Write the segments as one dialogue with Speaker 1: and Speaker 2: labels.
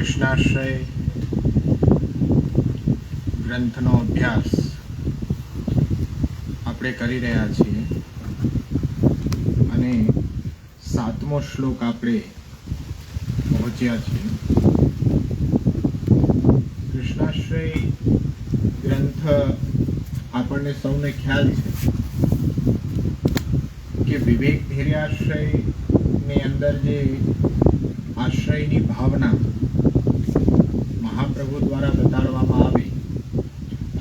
Speaker 1: કૃષ્ણાશ્રય ગ્રંથનો અભ્યાસ આપણે કરી રહ્યા છીએ અને 7મો શ્લોક આપણે પહોંચ્યા છીએ. કૃષ્ણાશ્રય ગ્રંથ આપણને સૌને ખ્યાલ છે કે વિવેક ધૈર્યાશ્રયની અંદર જે આશ્રયની ભાવના મહાપ્રભુ દ્વારા બતાડવામાં આવી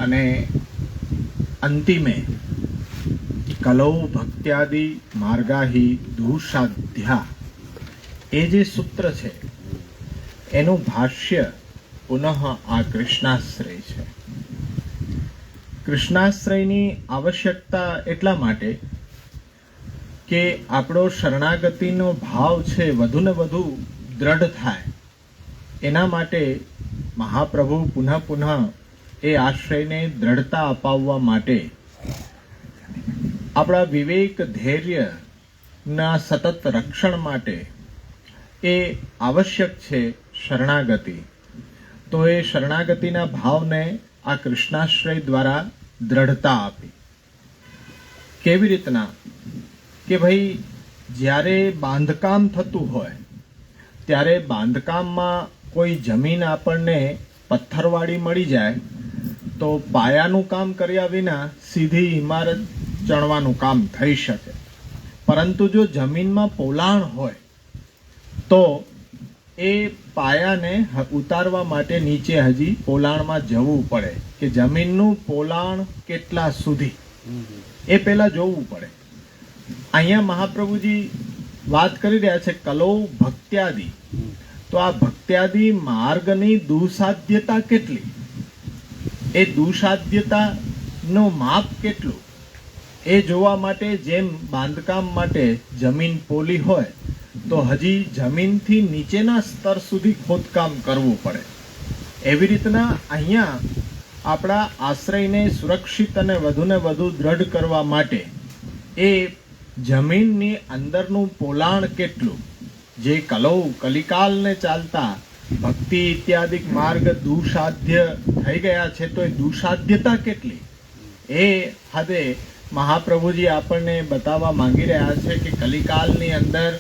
Speaker 1: અને અંતિમે કલૌ ભક્ત્યાદિ માર્ગાહી દુઃસાધ્યા એ જે સૂત્ર છે એનું ભાષ્ય પુનઃ આ કૃષ્ણાશ્રય છે. કૃષ્ણાશ્રયની આવશ્યકતા એટલા માટે કે આપણો શરણાગતિનો ભાવ છે વધુ ને વધુ દ્રઢ થાય, એના માટે મહાપ્રભુ પુનઃ પુનઃ એ આશ્રયને દ્રઢતા અપાવવા માટે આપણા વિવેક ધૈર્યના સતત રક્ષણ માટે એ આવશ્યક છે શરણાગતિ. તો એ શરણાગતિના ભાવને આ કૃષ્ણાશ્રય દ્વારા દ્રઢતા આપી. કેવી રીતના કે ભાઈ જ્યારે બાંધકામ થતું હોય ત્યારે બાંધકામમાં કોઈ જમીન આપણને પથ્થરવાળી મળી જાય તો પાયાનું કામ કર્યા વિના સીધી ઇમારત ચણવાનું કામ થઈ શકે. પરંતુ જો જમીનમાં પોલાણ હોય તો એ પાયાને ઉતારવા માટે નીચે હજી પોલાણમાં જવું પડે કે જમીનનું પોલાણ કેટલા સુધી એ પહેલા જોવું પડે. અહીંયા મહાપ્રભુજી વાત કરી રહ્યા છે કલૌ ભક્ત્યાદિ. તો આ ભક્ત્યાદિ માર્ગની દુસાધ્યતા કેટલી, એ દુસાધ્યતાનો માપ કેટલું એ જોવા માટે જેમ બાંધકામ માટે જમીન પોલી હોય તો હજી જમીનથી નીચેના સ્તર સુધી ખોદકામ કરવું પડે. એવી રીતના અહીંયા આપણા આશ્રયને સુરક્ષિત અને વધુને વધુ દ્રઢ કરવા માટે એ જમીનની અંદરનું પોલાણ કેટલું, જે કલૌ કલિકાલને ચાલતા ભક્તિ ઇત્યાદિક માર્ગ દુસાધ્ય થઈ ગયા છે તો એ દુસાધ્યતા કેટલી એ હદે મહાપ્રભુજી આપણને બતાવવા માંગી રહ્યા છે કે કલિકાલની અંદર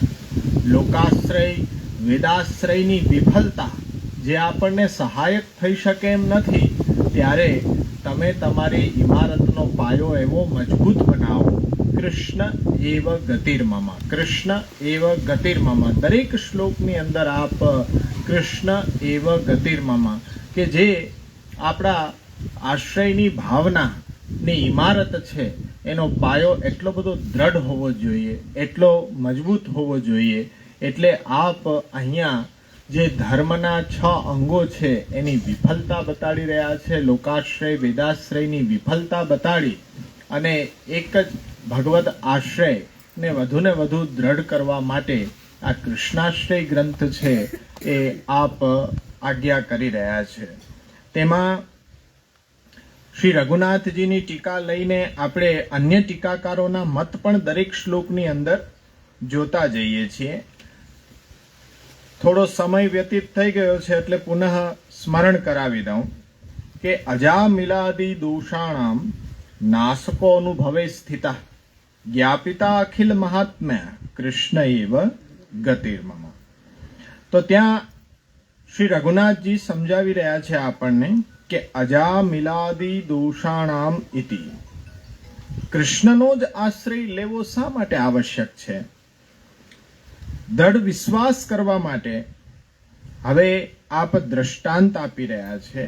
Speaker 1: લોકાશ્રય વેદાશ્રયની વિફલતા જે આપણને સહાયક થઈ શકે એમ નથી, ત્યારે તમે તમારી ઇમારતનો પાયો એવો મજબૂત બનાવો. કૃષ્ણ એવ ગતિર્મમ, કૃષ્ણ એવ ગતિર્મમ. દરેક શ્લોકની અંદર આપ કૃષ્ણ એવ ગતિર્મમ કે જે આપણા આશ્રયની ભાવનાની ઇમારત છે એનો પાયો એટલો બધો દ્રઢ હોવો જોઈએ, એટલો મજબૂત હોવો જોઈએ. એટલે આપ અહીંયા જે ધર્મના 6 અંગો છે એની વિફલતા બતાડી રહ્યા છે. લોકાશ્રય વેદાશ્રયની વિફલતા બતાડી અને એક જ ભગવદ આશ્રયને વધુને વધુ દ્રઢ કરવા માટે આ કૃષ્ણાશ્રય ગ્રંથ છે એ આપ આજ્ઞા કરી રહ્યા છે. તેમાં શ્રી રઘુનાથજીની ટીકા લઈને આપણે અન્ય ટીકાકારોના મત પણ દરેક શ્લોકની અંદર જોતા જઈએ છીએ. થોડો સમય વ્યતીત થઈ ગયો છે એટલે પુનઃ સ્મરણ કરાવી દઉં કે અજામિલાદિ દોષાણામ નાશકો અનુભવે સ્થિતા જ્ઞાપિતા અખિલ મહાત્મ્ય કૃષ્ણ એવ ગતિર્મમ. તો ત્યાં શ્રી રઘુનાથજી સમજાવી રહ્યા છે આપણને કે અજામિલાદિ દોષાણામ ઇતિ, કૃષ્ણનો જ આશ્રય લેવો શા માટે આવશ્યક છે? દ્રઢ વિશ્વાસ કરવા માટે હવે આપ દ્રષ્ટાંત આપી રહ્યા છે.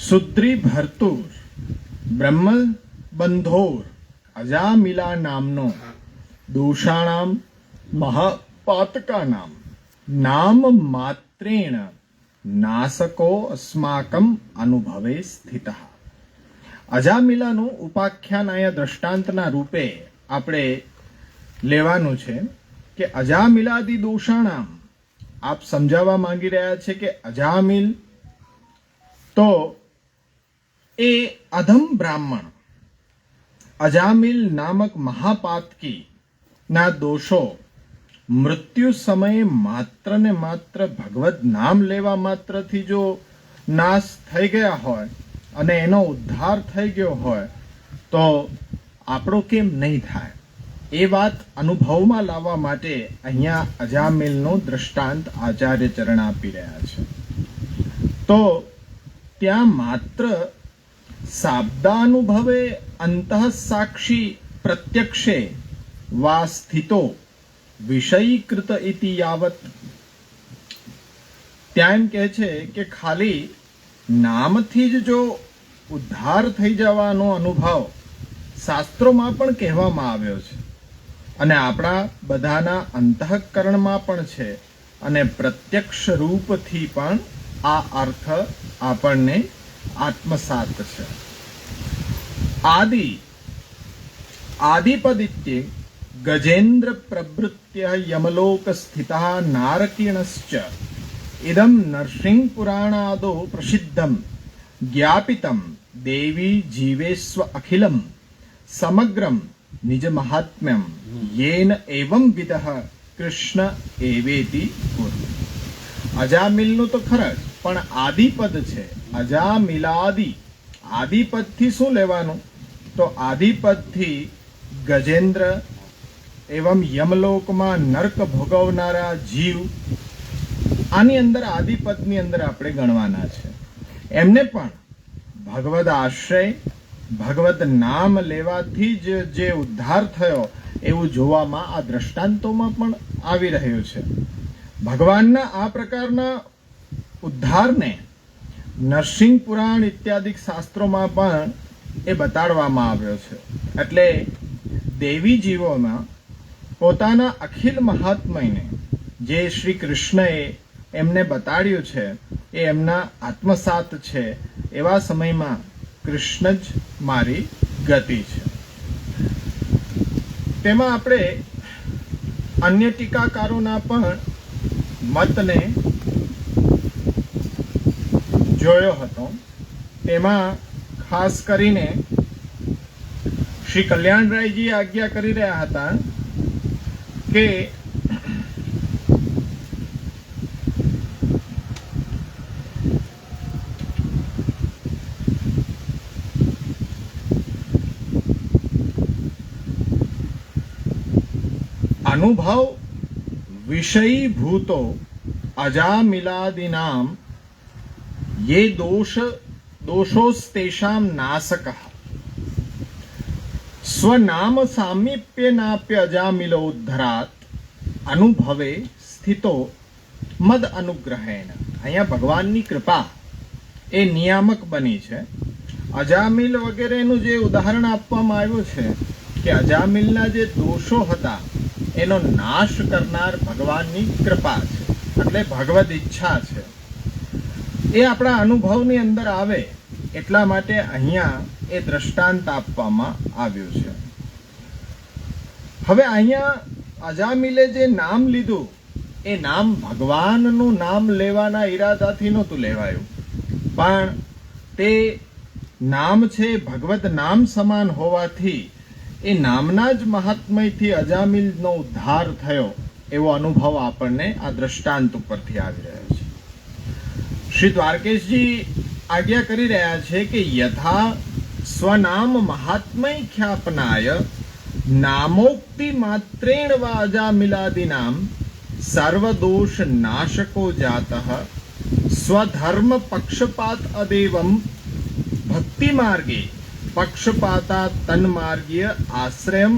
Speaker 1: સુદ્રી ભર્તુર બ્રહ્મ બંધોર અજામિલા નામનો દોષાણામ મહાપાતકાનામ નામ માત્રેણ નાશકો અસ્માકમ અનુભવે સ્થિત. અજામિલાનું ઉપાખ્યાન અહીંયા દ્રષ્ટાંતના રૂપે આપણે લેવાનું છે કે અજામિલાદિ દોષાણામ આપ સમજાવવા માંગી રહ્યા છે કે અજામિલ તો એ અધમ બ્રાહ્મણ, અજામિલ નામક મહાપાતકી ના દોષો મૃત્યુ સમયે માત્ર ને માત્ર ભગવદ નામ લેવા માત્રથી જો નાશ થઈ ગયા હોય અને એનો ઉદ્ધાર થઈ ગયો હોય તો આપણો કેમ નહીં થાય? એ વાત અનુભવમાં લાવવા માટે અહીંયા અજામિલનું દૃષ્ટાંત આચાર્ય ચરણ આપી રહ્યા છે. તો ત્યાં માત્ર શાબ્દાનુભવે અંતઃ સાક્ષી પ્રત્યક્ષે વા સ્થિતો વિષયીકૃત ઇતિ યાવત. ત્યાં એમ કહે છે કે ખાલી નામથી જ જો ઉદ્ધાર થઈ જવાનો અનુભવ શાસ્ત્રોમાં પણ કહેવામાં આવ્યો છે અને આપણા બધાના અંતઃકરણમાં પણ છે અને પ્રત્યક્ષ રૂપથી પણ આ અર્થ આપણને આત્મસાત છે. આદિપદિત્યે ગજેન્દ્ર પ્રવૃત્ય યમલોક સ્થિતઃ નારકિણશ્ચ ઇદમ નરસિંહ પુરાણાદો પ્રસિદ્ધમ જ્ઞાપિતમ દેવી જીવેસ્વ અખિલમ સમગ્રમ નિજ મહાત્મ્યમ યેન એવં વિદઃ કૃષ્ણ એવેતિ પૂર્વ. અજામિલનું તો ખરા જ, પણ આદિપદ છે. અજામિલાદિ આદિપદથી શું લેવાનું? તો આદિપદથી ગજેન્દ્ર એવં યમલોકમાં નર્ક ભોગવનારા જીવ, આની અંદર આદિપદની અંદર આપણે ગણવાના છે. એમને પણ ભગવદ આશ્રય ભગવદ નામ લેવાથી જ જે ઉદ્ધાર થયો એવું જોવામાં આ દ્રષ્ટાંતોમાં પણ આવી રહ્યું છે. ભગવાનના આ પ્રકારના ઉદ્ધારને નરસિંહ પુરાણ ઇત્યાદિ શાસ્ત્રોમાં પણ એ બતાડવામાં આવ્યો છે. એટલે દેવી જીવોમાં પોતાના અખિલ મહાત્મયને જે શ્રી કૃષ્ણએ એમને બતાડ્યું છે એ એમના આત્મસાત છે. એવા સમયમાં કૃષ્ણ જ મારી ગતિ છે. તેમાં આપણે અન્ય ટીકાકારોના પણ મતને જોયો હતો. તેમાં ખાસ કરીને શ્રી કલ્યાણરાયજી આજ્ઞા કરી રહ્યા હતા કે અનુભવ વિષયીભૂતો અજામિલાદિનામ ये दोषोस्तेषां नाशकः स्वनाम सामीप्यनाप्य अजामिलोद्धरात् अनुभवे स्थितो મદ અનુગ્રહેણ. અહીંયા ભગવાનની કૃપા એ નિયામક બની છે. અજામિલ વગેરેનું જે ઉદાહરણ આપવામાં આવ્યું છે કે અજામિલના જે દોષો હતા એનો નાશ કરનાર ભગવાનની કૃપા છે, એટલે ભગવદ ઈચ્છા છે. એ આપણા અનુભવની અંદર આવે એટલા માટે અહીંયા એ દ્રષ્ટાંત આપવામાં આવ્યું છે. હવે અહીંયા અજામિલે જે નામ લીધું એ નામ ભગવાનનું નામ લેવાના ઈરાદાથી નહોતું લેવાયું, પણ તે નામ છે ભગવદ નામ સમાન હોવાથી એ નામના જ મહાત્મયથી અજામિલનો ઉદ્ધાર થયો એવો અનુભવ આપણને આ દ્રષ્ટાંત ઉપરથી આવી રહ્યો છે. શ્રી દ્વારકેશજી આજ્ઞા કરી રહ્યા છે કે યથા સ્વનામ મહાત્મય ખ્યાપનાય નામોક્તિ માત્રેણ વા અજામિલાદિનામ સર્વદોષ નાશકો જાતઃ સ્વધર્મ પક્ષપાત અદેવમ ભક્તિ માર્ગે પક્ષપાતા તન્માર્ગીય આશ્રયમ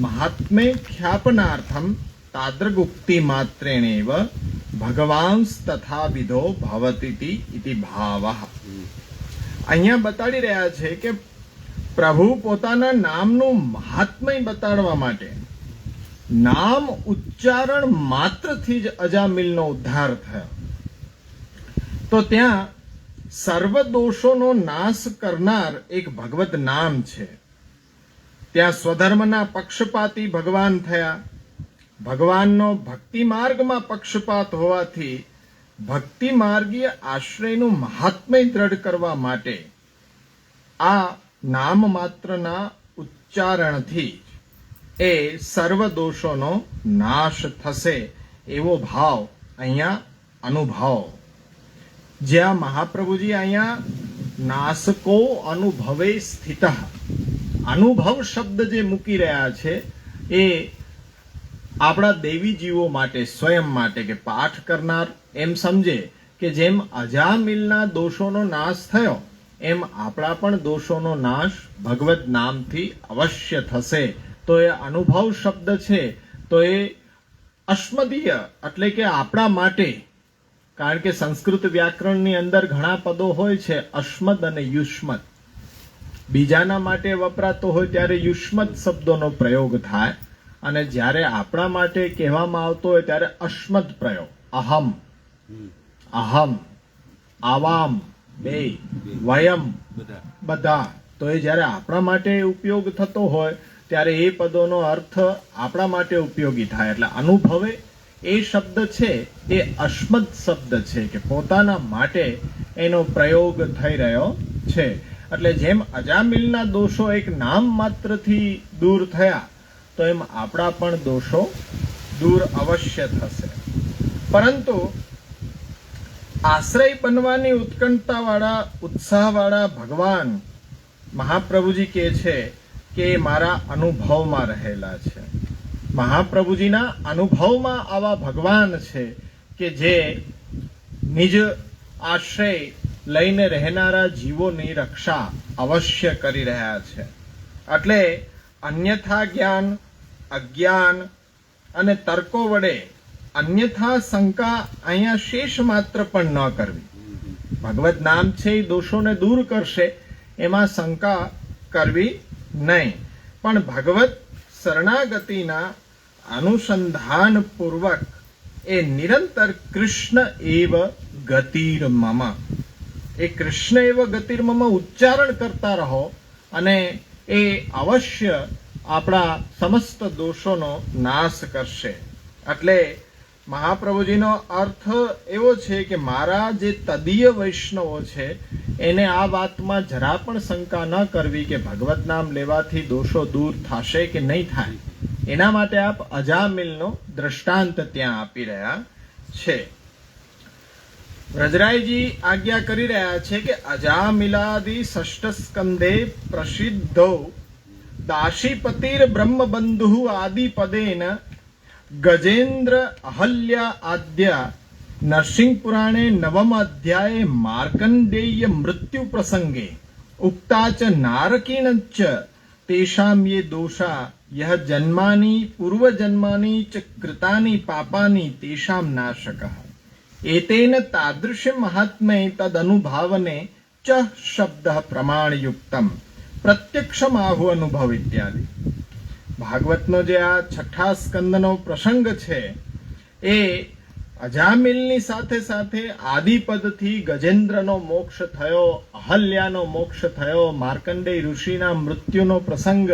Speaker 1: મહાત્મ્ય ખ્યાપનાર્થમ તાદ્રગુક્તિ માત્રેણેવ ભગવાંસ તથા વિધો ભવતી ઇતિ ભાવઃ. અહીંયા બતાડી રહ્યા છે કે પ્રભુ પોતાના નામનું મહાત્મય બતાડવા માટે નામ ઉચ્ચારણ માત્રથી જ અજામિલનો ઉદ્ધાર થયો. તો ત્યાં સર્વ દોષોનો નાશ કરનાર એક ભગવદ નામ છે. ત્યાં સ્વધર્મના પક્ષપાતી ભગવાન થયા. ભગવાનનો ભક્તિ માર્ગમાં પક્ષપાત હોવાથી ભક્તિ માર્ગીય આશ્રયનું મહાત્મય દ્રઢ કરવા માટે આ નામ માત્રના ઉચ્ચારણથી એ સર્વ દોષોનો નાશ થશે એવો ભાવ અહીંયા અનુભવ. જ્યાં મહાપ્રભુજી અહીંયા નાસકો અનુભવે સ્થિત, અનુભવ શબ્દ જે મૂકી રહ્યા છે એ આપણા દેવી જીવો માટે, સ્વયં માટે, કે પાઠ કરનાર એમ સમજે કે જેમ અજામિલના દોષોનો નાશ થયો એમ આપણા પણ દોષોનો નાશ ભગવત નામથી અવશ્ય થશે. તો એ અનુભવ શબ્દ છે તો એ અસ્મદીય એટલે કે આપણા માટે, કારણ કે સંસ્કૃત વ્યાકરણની અંદર ઘણા પદો હોય છે અસ્મદ અને યુષ્મદ. બીજાના માટે વપરાતો હોય ત્યારે યુષ્મદ શબ્દોનો પ્રયોગ થાય, અને જ્યારે આપણા માટે કહેવામાં આવતો હોય ત્યારે અસ્મદ પ્રયોગ. અહમ, અહમ, આવામ, બે, વયમ, બધા. તો એ જ્યારે આપણા માટે ઉપયોગ થતો હોય ત્યારે એ પદોનો અર્થ આપણા માટે ઉપયોગી થાય. એટલે અનુભવે એ શબ્દ છે એ અસ્મદ શબ્દ છે, કે પોતાના માટે એનો પ્રયોગ થઈ રહ્યો છે. એટલે જેમ અજામિલના દોષો એક નામ માત્રથી દૂર થયા તો એમ આપણા પણ દોષો દૂર અવશ્ય થશે. પરંતુ આશ્રય બનવાની ઉત્કંઠતાવાળા, ઉત્સાહવાળા ભગવાન મહાપ્રભુજી કહે છે કે મારા અનુભવમાં રહેલા છે. મહાપ્રભુજીના અનુભવમાં આવા ભગવાન છે કે જે નિજ આશ્રય લઈને રહેનારા જીવોની રક્ષા અવશ્ય કરી રહ્યા છે. એટલે અન્યથા જ્ઞાન, અજ્ઞાન અને તર્કો વડે અન્યથા શંકા અહીંયા શેષ માત્ર પણ ન કરવી. ભગવત નામ છે એ દોષોને દૂર કરશે એમાં શંકા કરવી નહીં, પણ ભગવત શરણાગતિના અનુસંધાન પૂર્વક એ નિરંતર કૃષ્ણ એવ ગતિર્મમ, એ કૃષ્ણ એવ ગતિર્મમ ઉચ્ચારણ કરતા રહો અને એ અવશ્ય આપણા સમસ્ત દોષોનો નાશ કરશે. એટલે મહાપ્રભુજીનો અર્થ એવો છે કે મારા જે તદીય વૈષ્ણવો છે એને આ વાતમાં જરા પણ શંકા ન કરવી કે ભગવત નામ લેવાથી દોષો દૂર થશે કે નહીં થાય. એના માટે આપ અજામિલનો દ્રષ્ટાંત ત્યાં આપી રહ્યા છે. વ્રજરાયજી આજ્ઞા કરી રહ્યા છે કે અજામિલાદિ ષષ્ઠ સ્કંદે પ્રસિદ્ધો દાશીપતિર બ્રહ્મબંધુ આદિ પદેન ગજેન્દ્ર અહલ્યા આદ્યા નરસિંહ પુરાણે નવમ અધ્યાયે માર્કંડેય મૃત્યુ પ્રસંગે ઉક્તા ચ નારકીણ ચ તેષામ યે દોષા યહ જન્માની પૂર્વજન્માની ચ કૃતાની પાપાની તેષામ નાશકઃ એતેન તાદૃશ મહાત્મ્ય તદનુભાવને ચ શબ્દ પ્રમાણયુક્તમ પ્રત્યક્ષમ આહુ અનુભવ ઇત્યાદિ. ભાગવતનો જે આ છઠ્ઠા સ્કંદનો પ્રસંગ છે એ અજામિલની સાથે સાથે આદિપદથી ગજેન્દ્રનો મોક્ષ થયો, અહલ્યાનો મોક્ષ થયો, માર્કંડેય ઋષિના મૃત્યુનો પ્રસંગ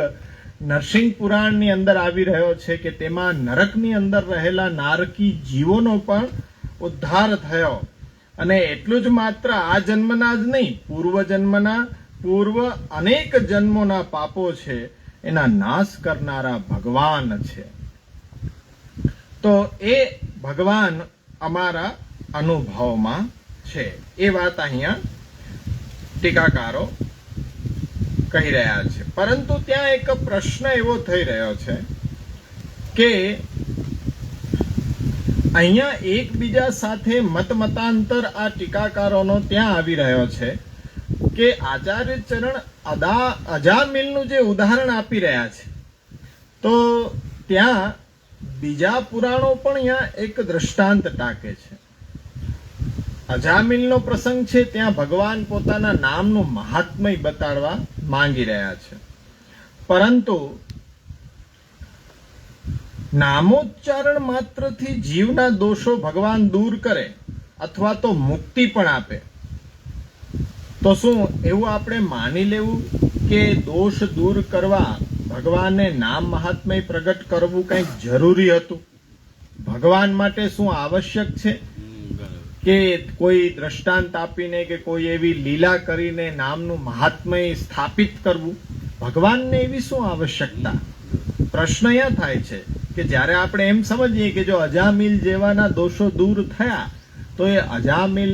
Speaker 1: નરસિંહ પુરાણની અંદર આવી રહ્યો છે કે તેમાં નરકની અંદર રહેલા નારકી જીવોનો પણ ઉદ્ધાર થયો. અને એટલું જ માત્ર આ જન્મના જ નહીં, પૂર્વજન્મના, પૂર્વ અનેક જન્મોના પાપો છે એના નાશ કરનારા ભગવાન છે. તો એ ભગવાન અમારા અનુભવમાં છે એ વાત અહીંયા ટીકાકારો કહી રહ્યા છે. પરંતુ ત્યાં એક પ્રશ્ન એવો થઈ રહ્યો છે કે અહીંયા એકબીજા સાથે મતમતાંતર આ ટીકાકારોનો ત્યાં આવી રહ્યો છે કે આચાર્ય ચરણ અજામિલનું જે ઉદાહરણ આપી રહ્યા છે તો ત્યાં બીજા પુરાણો પણ અહીંયા એક દ્રષ્ટાંત ટાંકે છે. અજામિલનો પ્રસંગ છે ત્યાં ભગવાન પોતાના નામનું મહાત્મય બતાડવા માંગી રહ્યા છે, પરંતુ નામોચ્ચારણ માત્રથી જીવના દોષો ભગવાન દૂર કરે અથવા તો મુક્તિ પણ આપે તો શું એવું આપણે માની લેવું કે દોષ દૂર કરવા ભગવાનને નામ મહાત્મય પ્રગટ કરવું કંઈક જરૂરી હતું? ભગવાન માટે શું આવશ્યક છે કે કોઈ દ્રષ્ટાંત આપીને કે કોઈ એવી લીલા કરીને નામનું મહાત્મય સ્થાપિત કરવું? ભગવાનને એવી શું આવશ્યકતા? પ્રશ્ન અહીંયા થાય છે કે જ્યારે આપણે એમ સમજીએ કે જો અજામિલ જેવાના દોષો દૂર થયા તો એ અજામિલ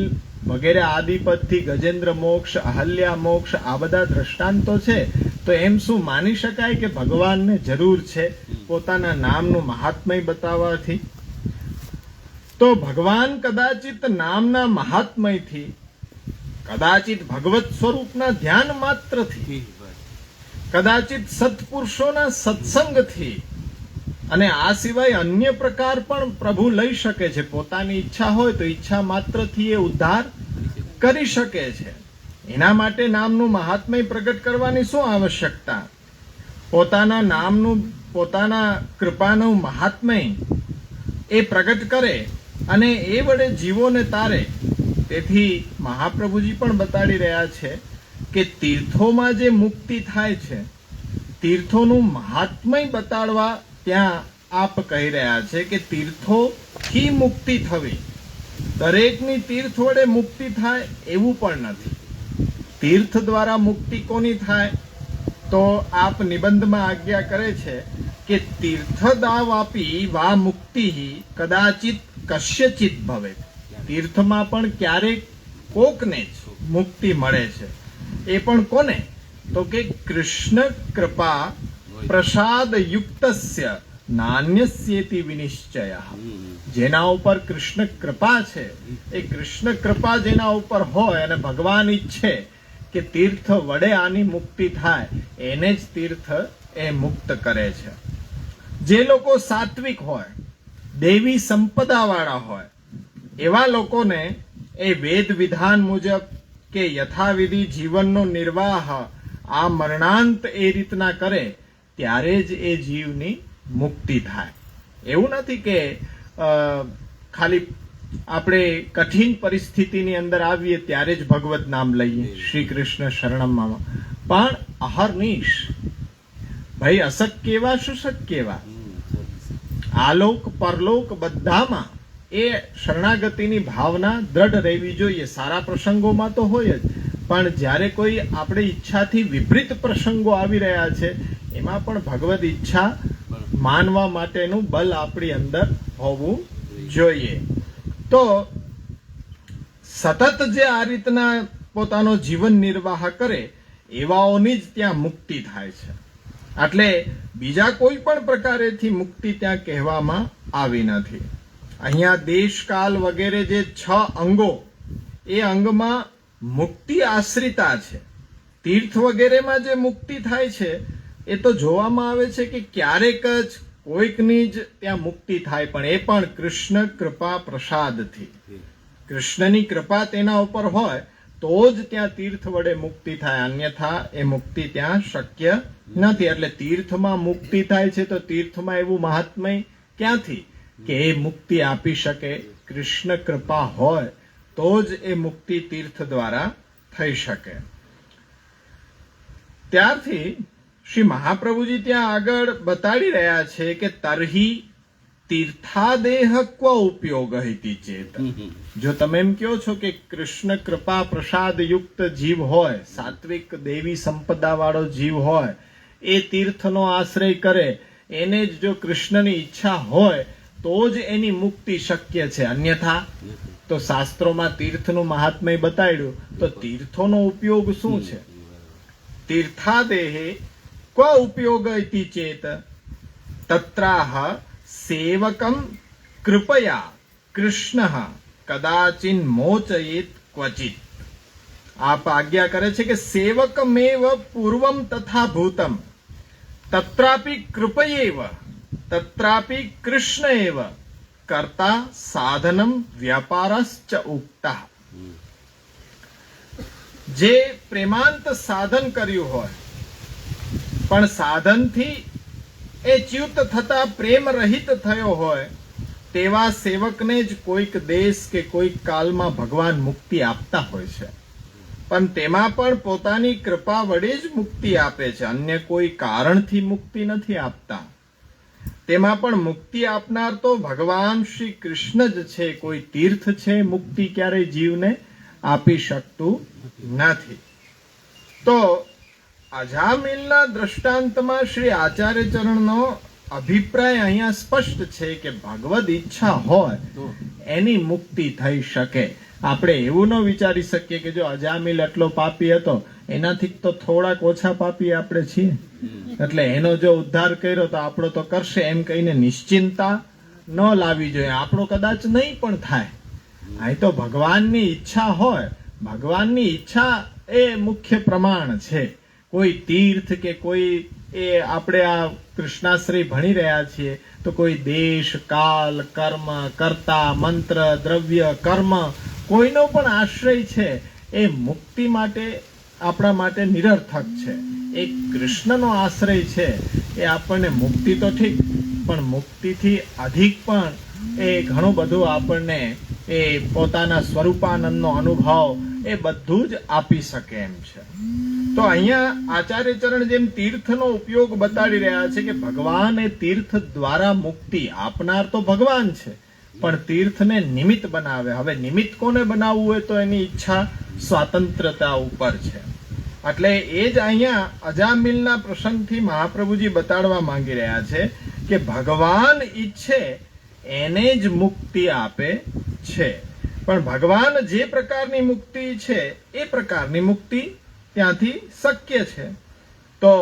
Speaker 1: વગેરે આદિપદથી ગજેન્દ્ર મોક્ષ, અહલ્યા મોક્ષ આ બધા દ્રષ્ટાંતો છે, તો એમ શું માની શકાય કે ભગવાનને જરૂર છે પોતાના નામનું મહાત્મય બતાવવાથી? તો ભગવાન કદાચિત નામના મહાત્મયથી, કદાચિત ભગવત સ્વરૂપના ધ્યાન માત્રથી, કદાચિત સત્પુરુષોના સત્સંગથી અને આ સિવાય અન્ય પ્રકાર પણ પ્રભુ લઈ શકે છે. પોતાની ઈચ્છા હોય તો ઈચ્છા માત્રથી એ ઉદ્ધાર કરી શકે છે. એના માટે નામનું મહાત્મય પ્રગટ કરવાની શું આવશ્યકતા? પોતાના નામનું, પોતાના કૃપાનું મહાત્મય એ પ્રગટ કરે અને એ વડે જીવોને તારે. તેથી મહાપ્રભુજી પણ બતાડી રહ્યા છે કે તીર્થોમાં જે મુક્તિ થાય છે, તીર્થોનું મહાત્મય બતાડવા ત્યાં આપ કહી રહ્યા છે કે તીર્થોથી મુક્તિ થવી. દરેકની તીર્થ વડે મુક્તિ થાય એવું પણ નથી. તીર્થ દ્વારા મુક્તિ કોની થાય? તો આપ નિબંધમાં આજ્ઞા કરે છે કે તીર્થદાવાપી વા મુક્તિ કદાચિત કશ્યચિત ભવે. તીર્થમાં પણ ક્યારેક કોકને જ મુક્તિ મળે છે. એ પણ કોને? તો કે કૃષ્ણ કૃપા પ્રસાદ યુક્તસ્ય નાન્યસ્યેતિ વિનિશ્ચય. જેના ઉપર કૃષ્ણ કૃપા છે, એ કૃષ્ણ કૃપા જેના ઉપર હોય અને ભગવાન ઈચ્છે કે તીર્થ વડે આની મુક્તિ થાય, એને જ તીર્થ એ મુક્ત કરે છે. જે લોકો સાત્વિક હોય, દેવી સંપદા વાળા હોય, એવા લોકોને એ વેદ વિધાન મુજબ કે યથાવિધિ જીવનનો નિર્વાહ આ મરણાંત એ રીતના કરે ત્યારે જ એ જીવની મુક્તિ થાય. એવું નથી કે ખાલી આપણે કઠિન પરિસ્થિતિની અંદર આવીએ ત્યારે જ ભગવત નામ લઈએ, શ્રી કૃષ્ણ શરણમમાં, પણ અહર્નિશ ભાઈ અશક્ય સુશક્ય આલોક પરલોક બધામાં એ શરણાગતિની ભાવના દ્રઢ રહેવી જોઈએ. સારા પ્રસંગોમાં તો હોય જ, પણ જ્યારે કોઈ આપણે ઈચ્છાથી વિપરીત પ્રસંગો આવી રહ્યા છે એમાં પણ ભગવદ ઈચ્છા માનવા માટેનું બલ આપણી અંદર હોવું જોઈએ. તો સતત જે આ રીતના પોતાનો જીવન નિર્વાહ કરે એવાઓની જ ત્યાં મુક્તિ થાય છે. એટલે બીજા કોઈ પણ પ્રકારેથી મુક્તિ ત્યાં કહેવામાં આવી નથી. અહીંયા દેશકાલ વગેરે જે 6 અંગો, એ અંગમાં મુક્તિ આશ્રિતા છે. તીર્થ વગેરેમાં જે મુક્તિ થાય છે એ તો જોવામાં આવે છે કે ક્યારેક જ કોઈકની જ ત્યાં મુક્તિ થાય, પણ એ પણ કૃષ્ણ કૃપા પ્રસાદથી. કૃષ્ણની કૃપા તેના ઉપર હોય તો જ ત્યાં તીર્થ વડે મુક્તિ થાય, અન્યથા એ મુક્તિ ત્યાં શક્ય નથી. એટલે તીર્થમાં મુક્તિ થાય છે તો તીર્થમાં એવું મહાત્મય ક્યાંથી કે એ મુક્તિ આપી શકે? કૃષ્ણ કૃપા હોય તો જ એ મુક્તિ તીર્થ દ્વારા થઈ શકે. ત્યારથી શ્રી મહાપ્રભુજી ત્યાં આગળ બતાડી રહ્યા છે કે તરહી તીર્થાદેહ ક્વ ઉપયોગ ઇતિ ચેત. જો તમે એમ કહો છો કે કૃષ્ણ કૃપા પ્રસાદ યુક્ત જીવ હોય, સાત્વિક દેવી સંપદા વાળો જીવ હોય, એ તીર્થનો આશ્રય કરે, એને જ જો કૃષ્ણની ઈચ્છા હોય તો જ એની મુક્તિ શક્ય છે. અન્યથા તો શાસ્ત્રોમાં તીર્થનું મહાત્મય બતાડ્યું, તો તીર્થોનો ઉપયોગ શું છે? તીર્થાદેહે ક્વ ઉપયોગ ઇતિ ચેત તત્રાહ સેવકમ કૃપયા કૃષ્ણ કદાચિન મોચયેત ક્વચિત. આપ આજ્ઞા કરે છે કે સેવકમેવ પૂર્વમ તથા ભૂતમ તત્રાપી કૃપયેવ તત્રાપી કૃષ્ણ એવ કર્તા સાધનમ વ્યાપારશ્ચ ઉક્તા. જે પ્રેમાંત સાધન કર્યું હોય પણ સાધનથી એ ચ્યુત થતા પ્રેમ રહિત થયો હોય, તેવા સેવકને જ કોઈક દેશ કે કોઈક કાલમાં ભગવાન મુક્તિ આપતા હોય છે. પણ તેમાં પણ પોતાની કૃપા વડે જ મુક્તિ આપે છે, અન્ય કોઈ કારણથી મુક્તિ નથી આપતા. તેમાં પણ મુક્તિ આપનાર તો ભગવાન શ્રી કૃષ્ણ જ છે. કોઈ તીર્થ છે મુક્તિ ક્યારેય જીવને આપી શકતું નથી. તો અજામિલના દ્રષ્ટાંતમાં શ્રી આચાર્ય ચરણનો અભિપ્રાય અહીંયા સ્પષ્ટ છે કે ભગવદ ઈચ્છા હોય એની મુક્તિ થઈ શકે. આપણે એવું ન વિચારી શકીએ કે જો અજામિલ એટલો પાપી હતો એનાથી તો થોડાક ઓછા પાપી આપણે છીએ એટલે એનો જો ઉદ્ધાર કર્યો તો આપણો તો કરશે એમ કહીને નિશ્ચિંતા ન લાવવી જોઈએ. આપણો કદાચ નહીં પણ થાય. અહીં તો ભગવાનની ઈચ્છા હોય, ભગવાનની ઈચ્છા એ મુખ્ય પ્રમાણ છે. કોઈ તીર્થ કે કોઈ એ આપણે આ કૃષ્ણાશ્રય ભણી રહ્યા છીએ તો કોઈ દેશ, કાલ, કર્મ, કર્તા, મંત્ર, દ્રવ્ય, કર્મ કોઈનો પણ આશ્રય છે એ મુક્તિ માટે આપણા માટે નિરર્થક છે. એક કૃષ્ણનો આશ્રય છે એ આપણને મુક્તિ તો ઠીક પણ મુક્તિથી અધિક પણ એ ઘણું બધું આપણને એ પોતાના સ્વરૂપાનંદનો અનુભવ એ બધું જ આપી શકે એમ છે. તો અહીંયા આચાર્ય ચરણ જેમ તીર્થનો ઉપયોગ બતાડી રહ્યા છે કે ભગવાન એ તીર્થ દ્વારા મુક્તિ આપનાર તો ભગવાન છે પણ તીર્થને નિમિત્ત બનાવે. હવે નિમિત્ત કોને બનાવવું હોય તો એની ઈચ્છા સ્વાતંત્રતા ઉપર છે. એટલે એ જ અહીંયા અજામિલના પ્રસંગથી મહાપ્રભુજી બતાડવા માંગી રહ્યા છે કે ભગવાન ઈચ્છે એને જ મુક્તિ આપે છે પણ ભગવાન જે પ્રકારની મુક્તિ છે એ પ્રકારની મુક્તિ ત્યાંથી શક્ય છે. તો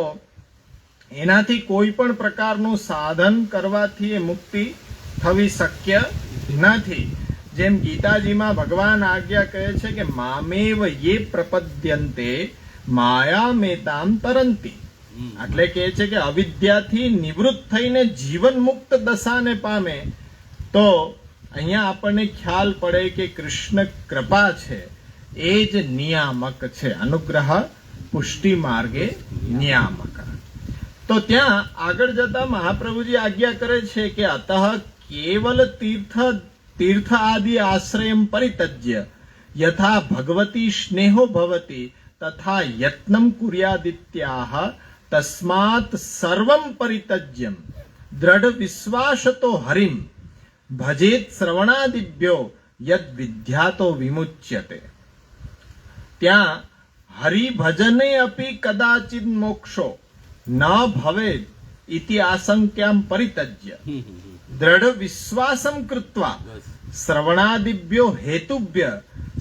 Speaker 1: એનાથી કોઈ પણ પ્રકારનું સાધન કરવાથી એ મુક્તિ થવી શક્ય નથી. જેમ ગીતાજીમાં ભગવાન આજ્ઞા કહે છે કે મામેવ યે પ્રપદ્યન્તે માયામેતામ તરંતી. એટલે કહે છે કે અવિદ્યાથી નિવૃત્ત થઈને જીવન મુક્ત દશાને પામે. તો અહીંયા આપણને ખ્યાલ પડે કે કૃષ્ણ કૃપા છે એ જ નિયામક છે. અનુગ્રહ પુષ્ટિ માર્ગે નિયામક. તો ત્યાં આગળ જતા મહાપ્રભુજી આજ્ઞા કરે છે કે અતઃ કેવલ તીર્થ આદિ આશ્રયમ પરિતજ્ય યથા ભગવતી સ્નેહો ભવતી તથા યત્નમ કુર્યાદિત્યાહ તસ્માત સર્વમ પરિતજ્યમ દ્રઢ વિશ્વાસતો હરિમ ભજેત શ્રવણાદિભ્યો યદ વિદ્યાતો વિમુચ્યતે. ત્યાં હરિભજને અપી કદાચિત મોક્ષો ન ભવેદ ઇતિ આશંક્યામ પરિતજ્ય દ્રઢ વિશ્વાસમ કૃત્વા શ્રવણાદિભ્યો હેતુભ્ય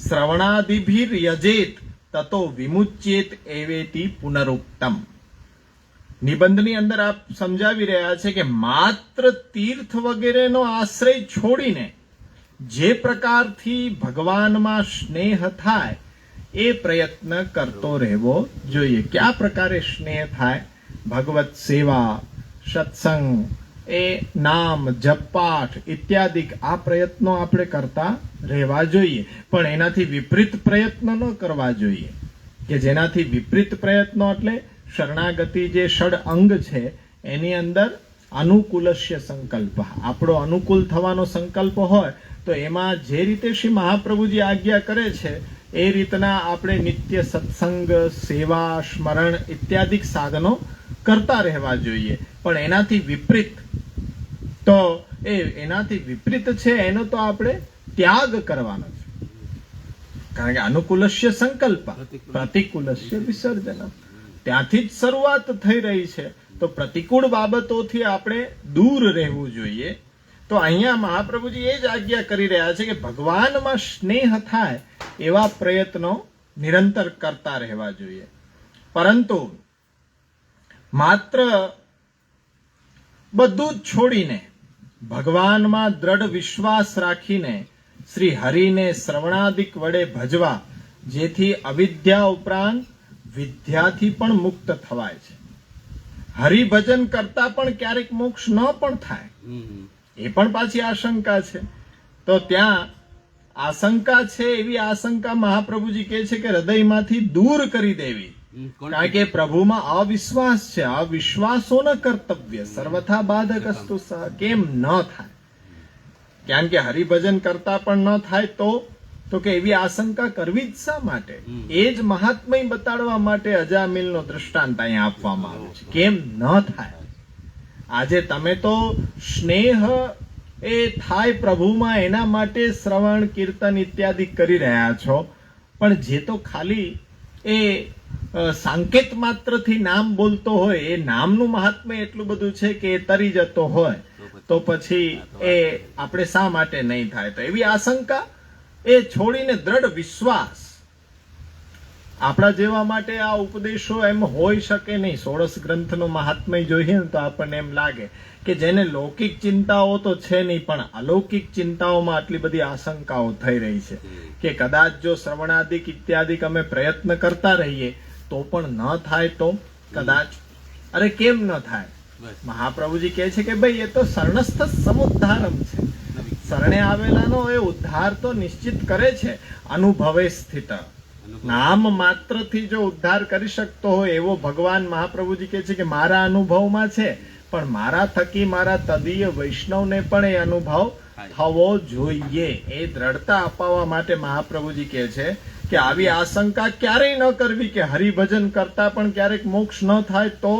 Speaker 1: શ્રવણાદિભિર યજેત તતો વિમુચ્યેત એવેતિ પુનરુક્તમ. નિબંધની અંદર આપ સમજાવી રહ્યા છે કે માત્ર તીર્થ વગેરેનો આશ્રય છોડીને જે પ્રકારથી ભગવાનમાં સ્નેહ થાય એ પ્રયત્ન કરતો રહેવો જોઈએ. કયા પ્રકારે સ્નેહ થાય? ભગવત સેવા, સત્સંગ, એ નામ, જપપાઠ ઇત્યાદિ આ પ્રયત્નો આપણે કરતા રહેવા જોઈએ પણ એનાથી વિપરીત પ્રયત્ન ન કરવા જોઈએ. કે જેનાથી વિપરીત પ્રયત્નો એટલે શરણાગતિ જે ષડ અંગ છે એની અંદર અનુકૂલસ્ય સંકલ્પ, આપણો અનુકૂળ થવાનો સંકલ્પ હોય તો એમાં જે રીતે શ્રી મહાપ્રભુજી આજ્ઞા કરે છે એ રીતના આપણે નિત્ય સત્સંગ, સેવા, સ્મરણ ઇત્યાદિ સાધનો કરતા રહેવા જોઈએ. પણ એનાથી વિપરીત તો એનાથી વિપરીત છે એનો તો આપણે ત્યાગ કરવાનો છે. કારણ કે અનુકૂલસ્ય સંકલ્પ પ્રતિકૂલસ્ય વિસર્જન, ત્યાંથી જ શરૂઆત થઈ રહી છે. તો પ્રતિકૂળ બાબતોથી આપણે દૂર રહેવું જોઈએ. તો અહીંયા મહાપ્રભુજી એ જ આજ્ઞા કરી રહ્યા છે કે ભગવાનમાં સ્નેહ થાય એવા પ્રયત્નો નિરંતર કરતા રહેવા જોઈએ. પરંતુ માત્ર બધું જ છોડીને ભગવાનમાં દ્રઢ વિશ્વાસ રાખીને શ્રી હરિને શ્રવણાદિક વડે ભજવા, જેથી અવિદ્યા ઉપરાંત વિદ્યાથી પણ મુક્ત થવાય છે. હરિભજન કરતા પણ ક્યારેક મોક્ષ ન પણ થાય એ પણ પાછી આશંકા છે. તો ત્યાં આશંકા છે એવી આશંકા મહાપ્રભુજી કહે છે કે હૃદયમાંથી દૂર કરી દેવી. કારણ કે પ્રભુમાં અવિશ્વાસ છે. અવિશ્વાસો ન કર્તવ્ય સર્વથા બાધકસ્તુ સહ. કેમ ન થાય? કારણ કે હરિભજન કરતા પણ ન થાય તો કે એવી આશંકા કરવી જ શા માટે? એ જ મહાત્મય બતાડવા માટે અજામિલનો દ્રષ્ટાંત અહીંયા આપવામાં આવ્યો છે. કેમ ન થાય? આજે તમે તો સ્નેહ એ થાય પ્રભુમાં એના માટે શ્રવણ, કીર્તન ઇત્યાદિ કરી રહ્યા છો પણ જે તો ખાલી એ સાંકેત માત્રથી નામ બોલતો હોય, એ નામનું મહાત્મ્ય એટલું બધું છે કે એ તરી જતો હોય, તો પછી એ આપણે શા માટે નહીં થાય? તો એવી આશંકા એ છોડીને દ્રઢ વિશ્વાસ. આપણા જેવા માટે આ ઉપદેશો એમ હોઈ શકે નહીં. 16 ગ્રંથનું મહાત્મ્ય જોઈએ ને તો આપણને એમ લાગે કે જેને લૌકિક ચિંતાઓ તો છે નહીં, પણ અલૌકિક ચિંતાઓમાં આટલી બધી આશંકાઓ થઈ રહી છે કે કદાચ જો શ્રવણાદિક ઇત્યાદિક અમે પ્રયત્ન કરતા રહીએ તો પણ ન થાય તો કદાચ. અરે કેમ ન થાય? મહાપ્રભુજી કહે છે કે ભાઈ એ તો શરણસ્થ સમુદ્ધારમ છે. શરણે આવેલાનો એ ઉદ્ધાર તો નિશ્ચિત કરે છે. અનુભવે સ્થિત, નામ માત્રથી જો ઉદ્ધાર કરી શકતો હોય એવો ભગવાન મહાપ્રભુજી કહે છે કે મારા અનુભવમાં છે, પણ મારા થકી મારા તદીય વૈષ્ણવને પણ એ અનુભવ થવો જોઈએ. એ દ્રઢતા અપાવવા માટે મહાપ્રભુજી કહે છે કે આવી આશંકા ક્યારેય ન કરવી કે હરિભજન કરતા પણ ક્યારેક મોક્ષ ન થાય તો.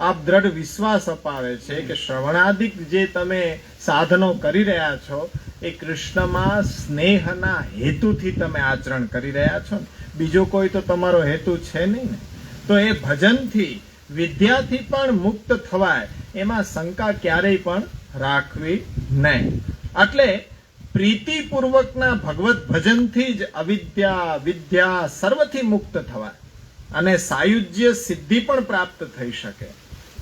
Speaker 1: આપ દ્રઢ વિશ્વાસ અપાવે છે કે શ્રવણાદિક જે તમે સાધનો કરી રહ્યા છો એ કૃષ્ણમાં સ્નેહના હેતુથી તમે આચરણ કરી રહ્યા છો. બીજો કોઈ તો તમારો હેતુ છે નહીં ને. તો એ ભજનથી વિદ્યાથી પણ મુક્ત થવાય એમાં શંકા ક્યારેય પણ રાખવી નહીં. એટલે પ્રીતિપૂર્વકના ભગવત ભજનથી જ અવિદ્યા વિદ્યા સર્વથી મુક્ત થવાય અને સાયુજ્ય સિદ્ધિ પણ પ્રાપ્ત થઈ શકે.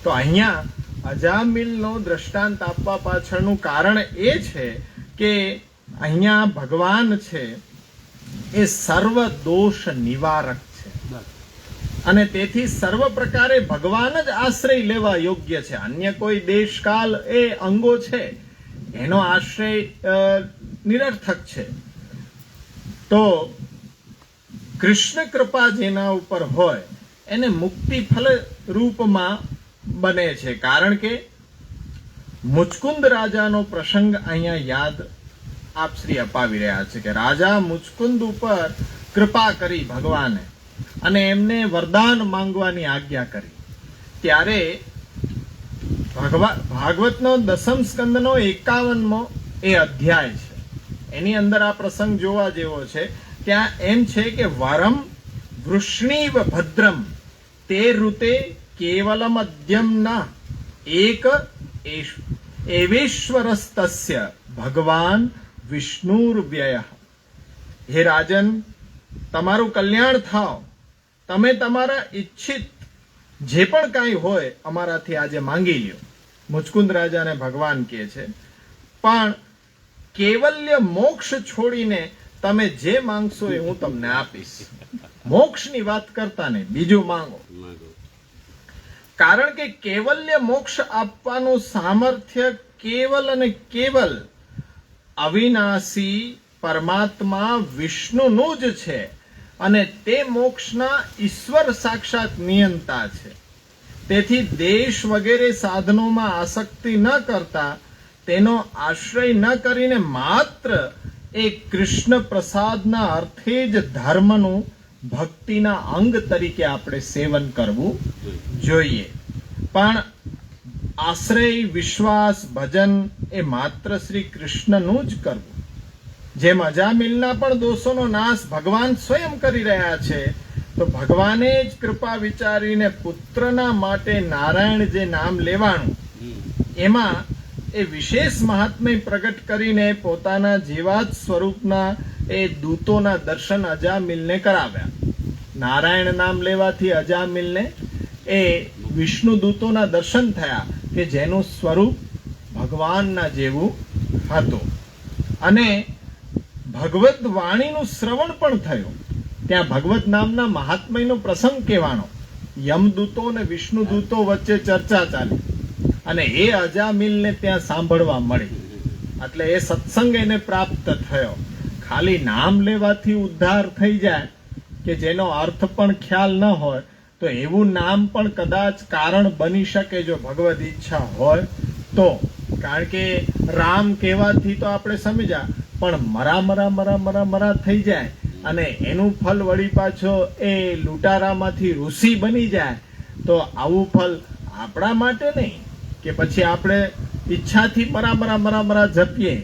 Speaker 1: તો અહીંયા અજામિલનો દ્રષ્ટાંત આપવા પાછળનું કારણ એ છે કે અહીંયા ભગવાન છે એ સર્વ દોષ નિવારક છે અને તેથી સર્વ પ્રકારે ભગવાન જ આશ્રય લેવા યોગ્ય છે. અન્ય કોઈ દેશકાલ એ અંગો છે એનો આશ્રય નિરર્થક છે. તો કૃષ્ણ કૃપા જેના ઉપર હોય એને મુક્તિ ફલ રૂપમાં બને છે. કારણ કે મુચકુંદ રાજાનો પ્રસંગ અહીંયા યાદ આપ શ્રી અપાવી રહ્યા છે કે રાજા મુચકુંદ ઉપર કૃપા કરી ભગવાને અને એમને વરદાન માંગવાની આજ્ઞા કરી. ત્યારે ભાગવતનો 10મ સ્કંદનો 51મો એ અધ્યાય છે. એની અંદર આ પ્રસંગ જોવા જેવો છે. ત્યાં એમ છે કે વરમ વૃષ્ણીવ ભદ્રમ તે ઋતે કેવલમ અદ્યમના એક એવેશ્વરસ્તસ્ય ભગવાન વિષ્ણુર્વ્યય. હે રાજન, તમારું કલ્યાણ થાવ. તમે તમારા ઈચ્છિત જે પણ કાંઈ હોય અમારાથી આજે માંગી લ્યો. મુચકુંદ રાજાને ભગવાન કહે છે પણ કેવલ્ય મોક્ષ છોડીને તમે જે માંગશો એ હું તમને આપીશ. મોક્ષની વાત કરતા નહીં, બીજું માંગો. કારણ કે કેવલ્ય મોક્ષ આપવાનું સામર્થ્ય કેવલ અને કેવલ અવિનાશી પરમાત્મા વિષ્ણુનું જ છે અને તે મોક્ષના ઈશ્વર સાક્ષાત નિયંતા છે. તેથી દેશ વગેરે સાધનોમાં આસક્તિ ન કરતા તેનો આશ્રય ન કરીને માત્ર એ કૃષ્ણ પ્રસાદના અર્થે જ ધર્મનું ભક્તિના અંગ તરીકે આપણે સેવન કરવું જોઈએ. પણ આશ્રય વિશ્વાસ ભજન એ માત્ર શ્રી કૃષ્ણનું જ કરવું. જેમ અજામિલના પણ દોષોનો નાશ ભગવાન સ્વયં કરી રહ્યા છે, તો ભગવાને જ કૃપા વિચારીને પુત્રના માટે નારાયણ જે નામ લેવાનું એમાં એ વિશેષ મહાત્મ્ય પ્રગટ કરીને પોતાના જેવા જ સ્વરૂપના એ દૂતોના દર્શન અજામિલને કરાવ્યા. નારાયણ નામ લેવાથી અજામિલને એ વિષ્ણુ દૂતોના દર્શન થયા કે જેનું સ્વરૂપ ભગવાનના જેવું હતું અને ભગવત વાણીનું શ્રવણ પણ થયું. ત્યાં ભગવત નામના મહાત્મયનો પ્રસંગ કહેવાનો. યમદૂતો અને વિષ્ણુ દૂતો વચ્ચે ચર્ચા ચાલી અને એ અજામિલને ત્યાં સાંભળવા મળી. એટલે એ સત્સંગ એને પ્રાપ્ત થયો. ખાલી નામ લેવાથી ઉદ્ધાર થઈ જાય કે જેનો અર્થ પણ ખ્યાલ ન હોય તો એવું નામ પણ કદાચ કારણ બની શકે જો ભગવદ ઈચ્છા હોય તો. કારણ કે રામ કહેવાથી તો આપણે સમજ્યા, પણ મરા મરા મરા મરા મરા થઈ જાય અને એનું ફલ વળી પાછો એ લૂંટારામાંથી ઋષિ બની જાય તો આવું ફલ આપણા માટે નહીં કે પછી આપણે ઈચ્છાથી મરા મરા મરા મરા જપીએ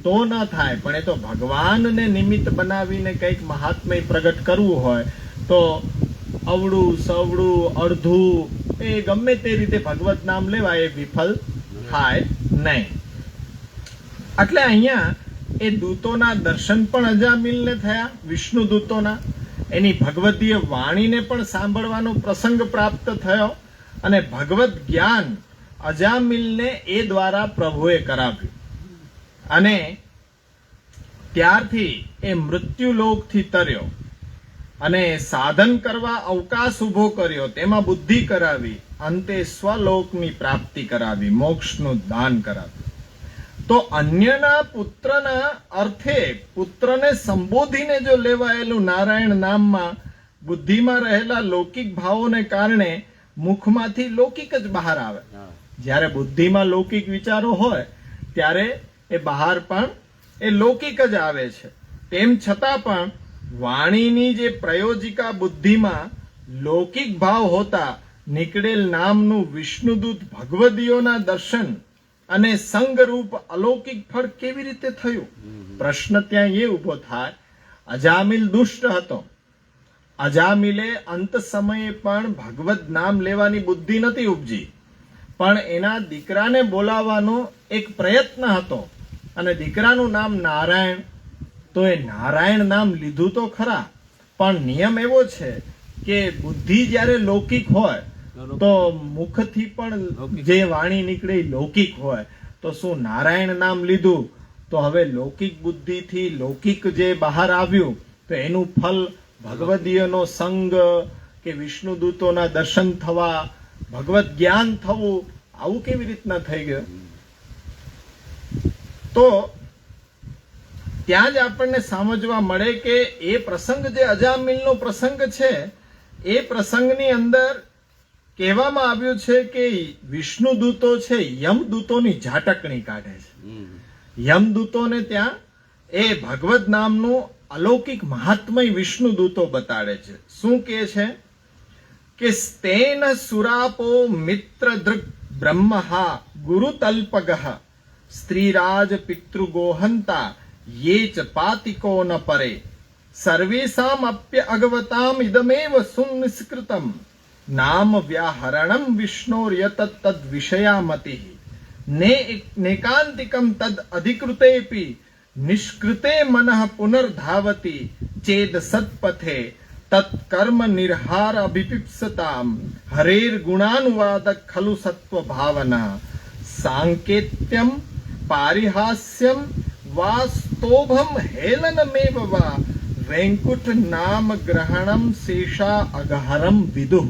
Speaker 1: તો ન થાય. પણ એ તો ભગવાનને નિમિત્ત બનાવીને કંઈક મહાત્મય પ્રગટ કરવું હોય તો અવળું સવળું અડધું એ ગમે તે રીતે ભગવત નામ લેવાય એ વિફલ થાય નહીં. એટલે અહીંયા એ દૂતોના દર્શન પણ અજામિલને થયા, વિષ્ણુ દૂતોના, એની ભગવદીય વાણીને પણ સાંભળવાનો પ્રસંગ પ્રાપ્ત થયો, અને ભગવત જ્ઞાન અજામિલને એ દ્વારા પ્રભુએ કરાવ્યું. અને ત્યારથી એ મૃત્યુલોકથી તર્યો અને સાધન કરવા અવકાશ ઉભો કર્યો, તેમાં બુદ્ધિ કરાવી, અંતે સ્વલોકની પ્રાપ્તિ કરાવી, મોક્ષનું દાન કરાવ્યું. તો અન્યના પુત્રના અર્થે પુત્રને સંબોધીને જો લેવાયેલું નારાયણ નામમાં બુદ્ધિમાં રહેલા લૌકિક ભાવોને કારણે મુખમાંથી લૌકિક જ બહાર આવે. જ્યારે બુદ્ધિમાં લૌકિક વિચારો હોય ત્યારે એ બહાર પણ એ લૌકિક જ આવે છે. તેમ છતાં પણ વાણીની જે પ્રયોજિકા બુદ્ધિમાં લૌકિક ભાવ હોતા નીકળેલ નામનું વિષ્ણુદૂત ભગવદીઓના દર્શન અને સંગરૂપ અલૌકિક ફળ કેવી રીતે થયું? પ્રશ્ન ત્યાં એ ઉભો થાય. અજામિલ દુષ્ટ હતો. અજામિલે અંત સમયે પણ ભગવદ નામ લેવાની બુદ્ધિ નથી ઉપજી, પણ એના દીકરાને બોલાવવાનો એક પ્રયત્ન હતો, અને દીકરાનું નામ નારાયણ. તો એ નારાયણ નામ લીધું તો ખરા, પણ નિયમ એવો છે કે બુદ્ધિ જ્યારે લૌકિક હોય તો મુખથી પણ જે વાણી નીકળે લૌકિક હોય, તો શું નારાયણ નામ લીધું તો હવે લૌકિક બુદ્ધિથી લૌકિક જે બહાર આવ્યું તો એનું ફલ ભગવદીયનો સંગ કે વિષ્ણુ દૂતોના દર્શન થવા, ભગવત જ્ઞાન થવું, આવું કેવી રીતના થઈ ગયું? તો ત્યાં જ આપણને સમજવા મળે કે એ પ્રસંગ જે અજામિલનો પ્રસંગ છે, એ પ્રસંગની અંદર કહેવામાં આવ્યું છે કે વિષ્ણુ દૂતો છે યમદૂતોની ઝાટકણી કાઢે છે. યમદૂતોને ત્યાં એ ભગવદ નામનું અલૌકિક મહાત્મય વિષ્ણુ દૂતો બતાડે છે. શું કહે છે કે સ્તેન સુરાપો મિત્ર દૃગ બ્રહ્મહા ગુરુતલ્પગઃ સ્ત્રીરાજ પિતૃગોહંતા યે ચ પાતિકો ન પરે સર્વેષામ અપ્ય અગવતામ ઇદમેવ સુનિષ્કૃતમ નામ વ્યાહરણમ વિષ્ણોર્યત તદ વિષયામતિ નેકાંતિકમ તદ અધિકૃતેપી નિષ્કૃતે મનઃ પુનર્ધાવતી ચેદ સત્પથે તત્કર્મ નિર્હાર અભિપિપ્સતામ હરેર ગુણાનુવાદ ખલુ સત્વ ભાવના સાંકેત્યમ પારિહાસ્યમ વા સ્તોભમ હેલનમેવ વા વૈકુંઠ નામ ગ્રહણમ શેષા અગહરમ વિદુઃ.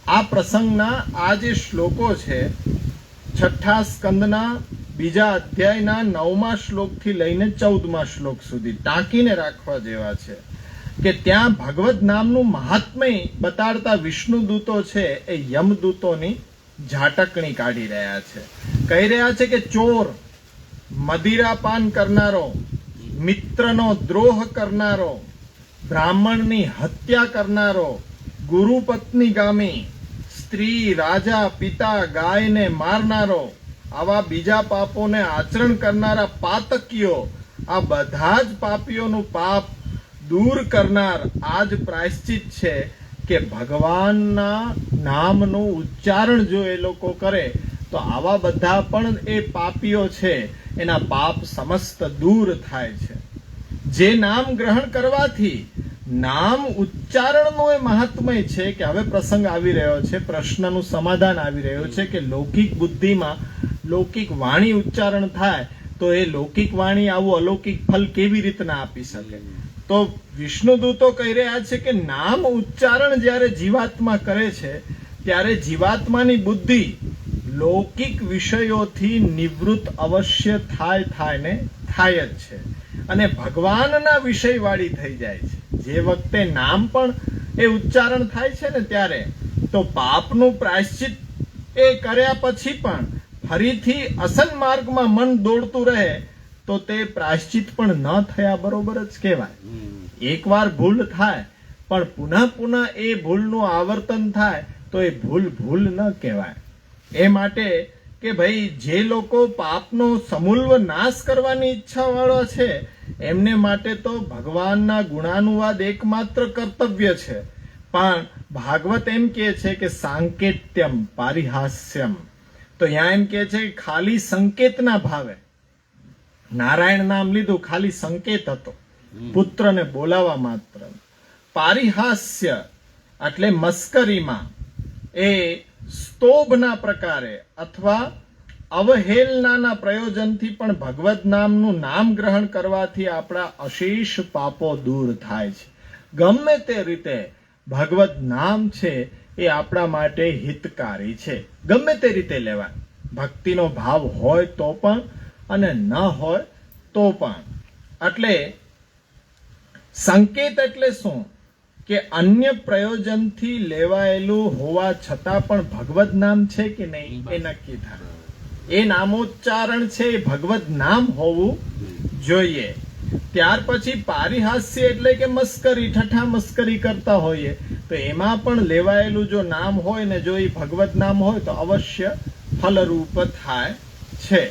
Speaker 1: આ પ્રસંગના આ જે શ્લોકો છે, 6ઠા સ્કંદના 2જા અધ્યાયના 9મા શ્લોકથી લઈને 14મા શ્લોક સુધી ટાંકીને રાખવા જેવા છે કે ત્યાં ભગવદ નામનું મહાત્મય બતાડતા વિષ્ણુ દૂતો છે એ યમદૂતોની ઝાટકણી કાઢી રહ્યા છે. કહી રહ્યા છે કે ચોર, મદિરાપાન કરનારો, મિત્રનો દ્રોહ કરનારો, બ્રાહ્મણની હત્યા કરનારો, ગુરુ પત્ની ગામી, સ્ત્રી, રાજા, પિતા, ગાયને મારનારો, આવા બીજા પાપોને આચરણ કરનારા પાતકીઓ, આ બધા જ પાપીઓનું પાપ દૂર કરનાર આ જ પ્રાયશ્ચિત છે કે ભગવાનના નામનું ઉચ્ચારણ જો એ લોકો કરે તો આવા બધા પણ એ પાપીઓ છે એના પાપ સમસ્ત દૂર થાય છે. જે નામ ગ્રહણ કરવાથી નામ ઉચ્ચારણનો એ મહાત્મય છે કે હવે પ્રસંગ આવી રહ્યો છે, પ્રશ્નનું સમાધાન આવી રહ્યું છે કે લૌકિક બુદ્ધિમાં લૌકિક વાણી ઉચ્ચારણ થાય તો એ લૌકિક વાણી આવું અલૌકિક ફલ કેવી રીતના આપી શકે? તો વિષ્ણુદૂતો કહી રહ્યા છે કે નામ ઉચ્ચારણ જ્યારે જીવાત્મા કરે છે ત્યારે જીવાત્માની બુદ્ધિ લૌકિક વિષયોથી નિવૃત્ત અવશ્ય થાય જ છે અને ભગવાનના વિષયવાળી થઈ જાય છે. જે વખતે નામ પણ એ ઉચ્ચારણ થાય છે ને ત્યારે તો પાપનું પ્રાયશ્ચિત એ કર્યા પછી પણ ફરીથી અસલ માર્ગમાં મન દોડતું રહે તો તે પ્રાયશ્ચિત પણ ન થયા બરોબર જ કહેવાય. એકવાર ભૂલ થાય પણ પુનઃ એ ભૂલનું આવર્તન થાય તો એ ભૂલ ન કહેવાય. એ માટે કે ભાઈ જે લોકો પાપનો સમૂલ્વ નાશ કરવાની ઈચ્છા વાળા છે એમને માટે તો ભગવાનના ગુણાનુવાદ એકમાત્ર કર્તવ્ય છે. પણ ભાગવત એમ કહે છે કે સાંકેત્યમ પારિહાસ્યમ, તો ત્યાં એમ કહે છે કે ખાલી સંકેતના ભાવે નારાયણ નામ લીધું, ખાલી સંકેત હતો, પુત્રને બોલાવવા માત્ર. પારિહાસ્ય એટલે મસ્કરીમાં, એ સ્તોભના પ્રકારે અથવા અવહેલનાના પ્રયોજનથી પણ ભગવદ નામનું નામ ગ્રહણ કરવાથી આપણા અશેષ પાપો દૂર થાય છે. ગમે તે રીતે ભગવદ નામ છે એ આપણા માટે હિતકારી છે, ગમે તે રીતે લેવાય. ભક્તિનો ભાવ હોય તો પણ અને ન હોય તો પણ. એટલે સંકેત એટલે શું કે અન્ય પ્રયોજનથી લેવાયેલું હોવા છતાં પણ ભગવદ નામ છે કે નહીં એ નક્કી થાય. એ નામોચ્ચારણ છે એ ભગવદ નામ હોવું જોઈએ. ત્યાર પછી પારિહાસ્ય એટલે કે મસ્કરી, ઠઠ્ઠા મસ્કરી કરતા હોઈએ તો એમાં પણ લેવાયેલું જો નામ હોય ને જો એ ભગવદ નામ હોય તો અવશ્ય ફલરૂપ થાય છે.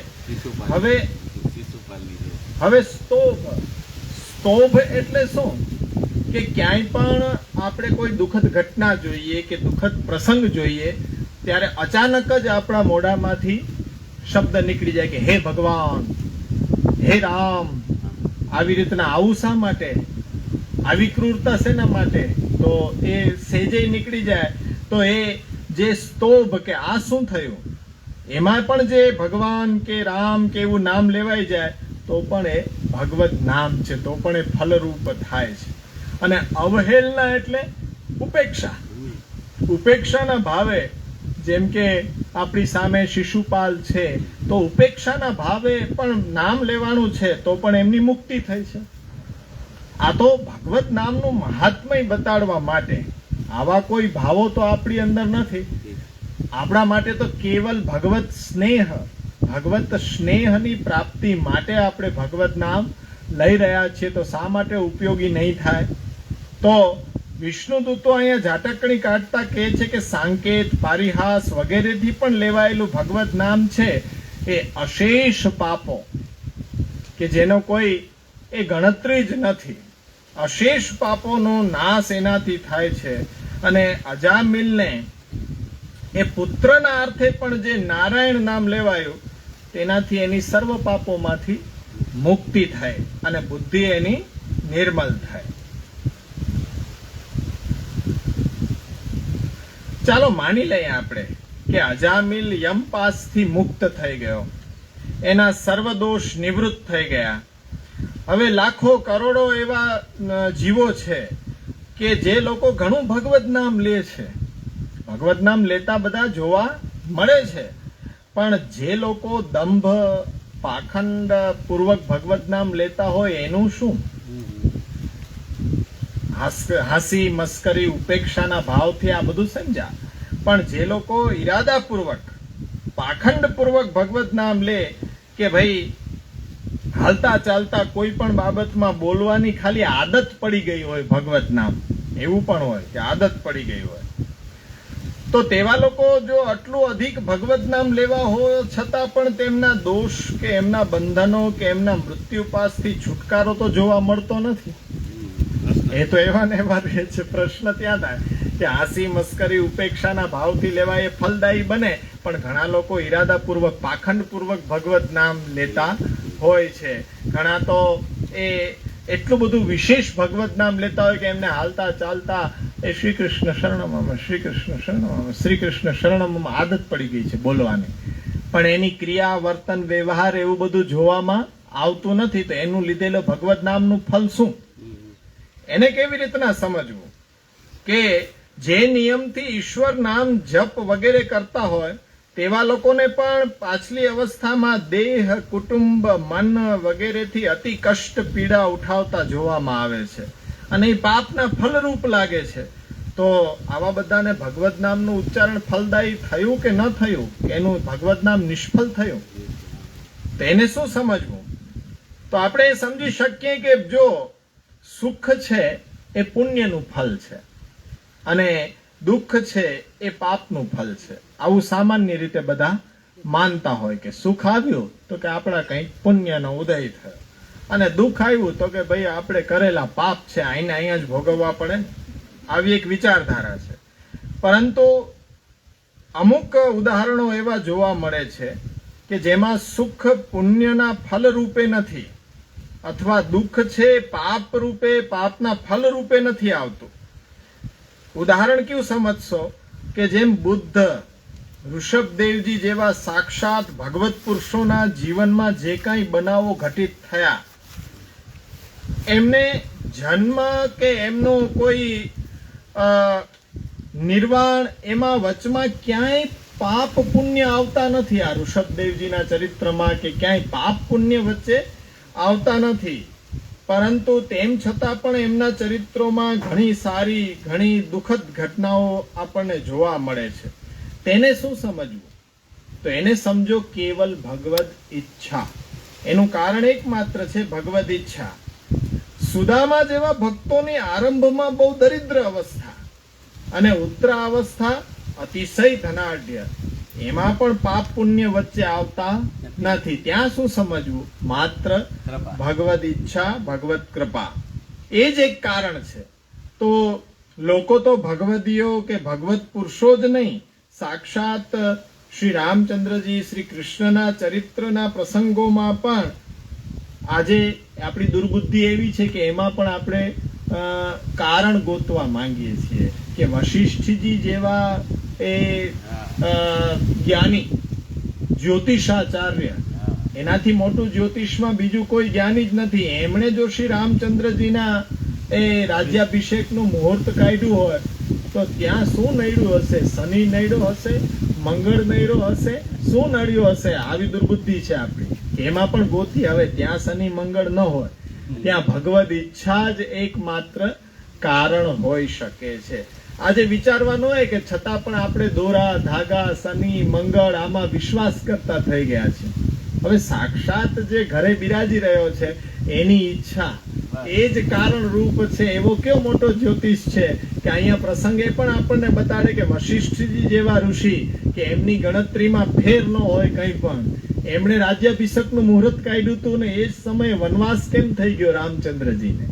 Speaker 1: હવે સ્તોભ એટલે શું કે ક્યાંય પણ આપણે કોઈ દુઃખદ ઘટના જોઈએ કે દુઃખદ પ્રસંગ જોઈએ ત્યારે અચાનક જ આપણા મોઢામાંથી શબ્દ નીકળી જાય કે હે ભગવાન, હે રામ, આવી રીતના. આવું શા માટે? આવી ક્રૂરતા શેના માટે? તો એ સેજે નીકળી જાય તો એ જે સ્તોભ કે આ શું થયું, એમાં પણ જે ભગવાન કે રામ કે એવું નામ લેવાઈ જાય તો પણ એ ભગવદ નામ છે, તો પણ એ ફલરૂપ થાય છે. અને અવહેલના એટલે ઉપેક્ષા. ઉપેક્ષાના ભાવે, જેમ કે આપણી સામે શિશુપાલ છે તો ઉપેક્ષાના ભાવે પણ નામ લેવાનું છે તો પણ એમની મુક્તિ થઈ છે. આ તો ભગવત નામનું મહાત્મય બતાડવા માટે. આવા કોઈ ભાવો તો આપણી અંદર નથી. આપણા માટે તો કેવલ ભગવત સ્નેહ, ભગવત સ્નેહની પ્રાપ્તિ માટે આપણે ભગવત નામ લઈ રહ્યા છીએ. તો શા માટે ઉપયોગી નહીં થાય? તો વિષ્ણુદૂતો અહીંયા ઝાટકણી કાઢતા કહે છે કે સાંકેત, પારિહાસ વગેરેથી પણ લેવાયેલું ભગવત નામ છે એ અશેષ પાપો કે જેનો કોઈ એ ગણતરી જ નથી, અશેષ પાપોનો નાશ એનાથી થાય છે. અને અજામિલને એ પુત્રના અર્થે પણ જે નારાયણ નામ લેવાયું તેનાથી એની સર્વ પાપોમાંથી મુક્તિ થાય અને બુદ્ધિ એની નિર્મલ થાય. ચાલો માની લઈએ આપણે કે અજામિલ યમપાસથી મુક્ત થઈ ગયો, એના સર્વ દોષ નિવૃત્ત થઈ ગયા. હવે લાખો કરોડો એવા જીવો છે કે જે લોકો ઘણું ભગવદ નામ લે છે. ભગવદ નામ લેતા બધા જોવા મળે છે, પણ જે લોકો દંભ પાખંડ પૂર્વક ભગવદ નામ લેતા હોય એનું શું? હાસી મસ્કરી ઉપેક્ષાના ભાવથી આ બધું સમજા. પણ જે લોકો ઈરાદાપૂર્વક પાખંડ પૂર્વક ભગવત નામ લે કે ભાઈ હાલતા ચાલતા કોઈ પણ બાબતમાં બોલવાની ખાલી આદત પડી ગઈ હોય, ભગવત નામ એવું પણ હોય કે આદત પડી ગઈ હોય, તો તેવા લોકો જો આટલું અધિક ભગવત નામ લેવા હોય છતાં પણ તેમના દોષ કે એમના બંધનો કે એમના મૃત્યુપાસથી છુટકારો તો જોવા મળતો નથી. એ તો એવા ને એવા રહે છે. પ્રશ્ન ત્યાં થાય કે હાસી મસ્કરી ઉપેક્ષાના ભાવથી લેવા એ ફલદાયી બને, પણ ઘણા લોકો ઈરાદાપૂર્વક પાખંડપૂર્વક ભગવત નામ લેતા હોય છે. ઘણા તો એ એટલું બધું વિશેષ ભગવત નામ લેતા હોય કે એમને હાલતા ચાલતા એ શ્રી કૃષ્ણ શરણમ, શ્રી કૃષ્ણ શરણમ, શ્રી કૃષ્ણ શરણમ આદત પડી ગઈ છે બોલવાની, પણ એની ક્રિયા વર્તન વ્યવહાર એવું બધું જોવામાં આવતું નથી. તો એનું લીધેલું ભગવત નામનું ફલ શું? એને કેવી રીતના સમજવું કે જે નિયમથી ઈશ્વર નામ જપ વગેરે કરતા હોય તેવા લોકોને પણ પાછલી અવસ્થામાં દેહ, કુટુંબ, મન વગેરેથી અતિ કષ્ટ પીડા ઉઠાવતા જોવામાં આવે છે અને એ પાપના ફલરૂપ લાગે છે. તો આવા બધાને ભગવત નામનું ઉચ્ચારણ ફલદાયી થયું કે ન થયું, એનું ભગવત નામ નિષ્ફળ થયું, તો એને શું સમજવું? તો આપણે એ સમજી શકીએ કે જો સુખ છે એ પુણ્યનું ફલ છે અને દુઃખ છે એ પાપનું ફલ છે. આવું સામાન્ય રીતે બધા માનતા હોય કે સુખ આવ્યું તો કે આપણા કંઈક પુણ્યનો ઉદય થયો અને દુઃખ આવ્યું તો કે ભાઈ આપણે કરેલા પાપ છે આઈને અહીંયા જ ભોગવવા પડે ને. આવી એક વિચારધારા છે. પરંતુ અમુક ઉદાહરણો એવા જોવા મળે છે કે જેમાં સુખ પુણ્યના ફલ રૂપે નથી, અથવા દુઃખ છે પાપ રૂપે, પાપના ફલ રૂપે નથી આવતું. ઉદાહરણ કેવું સમજશો કે જેમ બુદ્ધ, ઋષભદેવજી જેવા સાક્ષાત ભગવત પુરુષોના જીવનમાં જે કાંઈ બનાવો ઘટિત થયા, એમને જન્મ કે એમનો કોઈ નિર્વાણ, એમાં વચમાં ક્યાંય પાપ પુણ્ય આવતા નથી. આ ઋષભદેવજીના ચરિત્રમાં કે ક્યાંય પાપ પુણ્ય વચ્ચે આવતા નથી. પરંતુ તેમ છતાં પણ એમના ચરિત્રોમાં ઘણી સારી, ઘણી દુઃખદ ઘટનાઓ આપણને જોવા મળે છે. તેને શું સમજવું? તો એને સમજો કેવલ ભગવદ ઈચ્છા. એનું કારણ એકમાત્ર છે ભગવદ ઈચ્છા. સુદામા જેવા ભક્તોની આરંભમાં બહુ દરિદ્ર અવસ્થા અને ઉત્તરા અવસ્થા અતિશય ધનાઢ્ય, એમાં પણ પાપ પુણ્ય વચ્ચે આવતા નથી. ત્યાં શું સમજવું? માત્ર ભગવદ ઈચ્છા, ભગવત કૃપા, એ જ એક કારણ છે. તો લોકો તો ભગવદીઓ કે ભગવત પુરુષો જ નહીં, સાક્ષાત શ્રી રામચંદ્રજી, શ્રી કૃષ્ણના ચરિત્રના પ્રસંગોમાં પણ આજે આપણી દુર્બુદ્ધિ એવી છે કે એમાં પણ આપણે કારણ ગોતવા માંગીએ છીએ કે વશિષ્ઠજી જેવા એ જ્ઞાની, જ્યોતિષાચાર્ય, એનાથી મોટું જ્યોતિષમાં બીજું કોઈ જ્ઞાની જ નથી. એમણે જો શ્રી રામચંદ્રજીના એ રાજ્યાભિષેકનું મુહૂર્ત કાઢ્યું હોય તો ત્યાં શું નડ્યું હશે? શનિ નડ્યો હશે, મંગળ નડ્યો હશે, શું નડ્યું હશે? આવી દુર્બુદ્ધિ છે આપણી. એમાં પણ ગોતી, હવે ત્યાં શનિ મંગળ ન હોય, ત્યાં ભગવદ ઈચ્છા જ એકમાત્ર કારણ હોઈ શકે છે. આજે વિચારવાનું હોય કે છતાં પણ આપણે દોરા ધાગા, શનિ મંગળ આમાં વિશ્વાસ કરતા થઈ ગયા છે. હવે સાક્ષાત જે ઘરે બિરાજી રહ્યો છે એની ઈચ્છા એ જ કારણ રૂપ છે. એવો કેવો મોટો જ્યોતિષ છે કે અહીંયા પ્રસંગે પણ આપણને બતાડે કે વશિષ્ઠજી જેવા ઋષિ કે એમની ગણતરીમાં ફેર ન હોય કંઈ પણ, એમણે રાજ્યાભિષેકનું મુહૂર્ત કાઢ્યું હતું ને એ જ સમયે વનવાસ કેમ થઈ ગયો રામચંદ્રજીને?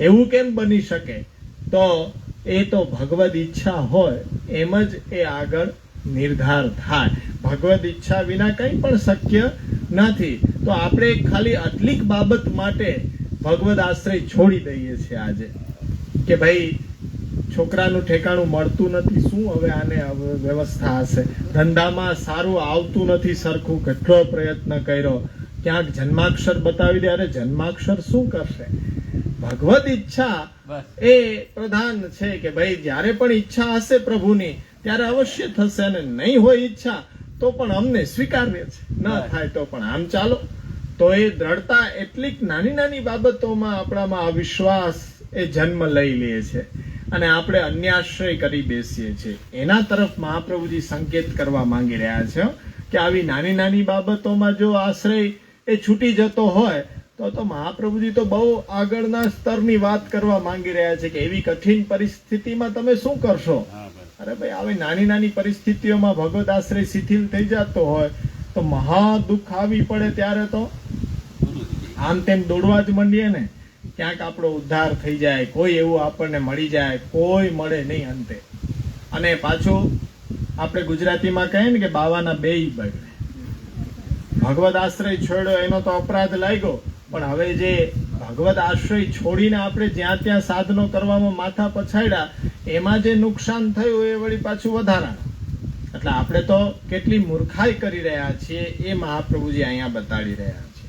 Speaker 1: એવું કેમ બની શકે? તો એ તો ભગવદ ઈચ્છા હોય એમ જ એ આગળ નિર્ધાર થાય. ભગવદ ઈચ્છા વિના કંઈ પણ શક્ય નથી. તો આપણે ખાલી આટલીક બાબત માટે ભગવદ આશ્રય છોડી દઈએ છીએ આજે કે ભાઈ છોકરાનું ઠેકાણું મળતું નથી, શું હવે આને વ્યવસ્થા હશે, ધંધામાં સારું આવતું નથી સરખું, કેટલો પ્રયત્ન કર્યો, ક્યાંક જન્માક્ષર બતાવી દે, અરે જન્માક્ષર શું કરશે? ભગવદ ઈચ્છા એ પ્રધાન છે કે ભાઈ જ્યારે પણ ઈચ્છા હશે પ્રભુની ત્યારે અવશ્ય થશે, અને નહીં હોય ઈચ્છા તો પણ અમને સ્વીકાર્ય છે, ન થાય તો પણ આમ ચાલો. તો એ દ્રઢતા એટલીક નાની નાની બાબતોમાં આપણામાં અવિશ્વાસ એ જન્મ લઈ લે છે અને આપણે અન્યાશ્રય કરી બેસીએ છીએ. એના તરફ મહાપ્રભુજી સંકેત કરવા માંગી રહ્યા છે કે આવી નાની નાની બાબતોમાં જો આશ્રય એ છૂટી જતો હોય તો મહાપ્રભુજી તો બહુ આગળના સ્તરની વાત કરવા માંગી રહ્યા છે કે એવી કઠિન પરિસ્થિતિમાં તમે શું કરશો? અરે ભાઈ, આવી નાની નાની પરિસ્થિતિઓમાં ભગવદ આશ્રય શિથિલ થઈ જતો હોય તો મહા દુઃખ આવી પડે ત્યારે તો આમ તેમ દોડવા જ માંડીએ ને, ક્યાંક આપણો ઉદ્ધાર થઈ જાય, કોઈ એવું આપણને મળી જાય, કોઈ મળે નહીં અંતે. અને પાછું આપણે ગુજરાતીમાં કહીએ ને કે બાવાના બેય બગડે. ભગવદ આશ્રય છોડ્યો એનો તો અપરાધ લાગ્યો, પણ હવે જે ભગવદ આશ્રય છોડીને આપણે જ્યાં ત્યાં સાધનો કરવામાં માથા પછાડ્યા, એમાં જે નુકસાન થયું એ વળી પાછું વધારાનું. એટલે આપણે તો કેટલી મૂર્ખાઈ કરી રહ્યા છીએ એ મહાપ્રભુજી અહીંયા બતાડી રહ્યા છે.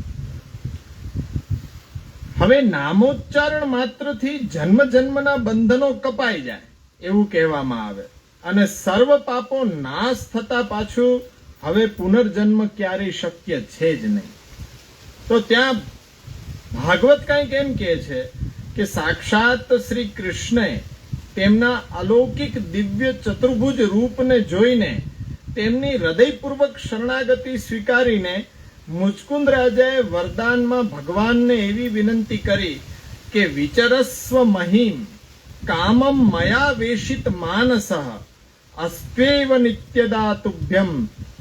Speaker 1: હવે નામોચ્ચારણ માત્રથી જન્મ જન્મના બંધનો કપાઈ જાય એવું કહેવામાં આવે, અને સર્વ પાપો નાશ થતા પાછું હવે પુનર્જન્મ ક્યારેય શક્ય છે જ નહીં. તો ત્યાં ભાગવત કંઈક એમ કહે છે કે સાક્ષાત શ્રી કૃષ્ણે તેમના અલૌકિક દિવ્ય ચતુર્ભુજ રૂપને જોઈને તેમની હૃદયપૂર્વક શરણાગતિ સ્વીકારીને મુચકુંદ રાજાએ વરદાનમાં ભગવાનને એવી વિનંતી કરી કે વિચરસ્વ મહિમ કામમ મયા વેશિત માનસઃ અસ્ત્વેવ નિત્યદા તુભ્યમ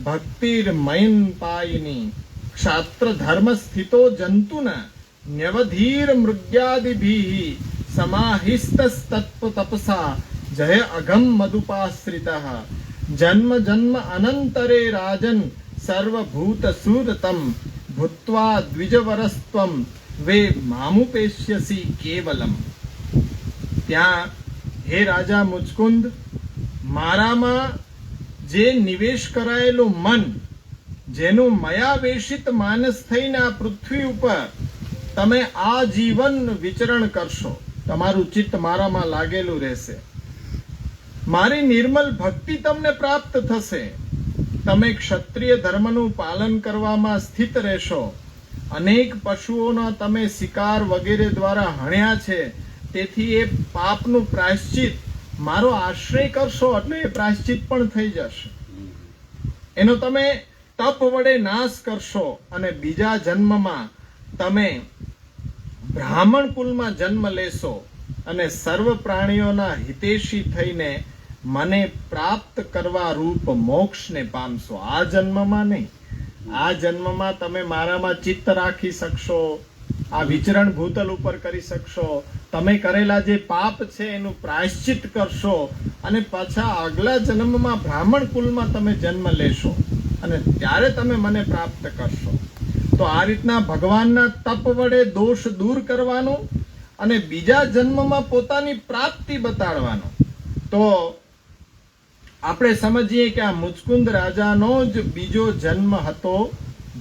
Speaker 1: ભક્તિર્મયન પાયિની ક્ષાત્ર ધર્મ સ્થિતો જંતુના ન્યવધીર મૃગ્યાદિભિઃ સમાહિસ્તસ્તત્વ તપસા જય અઘમ મદુપાશ્રિતઃ જન્મ જન્મ અનંતરે રાજન સર્વભૂત સુરતમ ભૂત્વા દ્વિજવરસ્ત્વમ વે મામુપેષ્યસી કેવલમ. ત્યાં હે રાજા મુચકુંદ, મારામાં જે નિવેશ કરાયેલું મન, જેનું મયાવેશિત માનસ થઈને આ પૃથ્વી ઉપર તમે આજીવન વિચરણ કરશો, તમારું ચિત્ત મારામાં લાગેલું રહેશે, મારી નિર્મલ ભક્તિ તમને પ્રાપ્ત થશે, તમે ક્ષત્રિય ધર્મનું પાલન કરવામાં સ્થિત રહેશો, અનેક પશુઓના તમે શિકાર વગેરે દ્વારા હણ્યા છે, તેથી એ પાપનું પ્રાયશ્ચિત મારો આશ્રય કરશો એટલે એ પ્રાયશ્ચિત પણ થઈ જશે. એનો તમે તપ વડે નાશ કરશો અને બીજા જન્મમાં તમે બ્રાહ્મણ કુલમાં જન્મ લેશો અને સર્વ પ્રાણીઓના હિતેશી થઈને મને પ્રાપ્ત કરવા રૂપ મોક્ષને પામશો. આ જન્મમાં નહીં, આ જન્મમાં તમે મારામાં ચિત્ત રાખી શકશો, આ વિચરણ ભૂતલ ઉપર કરી શકશો, તમે કરેલા જે પાપ છે એનું પ્રાયશ્ચિત કરશો અને પાછા આગલા જન્મમાં બ્રાહ્મણ કુલમાં તમે જન્મ લેશો અને ત્યારે તમે મને પ્રાપ્ત કરશો. તો આ રીતના ભગવાનના તપ વડે દોષ દૂર કરવાનો અને બીજા જન્મમાં પોતાની પ્રાપ્તિ બતાડવાનો. તો આપણે સમજીએ કે આ મુચકુંદ રાજાનો જ બીજો જન્મ હતો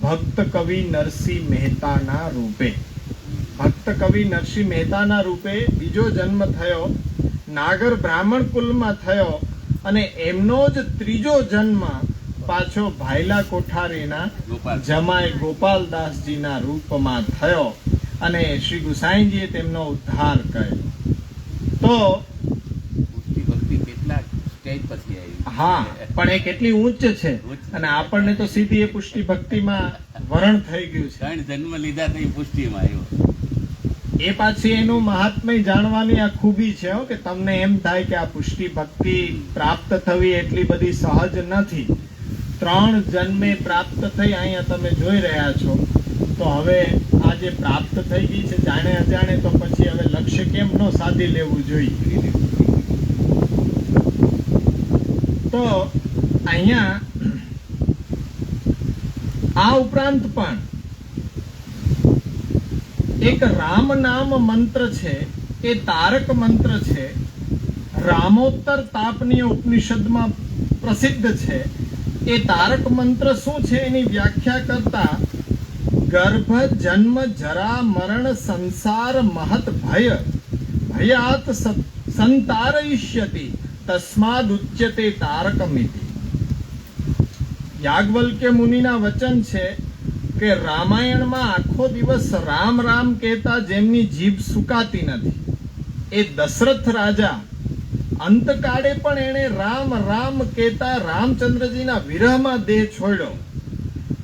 Speaker 1: ભક્ત કવિ નરસિંહ મહેતાના રૂપે. ભક્ત કવિ નરસિંહ મહેતાના રૂપે બીજો જન્મ થયો, નાગર બ્રાહ્મણ કુલમાં થયો અને એમનો જ ત્રીજો જન્મ પાછો ભાયલા કોઠારીના જમાઈ ગોપાલદાસજીના રૂપમાં થયો અને શ્રી ગુસાઈજીએ તેમનો ઉદ્ધાર કર્યો. તો હા, પણ એ કેટલી ઉચ્ચ છે અને આપણને તો સીધી એ પુષ્ટિ ભક્તિમાં વરણ થઈ ગયું છે.
Speaker 2: જન્મ લીધા તો પુષ્ટિમાં આવ્યો.
Speaker 1: એ પાછી એનું મહાત્મ્ય જાણવાની આ ખૂબી છે કે તમને એમ થાય કે આ પુષ્ટિ ભક્તિ પ્રાપ્ત થવી એટલી બધી સહજ નથી. 3 જન્મે પ્રાપ્ત થઈ અહીંયા તમે જોઈ રહ્યા છો. તો હવે આ જે પ્રાપ્ત થઈ ગઈ છે જાણે અજાણે, તો પછી હવે લક્ષ્ય કેમ ન સાધી લેવું જોઈએ. તો અહીંયા આ ઉપરાંત પણ એક રામ નામ મંત્ર છે, એ તારક મંત્ર છે, રામોત્તર તાપનીય ઉપનિષદમાં પ્રસિદ્ધ છે. એ તારક મંત્ર શું છે એની વ્યાખ્યા કરતા ગર્ભ જન્મ જરા મરણ સંસાર મહત ભય ભયાત સંતારયિષ્યતિ તસ્માદ ઉચ્યતે તારકમિતિ. યાજ્ઞવલ્ક્ય મુનિના વચન છે કે રામાયણમાં આખો દિવસ રામ રામ કહેતા જેમની જીભ સુકાતી નથી, એ દશરથ રાજા અંતકાળે પણ એણે રામ રામ કહેતા રામચંદ્રજીના વિરહમાં દેહ છોડ્યો,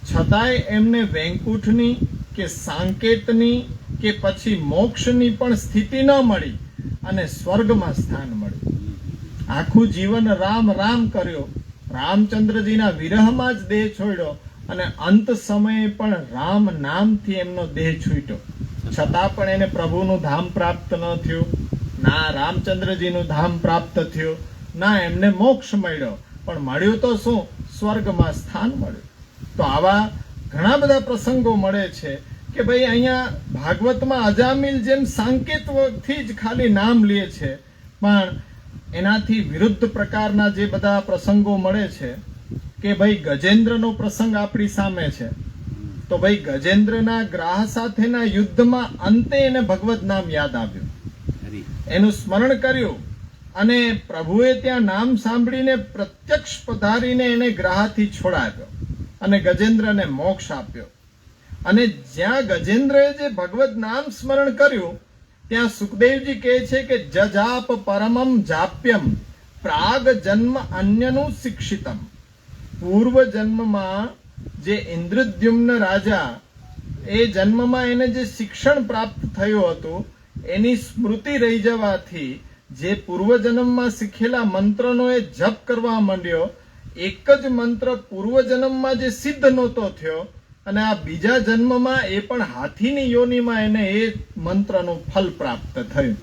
Speaker 1: છતાંય એમને વૈકુંઠની કે સાંકેતની કે પછી મોક્ષની પણ સ્થિતિ ન મળી અને સ્વર્ગમાં સ્થાન મળ્યું. આખું જીવન રામ રામ કર્યો, રામચંદ્રજીના વિરહમાં જ દેહ છોડ્યો અને અંત સમયે પણ રામ નામથી એમનો દેહ છૂટ્યો, છતાં પણ એને પ્રભુનું ધામ પ્રાપ્ત ન થયું, ના રામચંદ્રજીનું ધામ પ્રાપ્ત થયું, ના એમને મોક્ષ મળ્યો, પણ મળ્યું તો શું? સ્વર્ગમાં સ્થાન મળ્યું. તો આવા ઘણા બધા પ્રસંગો મળે છે કે ભાઈ અહીંયા ભાગવતમાં અજામિલ જેમ સાંકેતથી જ ખાલી નામ લે છે, પણ એનાથી વિરુદ્ધ પ્રકારના જે બધા પ્રસંગો મળે છે કે ભાઈ ગજેન્દ્રનો પ્રસંગ આપણી સામે છે, તો ભાઈ ગજેન્દ્રના ગ્રાહ સાથેના યુદ્ધમાં અંતે એને ભગવત નામ યાદ આવ્યું, એનું સ્મરણ કર્યું અને પ્રભુએ ત્યાં નામ સાંભળીને પ્રત્યક્ષ પધારીને એને ગ્રાહથી છોડાવ્યો અને ગજેન્દ્રને મોક્ષ આપ્યો. અને જ્યાં ગજેન્દ્રએ જે ભગવત નામ સ્મરણ કર્યું ત્યાં સુખદેવજી કહે છે કે જજાપ પરમમ જાપ્યમ પ્રાગ જન્મ અન્યનું શિક્ષિતમ. પૂર્વ જન્મમાં જે ઇન્દ્રદ્યુમ્ન રાજા, એ જન્મમાં એને જે શિક્ષણ પ્રાપ્ત થયું હતું એની સ્મૃતિ રહી જવાથી જે પૂર્વજન્મમાં શીખેલા મંત્રનો એ જપ કરવા માંડ્યો. એક જ મંત્ર પૂર્વજન્મમાં જે સિદ્ધ નહોતો થયો અને આ બીજા જન્મમાં એ પણ હાથીની યોનિમાં એને એ મંત્રનું ફલ પ્રાપ્ત થયું.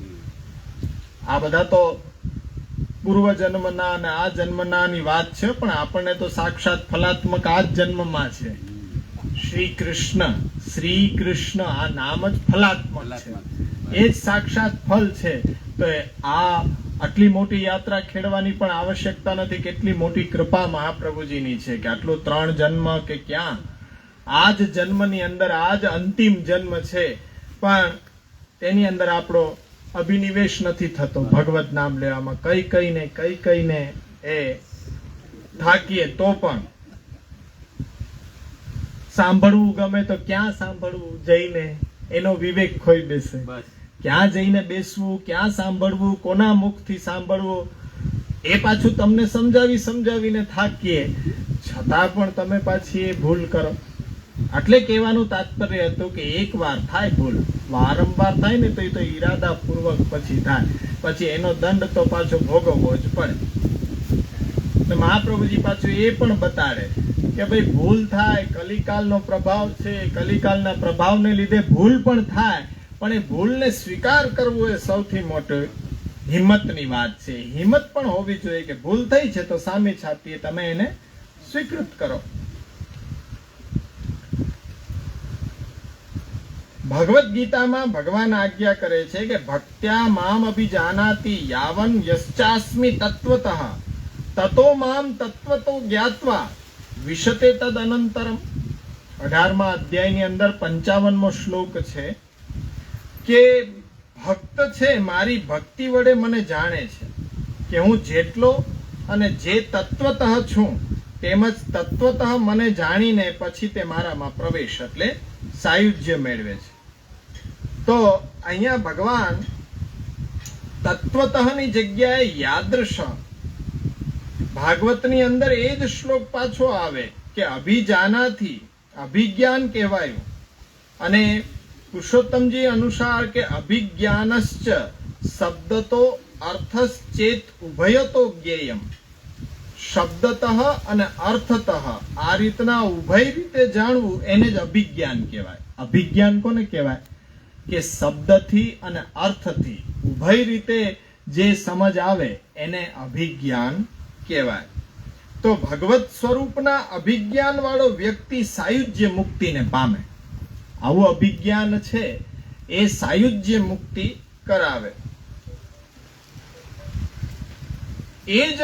Speaker 1: આ બધા તો પૂર્વ જન્મના અને આ જન્મનાની વાત છે, પણ આપણને તો સાક્ષાત ફલાત્મક આ જ જન્મમાં છે. શ્રી કૃષ્ણ આ નામ જ ફલાત્મક છે, એ જ સાક્ષાત ફલ છે. તો આ આટલી મોટી યાત્રા ખેડવાની પણ આવશ્યકતા નથી. કેટલી મોટી કૃપા મહાપ્રભુજીની છે કે આટલું 3 જન્મ કે ક્યાં, આ જ જન્મની અંદર આ જ અંતિમ જન્મ છે, પણ તેની અંદર આપણો અભિનિવેશ નથી થતો ભગવત નામ લેવામાં. કઈ કઈને એ થાકીએ તો પણ સાંભળવું ગમે તો ક્યાં સાંભળવું જઈને એનો વિવેક ખોઈ બેસે.
Speaker 2: બસ
Speaker 1: ક્યાં જઈને બેસવું, ક્યાં સાંભળવું, કોના મુખથી સાંભળવું, એ પાછું તમને સમજાવીને થાકીએ, છતાં પણ તમે પાછી એ ભૂલ કરો. એટલે કહેવાનું તાત્પર્ય હતું કે એકવાર થાય ભૂલ, વારંવાર થાય ને તો એ તો ઈરાદાપૂર્વક પછી થાય, પછી એનો દંડ તો પાછો ભોગવવો જ પડે. મહાપ્રભુજી પાછું એ પણ બતાડે કે ભાઈ ભૂલ થાય, કલિકાલનો પ્રભાવ છે, કલિકાલના પ્રભાવને લીધે ભૂલ પણ થાય, પણ એ ભૂલને સ્વીકાર કરવો એ સૌથી મોટો હિંમતની વાત છે. હિંમત પણ હોવી જોઈએ કે ભૂલ થઈ છે તો સામે છાતીએ તમે એને સ્વીકૃત કરો. ભગવદ ગીતામાં ભગવાન આજ્ઞા કરે છે કે ભક્ત્યા મામ અભિજાનાતિ યાવન યશ્ચાસ્મિ તત્વતઃ તતો મામ તત્વતો જ્ઞાત્વા વિશતે તદ અનંતરમ. 18મા અધ્યાયની અંદર 55મો શ્લોક છે કે ભક્ત છે મારી ભક્તિ વડે મને જાણે છે કે હું જેટલો અને જે તત્વતઃ છું તેમજ તત્વતઃ મને જાણીને પછી તે મારામાં પ્રવેશ એટલે સાયુજ્ય મેળવે છે. તો અહીંયા ભગવાન તત્વતઃની જગ્યાએ યાદૃશ ભાગવતની અંદર એ જ શ્લોક પાછો આવે કે અભિજાનાથી અભિજ્ઞાન કહેવાયું, અને પુરુષોત્તમજી અનુસાર કે અભિજ્ઞાનશ્ચ શબ્દતો અર્થશ્ચેત ઉભયતો જ્ઞેયમ. શબ્દતઃ અને અર્થતઃ આ રીતના ઉભય રીતે જાણવું એને જ અભિજ્ઞાન કહેવાય. અભિજ્ઞાન કોને કહેવાય કે શબ્દથી અને અર્થથી ઉભય રીતે જે સમજ આવે એને અભિજ્ઞાન કહેવાય. તો ભગવત સ્વરૂપના અભિજ્ઞાન વાળો વ્યક્તિ સાયુજ્ય મુક્તિને પામે. આવું અભિજ્ઞાન છે એ સાયુજ્ય મુક્તિ કરાવે. એ જ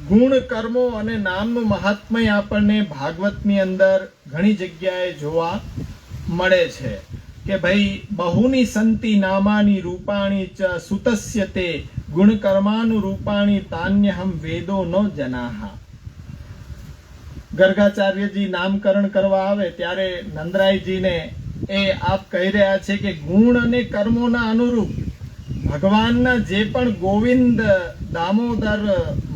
Speaker 1: ગુણ કર્મો અને નામનું મહાત્મય આપણને ભાગવતની અંદર ઘણી જગ્યાએ જોવા મળે છે કે ભાઈ બહુની સંતિ નામાની રૂપાણી ચ સુતસ્ય તે ગુણ કર્માનું રૂપાણી તાન્યહમ વેદો નો જનાહા. ગર્ગાચાર્યજી નામકરણ કરવા આવે ત્યારે નંદરાયજીને એ આપ કહી રહ્યા છે કે ગુણ અને કર્મોના અનુરૂપ ભગવાનના જે પણ ગોવિંદ, દામોદર,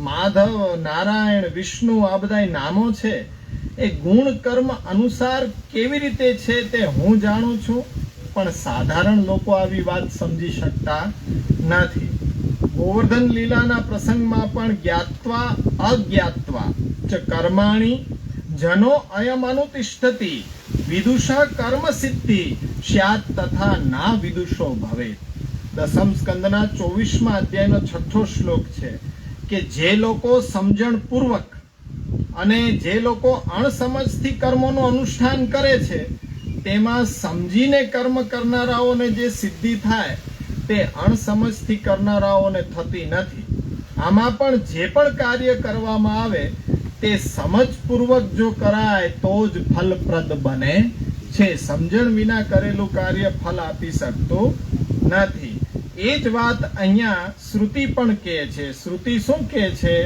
Speaker 1: માધવ, નારાયણ, વિષ્ણુ આ બધા નામો છે એ ગુણ કર્મ અનુસાર કેવી રીતે છે તે હું જાણું છું, પણ સાધારણ લોકો આવી વાત સમજી શકતા નથી. ગોવર્ધન લીલાના પ્રસંગમાં પણ જ્ઞાત્વા અજ્ઞાત્વા ચ કર્માણી જનો અયમ અનુતિષ્ઠતિ વિદુષા કર્મ સિદ્ધિ સ્યાત તથા ના વિદુષો ભવેત. 10મ સ્કંદના 24મા અધ્યાયનો 6થો શ્લોક છે કે જે લોકો સમજણ પૂર્વક અને જે લોકો અણસમજથી કર્મોનું અનુષ્ઠાન કરે છે તેમાં સમજીને કર્મ કરનારાઓને જે સિદ્ધિ થાય તે અણસમજથી કરનારાઓને થતી નથી. આમાં પણ જે પણ કાર્ય કરવામાં આવે તે સમજપૂર્વક જો કરાય તો જ ફલપ્રદ બને છે. સમજણ વિના કરેલું કાર્ય ફલ આપી શકતું નથી. એ જ વાત અહીંયા શ્રુતિ પણ કહે છે. શ્રુતિ શું કહે છે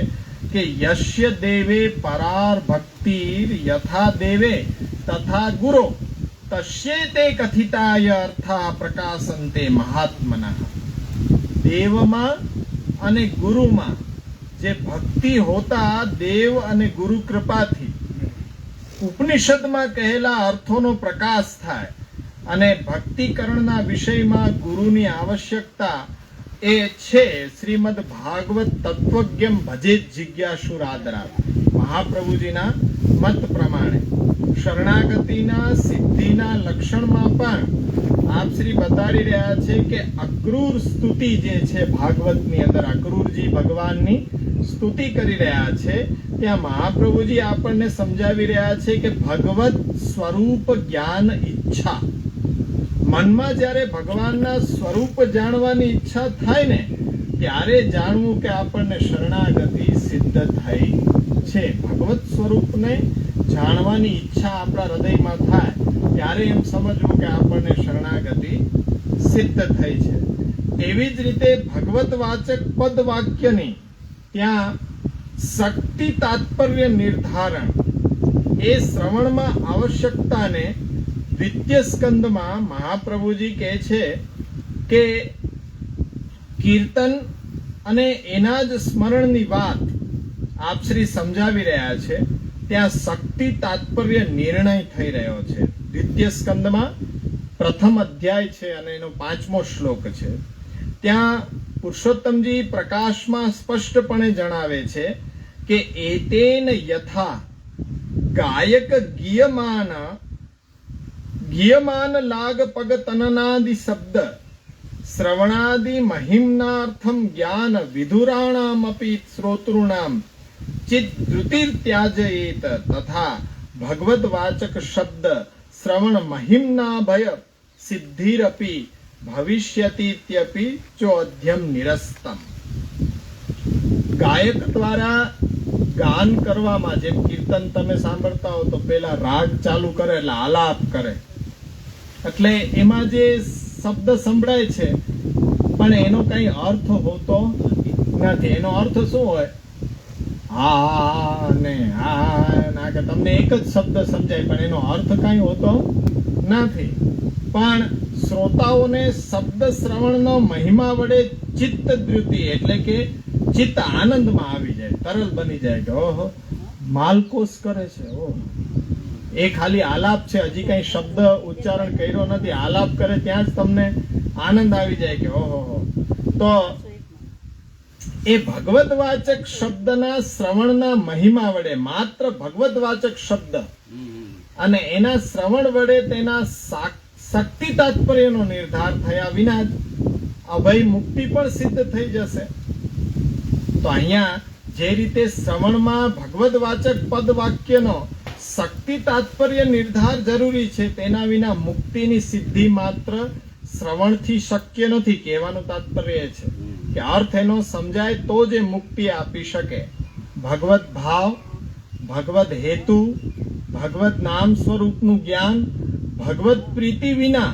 Speaker 1: કે યશ્ય દેવે પરાર ભક્તિર યથા દેવે તથા ગુરો તસ્યેતે કથિતાય અર્થા પ્રકાશંતે મહાત્મનઃ. દેવમાં અને ગુરુમાં જે ભક્તિ હોતા દેવ અને ગુરુ કૃપાથી ઉપનિષદમાં કહેલા અર્થોનો પ્રકાશ થાય, અને ભક્તિકરણના વિષયમાં ગુરુની આવશ્યકતા એ છે. શ્રીમદ ભાગવત તત્વજ્ઞમ ભજેત જિજ્ઞાસુરાદરા મહાપ્રભુજીના મત પ્રમાણે શરણાગતિના સિદ્ધિના લક્ષણમાં પણ આપ શ્રી બતાડી રહ્યા છે કે અક્રૂર સ્તુતિ જે છે ભાગવતની અંદર અક્રૂરજી ભગવાનની સ્તુતિ કરી રહ્યા છે, ત્યાં મહાપ્રભુજી આપણને સમજાવી રહ્યા છે કે ભગવત સ્વરૂપ જ્ઞાન ઈચ્છા, મનમાં જ્યારે ભગવાનના સ્વરૂપ જાણવાની ઈચ્છા થાય ને ત્યારે જાણવું કે આપણને શરણાગતિ સિદ્ધ થઈ છે. ભગવત સ્વરૂપને જાણવાની ઈચ્છા આપણા હૃદયમાં થાય ત્યારે એમ સમજવું કે આપણને શરણાગતિ સિદ્ધ થઈ છે. એવી જ રીતે ભગવત વાચક પદ વાક્યની ત્યાં શક્તિ તાત્પર્ય નિર્ધારણ એ શ્રવણમાં આવશ્યકતાને દ્વિતીય સ્કંદમાં મહાપ્રભુજી કહે છે કે કીર્તન અને એના જ સ્મરણની વાત આપ શ્રી સમજાવી રહ્યા છે. ત્યાં શક્તિ તાત્પર્ય નિર્ણય થઈ રહ્યો છે. દ્વિતીય સ્કંદમાં પ્રથમ અધ્યાય છે અને એનો 5મો શ્લોક છે. ત્યાં પુરુષોત્તમજી પ્રકાશમાં સ્પષ્ટપણે જણાવે છે કે એતેન યથા ગાયક ગીયમાન લાગ પગ તનનાદિ શબ્દ શ્રવણાદિ મહિમ્નાર્થમ જ્ઞાન વિધુરાણામપી શ્રોતॄણામ ચિત્ત ધૃતિર્ત્યાજયેત તથા ભગવદ વાચક શબ્દ શ્રવણ મહિમ્ના ભય સિદ્ધિરપી ભવિષ્યતીત્યપી ચોધ્યમ નિરસ્તમ. ગાયક દ્વારા ગાન કરવામાં, જેમ કીર્તન તમે સાંભળતા હો તો પેલા રાગ ચાલુ કરે એટલે આલાપ કરે, એટલે એમાં જે શબ્દ સંભળાય છે પણ એનો કઈ અર્થ હોતો નથી. એનો અર્થ શું હોય? હા ને હા ના, કે તમને એક જ શબ્દ સમજાય પણ એનો અર્થ કઈ હોતો નથી. પણ શ્રોતાઓને શબ્દ શ્રવણનો મહિમા વડે ચિત્ત ધૃતિ એટલે કે ચિત્ત આનંદમાં આવી જાય, તરલ બની જાય કે ઓહો માલકોસ કરે છે, ઓહ એ ખાલી આલાપ છે, હજી કઈ શબ્દ ઉચ્ચારણ કર્યો નથી, આલાપ કરે ત્યાં જ તમને આનંદ આવી જાય કે ઓહો. તો એ ભગવદ વાચક શબ્દના શ્રવણના મહિમા વડે, માત્ર ભગવદ વાચક શબ્દ અને એના શ્રવણ વડે તેના શક્તિ તાત્પર્યનો નિર્ધાર થયા વિના જ અભય મુક્તિ પણ સિદ્ધ થઈ જશે. તો અહીંયા જે રીતે શ્રવણમાં ભગવદ વાચક પદ વાક્યનો શક્તિ તાત્પર્ય નિર્ધાર જરૂરી છે, તેના વિના મુક્તિની સિદ્ધિ માત્ર શ્રવણથી શક્ય નથી. કહેવાનું તાત્પર્ય છે કે અર્થ એનો સમજાય તો જ એ મુક્તિ આપી શકે. ભગવદ ભાવ, ભગવદ હેતુ, ભગવદ નામ સ્વરૂપનું જ્ઞાન, ભગવદ પ્રીતિ વિના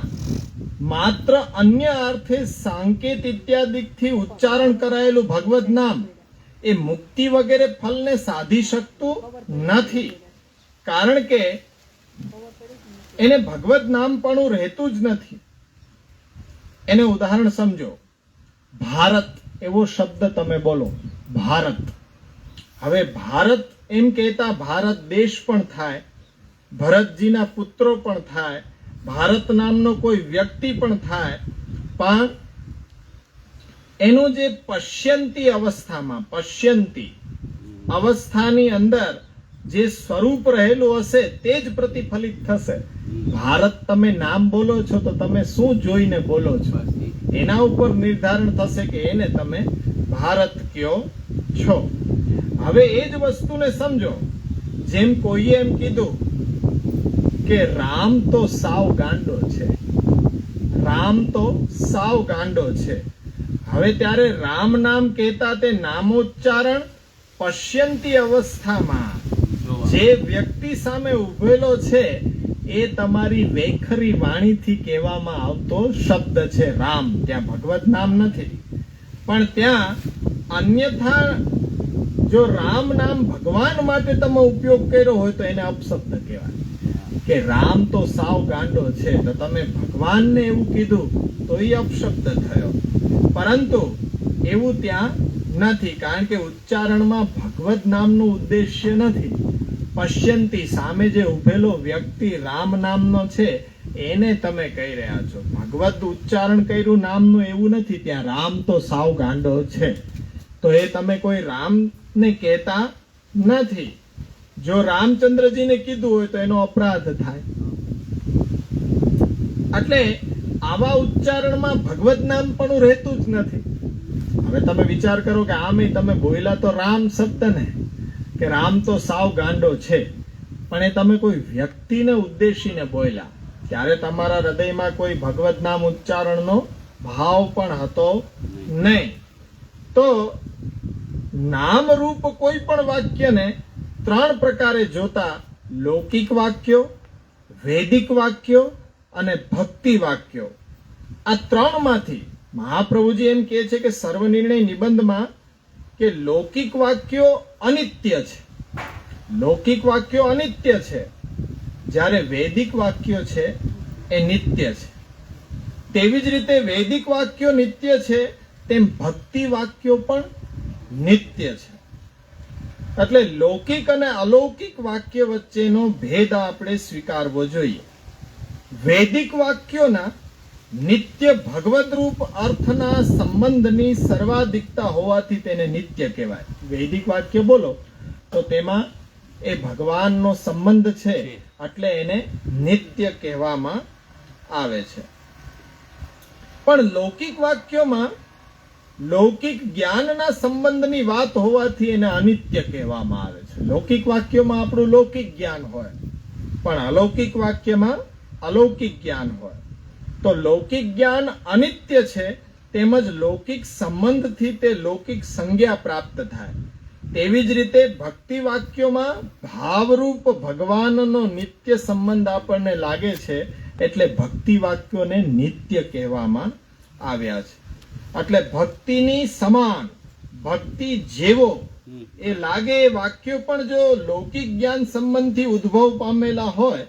Speaker 1: માત્ર અન્ય અર્થે સાંકેત ઇત્યાદિથી ઉચ્ચારણ કરાયેલું ભગવદ નામ એ મુક્તિ વગેરે ફલને સાધી શકતું નથી. કારણ કે એને ભગવદ નામપણું રહેતું જ નથી. એને ઉદાહરણ સમજો. ભારત એવો શબ્દ તમે બોલો, ભારત. હવે ભારત એમ કહેતા ભારત દેશ પણ થાય, ભરતજીના પુત્રો પણ થાય, ભારત નામનો કોઈ વ્યક્તિ પણ થાય, પણ એનું જે પશ્યંતી અવસ્થામાં, પશ્યંતી અવસ્થાની અંદર જે સ્વરૂપ રહેલું હશે તે જ પ્રતિફલિત થશે. ભારત તમે નામ બોલો છો તો તમે શું જોઈને બોલો છો એના ઉપર નિર્ધારણ થશે કે એને તમે ભારત કયો છો. હવે એ જ વસ્તુને સમજો. જેમ કોઈએ એમ કીધું કે રામ તો સાવ ગાંડો છે, રામ તો સાવ ગાંડો છે. હવે ત્યારે રામ નામ કહેતા તે નામોચ્ચારણ પશ્યંતી અવસ્થામાં જે વ્યક્તિ સામે ઉભેલો છે એ તમારી વેખરી વાણીથી કહેવામાં આવતો શબ્દ છે રામ. ત્યાં ભગવત નામ નથી. પણ ત્યાં અન્યથા જો રામ નામ ભગવાન માટે તમે ઉપયોગ કર્યો હોય તો એને અપશબ્દ કહેવાય. કે રામ તો સાવ ગાંડો છે તો તમે ભગવાનને એવું કીધું તો એ અપશબ્દ થયો. પરંતુ એવું ત્યાં નથી, કારણ કે ઉચ્ચારણમાં ભગવત નામનું ઉદ્દેશ્ય નથી. પશ્યંતી સામે જે ઉભેલો વ્યક્તિ રામ નામનો છે એને તમે કહી રહ્યા છો. ભગવત ઉચ્ચારણ કર્યું નામનું એવું નથી. ત્યાં રામ તો સાવ ગાંડો છે તો એ તમે કોઈ રામને કહેતા નથી. જો રામચંદ્રજીને કીધું હોય તો એનો અપરાધ થાય. એટલે આવા ઉચ્ચારણમાં ભગવત નામ પણ રહેતું જ નથી. હવે તમે વિચાર કરો કે આમે તમે બોલ્યા તો રામ શબ્દ ને, કે રામ તો સાવ ગાંડો છે, પણ એ તમે કોઈ વ્યક્તિને ઉદ્દેશીને બોલ્યા ત્યારે તમારા હૃદયમાં કોઈ ભગવત નામ ઉચ્ચારણનો ભાવ પણ હતો નહીં. તો નામ રૂપ કોઈ પણ વાક્યને ત્રણ પ્રકારે જોતા લૌકિક વાક્યો, વૈદિક વાક્યો અને ભક્તિ વાક્યો, આ ત્રણમાંથી મહાપ્રભુજી એમ કહે છે કે સર્વનિર્ણય નિબંધમાં કે લૌકિક વાક્યો અનિત્ય છે. લૌકિક વાક્યો અનિત્ય છે, જ્યારે વૈદિક વાક્યો છે એ નિત્ય છે. તેવી જ રીતે વૈદિક વાક્યો નિત્ય છે તેમ ભક્તિ વાક્યો પણ નિત્ય છે. એટલે લૌકિક અને અલૌકિક વાક્ય વચ્ચેનો ભેદ આપણે સ્વીકારવો જોઈએ. વૈદિક વાક્યોના નિત્ય ભગવદ રૂપ અર્થના સંબંધની સર્વાધિકતા હોવાથી તેને નિત્ય કહેવાય. વૈદિક વાક્ય બોલો તો તેમાં એ ભગવાનનો સંબંધ છે, એટલે એને નિત્ય કહેવામાં આવે છે. પણ લૌકિક વાક્યોમાં લૌકિક જ્ઞાનના સંબંધની વાત હોવાથી એને અનિત્ય કહેવામાં આવે છે. લૌકિક વાક્યોમાં આપણું લૌકિક જ્ઞાન હોય, પણ અલૌકિક વાક્યમાં અલૌકિક જ્ઞાન હોય. તો લૌકિક જ્ઞાન અનિત્ય છે, તેમજ લૌકિક સંબંધથી તે લૌકિક સંજ્ઞા પ્રાપ્ત થાય. તેવી જ રીતે ભક્તિ વાક્યોમાં ભાવરૂપ ભગવાનનો નિત્ય સંબંધ આપણને લાગે છે, એટલે ભક્તિ વાક્યોને નિત્ય કહેવામાં આવ્યા છે. એટલે ભક્તિની સમાન, ભક્તિ જેવો એ લાગે એ વાક્યો પણ જો લૌકિક જ્ઞાન સંબંધથી ઉદ્ભવ પામેલા હોય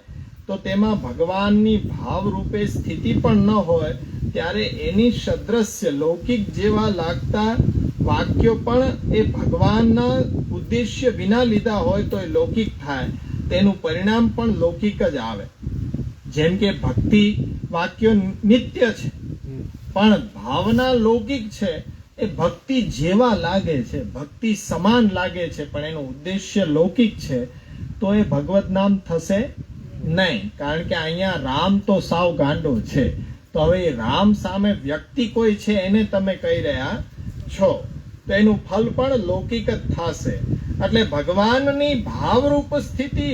Speaker 1: તો તેમાં ભગવાનની ભાવરૂપે સ્થિતિ પણ ન હોય, ત્યારે એની સદ્રશ્ય લૌકિક જેવા લાગતા વાક્યો પણ એ ભગવાનના ઉદ્દેશ્ય વિના લીધા હોય તો એ લૌકિક થાય. તેનું પરિણામ પણ લૌકિક જ આવે. જેમ કે ભક્તિ વાક્યો નિત્ય છે, પણ ભાવના લૌકિક છે. એ ભક્તિ જેવા લાગે છે, ભક્તિ સમાન લાગે છે, પણ એનું ઉદ્દેશ્ય લૌકિક છે, તો એ ભગવત નામ થશે નહીં. કારણ કે અહીંયા રામ તો સાવ ગાંડો છે, તો હવે એ રામ સામે વ્યક્તિ કોઈ છે એને તમે કહી રહ્યા છો, તો એનું ફલ પણ લૌકિક જ થશે. એટલે ભગવાનની ભાવરૂપ સ્થિતિ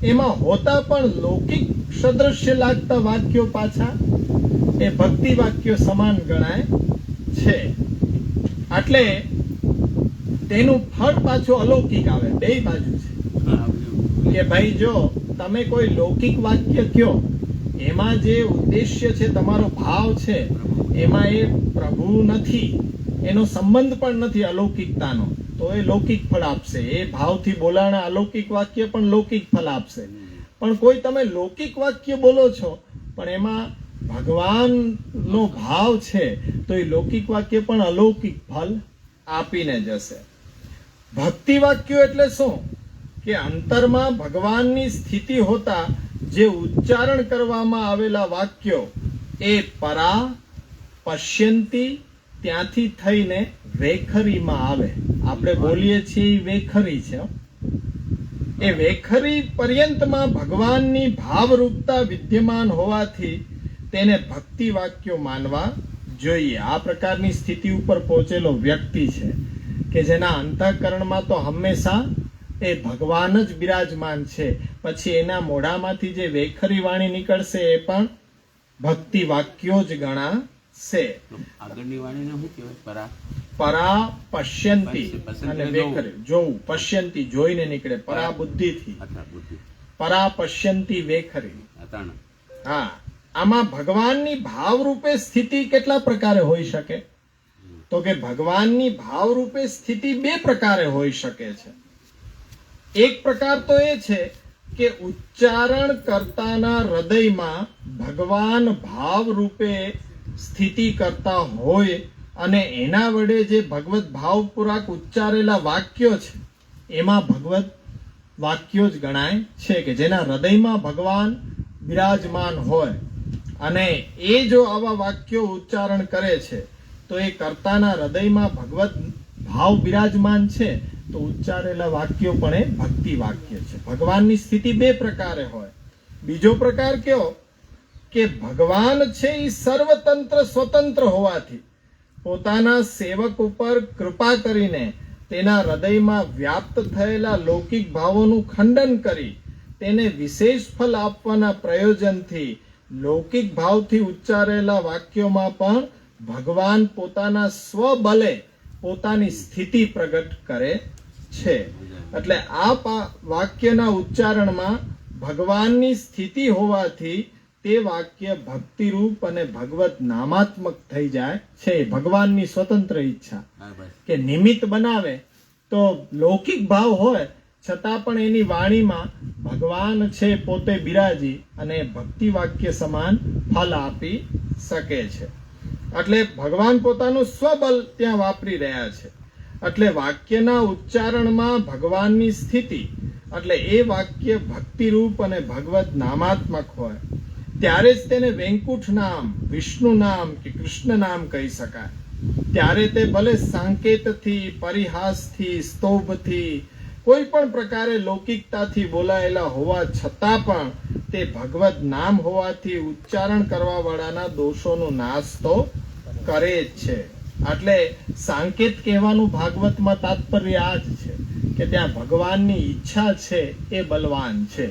Speaker 1: એમાં હોતા પણ લૌકિક સદૃશ્ય લાગતા વાક્યો પાછા એ ભક્તિ વાક્યો સમાન ગણાય છે. એટલે તેનું ફળ પાછું અલૌકિક આવે. બે બાજુ છે કે ભાઈ જો તમે કોઈ લૌકિક વાક્ય કયો, એમાં જે ઉદ્દેશ્ય છે, તમારો ભાવ છે, એમાં એ પ્રભુ નથી, એનો સંબંધ પણ નથી અલૌકિકતાનો, તો એ લૌકિક ફળ આપશે. એ ભાવથી બોલાણા અલૌકિક વાક્ય પણ લૌકિક ફળ આપશે. પણ કોઈ તમે લૌકિક વાક્ય બોલો છો પણ એમાં ભગવાનનો ભાવ છે, તો એ લૌકિક વાક્ય પણ અલૌકિક ફળ આપીને જશે. ભક્તિ વાક્યો એટલે શું? કે અંતરમાં ભગવાનની સ્થિતિ હોતા જે ઉચ્ચારણ કરવામાં આવેલા વાક્યો એ પરા પશ્યંતી ત્યાંથી થઈને વેખરીમાં આવે. આપણે બોલીએ છીએ એ વેખરી છે. એ વેખરી પર્યંતમાં ભગવાનની ભાવરૂપતા વિદ્યમાન હોવાથી તેને ભક્તિ વાક્યો માનવા જોઈએ. આ પ્રકારની સ્થિતિ ઉપર પહોંચેલો વ્યક્તિ છે કે જેના અંતઃકરણમાં તો હંમેશા એ ભગવાન જ બિરાજમાન છે. પછી એના મોઢામાંથી જે વેખરી વાણી નીકળશે એ પણ ભક્તિ વાક્યો જ ગણાશે.
Speaker 2: આગળની વાણીને શું કહેવાય?
Speaker 1: પરા પશ્યંતી
Speaker 2: પશ્યંતી
Speaker 1: અને વેખરી જોવું. પશ્યંતી જોઈને નીકળે, પરા બુદ્ધિથી. પરા પશ્યંતી વેખરી. હા, આમાં ભગવાનની ભાવરૂપે સ્થિતિ કેટલા પ્રકારે હોઈ શકે? તો કે ભગવાનની ભાવરૂપે સ્થિતિ બે પ્રકારે હોઈ શકે છે. એક પ્રકાર તો એ છે કે ઉચ્ચારણ કરતાના હૃદયમાં ભગવાન ભાવ રૂપે સ્થિતિ કરતા હોય અને એના વડે જે ભગવત ભાવપૂર્વક ઉચ્ચારેલા વાક્યો છે એમાં ભગવત વાક્યો જ ગણાય છે, કે જેના હૃદયમાં ભગવાન બિરાજમાન હોય અને એ જો આવા વાક્યો ઉચ્ચારણ કરે છે તો એ કર્તાના હૃદયમાં ભગવત ભાવ બિરાજમાન છે, તો તો ઉચ્ચારેલા વાક્યો પણ એ ભક્તિ વાક્ય છે. ભગવાનની સ્થિતિ બે પ્રકારે હોય. બીજો પ્રકાર કયો કે ભગવાન છે એ સર્વતંત્ર સ્વતંત્ર હોવાથી પોતાના સેવક ઉપર કૃપા કરીને તેના હૃદયમાં વ્યાપ્ત થયેલા લૌકિક ભાવોનું ખંડન કરી તેને વિશેષ ફલ આપવાના પ્રયોજનથી લૌકિક ભાવથી ઉચ્ચારેલા વાક્યોમાં પણ ભગવાન પોતાના સ્વબલે પોતાની સ્થિતિ પ્રગટ કરે છે. એટલે આ વાક્યના ઉચ્ચારણમાં ભગવાનની સ્થિતિ હોવાથી તે વાક્ય ભક્તિરૂપ અને ભગવત નામાત્મક થઈ જાય છે. ભગવાનની સ્વતંત્ર ઈચ્છા
Speaker 2: હા બસ
Speaker 1: કે નિમિત્ત બનાવે તો લૌકિક ભાવ હોય છતાં પણ એની વાણીમાં ભગવાન છે પોતે બિરાજી અને ભક્તિ વાક્ય સમાન ફલ આપી શકે છે. એટલે ભગવાન પોતાનું સ્વબલ ત્યાં વાપરી રહ્યા છે. એટલે વાક્યના ઉચ્ચારણમાં ભગવાનની સ્થિતિ એટલે એ વાક્ય ભક્તિરૂપ અને ભગવત નામાત્મક હોય ત્યારે જ તેને વૈકુંઠ નામ, વિષ્ણુ નામ કે કૃષ્ણ નામ કહી શકાય. ત્યારે તે ભલે સાંકેતથી, પરિહાસથી, સ્તોભથી, કોઈ પણ પ્રકારે લૌકિકતાથી બોલાયેલા હોવા છતાં પણ તે ભગવત નામ હોવાથી ઉચ્ચારણ કરવા વાળાના દોષોનો નાશ તો કરે જ છે. એટલે સાંકેત કહેવાનું ભાગવતમાં તાત્પર્ય આ જ છે કે ત્યાં ભગવાનની ઈચ્છા છે એ બલવાન છે.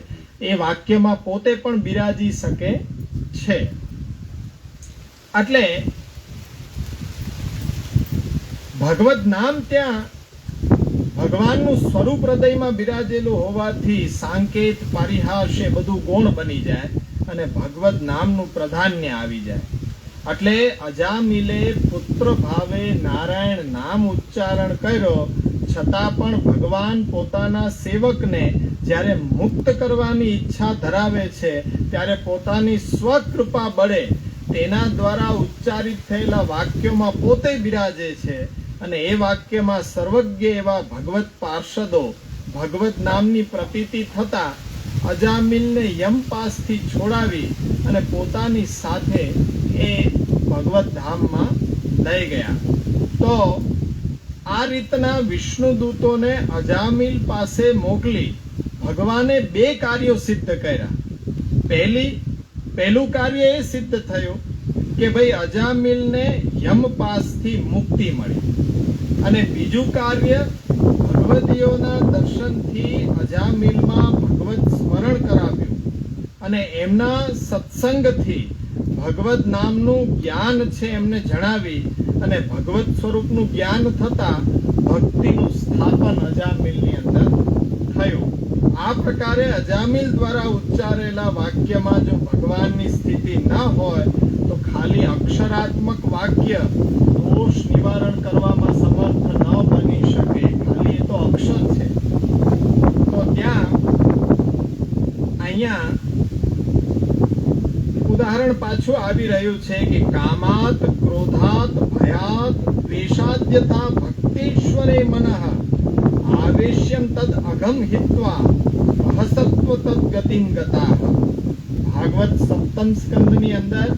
Speaker 1: એ વાક્યમાં પોતે પણ બિરાજી શકે છે. એટલે ભગવત નામ ત્યાં ભગવાનનું સ્વરૂપ હૃદયમાં બિરાજેલું હોવાથી સાંકેત, પરિહાસ એ બધું ગૌણ બની જાય અને ભગવત નામનું પ્રાધાન્ય આવી જાય. એટલે અજામિલે પુત્ર ભાવે નારાયણ નામ ઉચ્ચારણ કર્યો છતાં પણ ભગવાન પોતાના સેવકને જ્યારે મુક્ત કરવાની ઈચ્છા ધરાવે છે ત્યારે પોતાની સ્વકૃપા બળે તેના દ્વારા ઉચ્ચારિત થયેલા વાક્યોમાં પોતે બિરાજે છે અને એ વાક્યમાં સર્વજ્ઞ એવા ભગવત પાર્ષદો ભગવત નામની પ્રતીતિ થતા અજામિલને યમપાસથી છોડાવી અને પોતાની સાથે એ ભગવત ધામમાં લઈ ગયા. તો આ રીતના વિષ્ણુ દૂતોને અજામિલ પાસે મોકલી ભગવાને બે કાર્યો સિદ્ધ કર્યા. પહેલું કાર્ય એ સિદ્ધ થયું કે ભાઈ અજામિલને યમપાસથી મુક્તિ મળી અને બીજું કાર્ય ભગવદીઓના દર્શનથી અજામિલમાં ભગવત સ્મરણ કરાવ્યું અને એમના સત્સંગથી ભગવત નામનું જ્ઞાન છે એમને જણાવી અને ભગવત સ્વરૂપનું જ્ઞાન થતા ભક્તિનું સ્થાપન અજામિલની અંદર થયું. આ પ્રકારે અજામિલ દ્વારા ઉચ્ચારેલા વાક્યમાં જો ભગવાનની સ્થિતિ ન હોય તો ખાલી અક્ષરાત્મક વાક્ય દોષ નિવારણ કરવામાં સમર્થ ન બની શકે. ખાલી એ તો અક્ષર છે. તો ત્યાં અહીંયા ઉદાહરણ પાછું આવી રહ્યું છે કે કામાત, ક્રોધાત, ભયાત, દ્વેષાદ્યથા ભક્તેશ્વરે મનઃ આવેશ્યમ તદ અઘમ હિત્વા હસત્વ તદ ગતિમ ગતાઃ. ભાગવત સપ્તમ સ્કંદની અંદર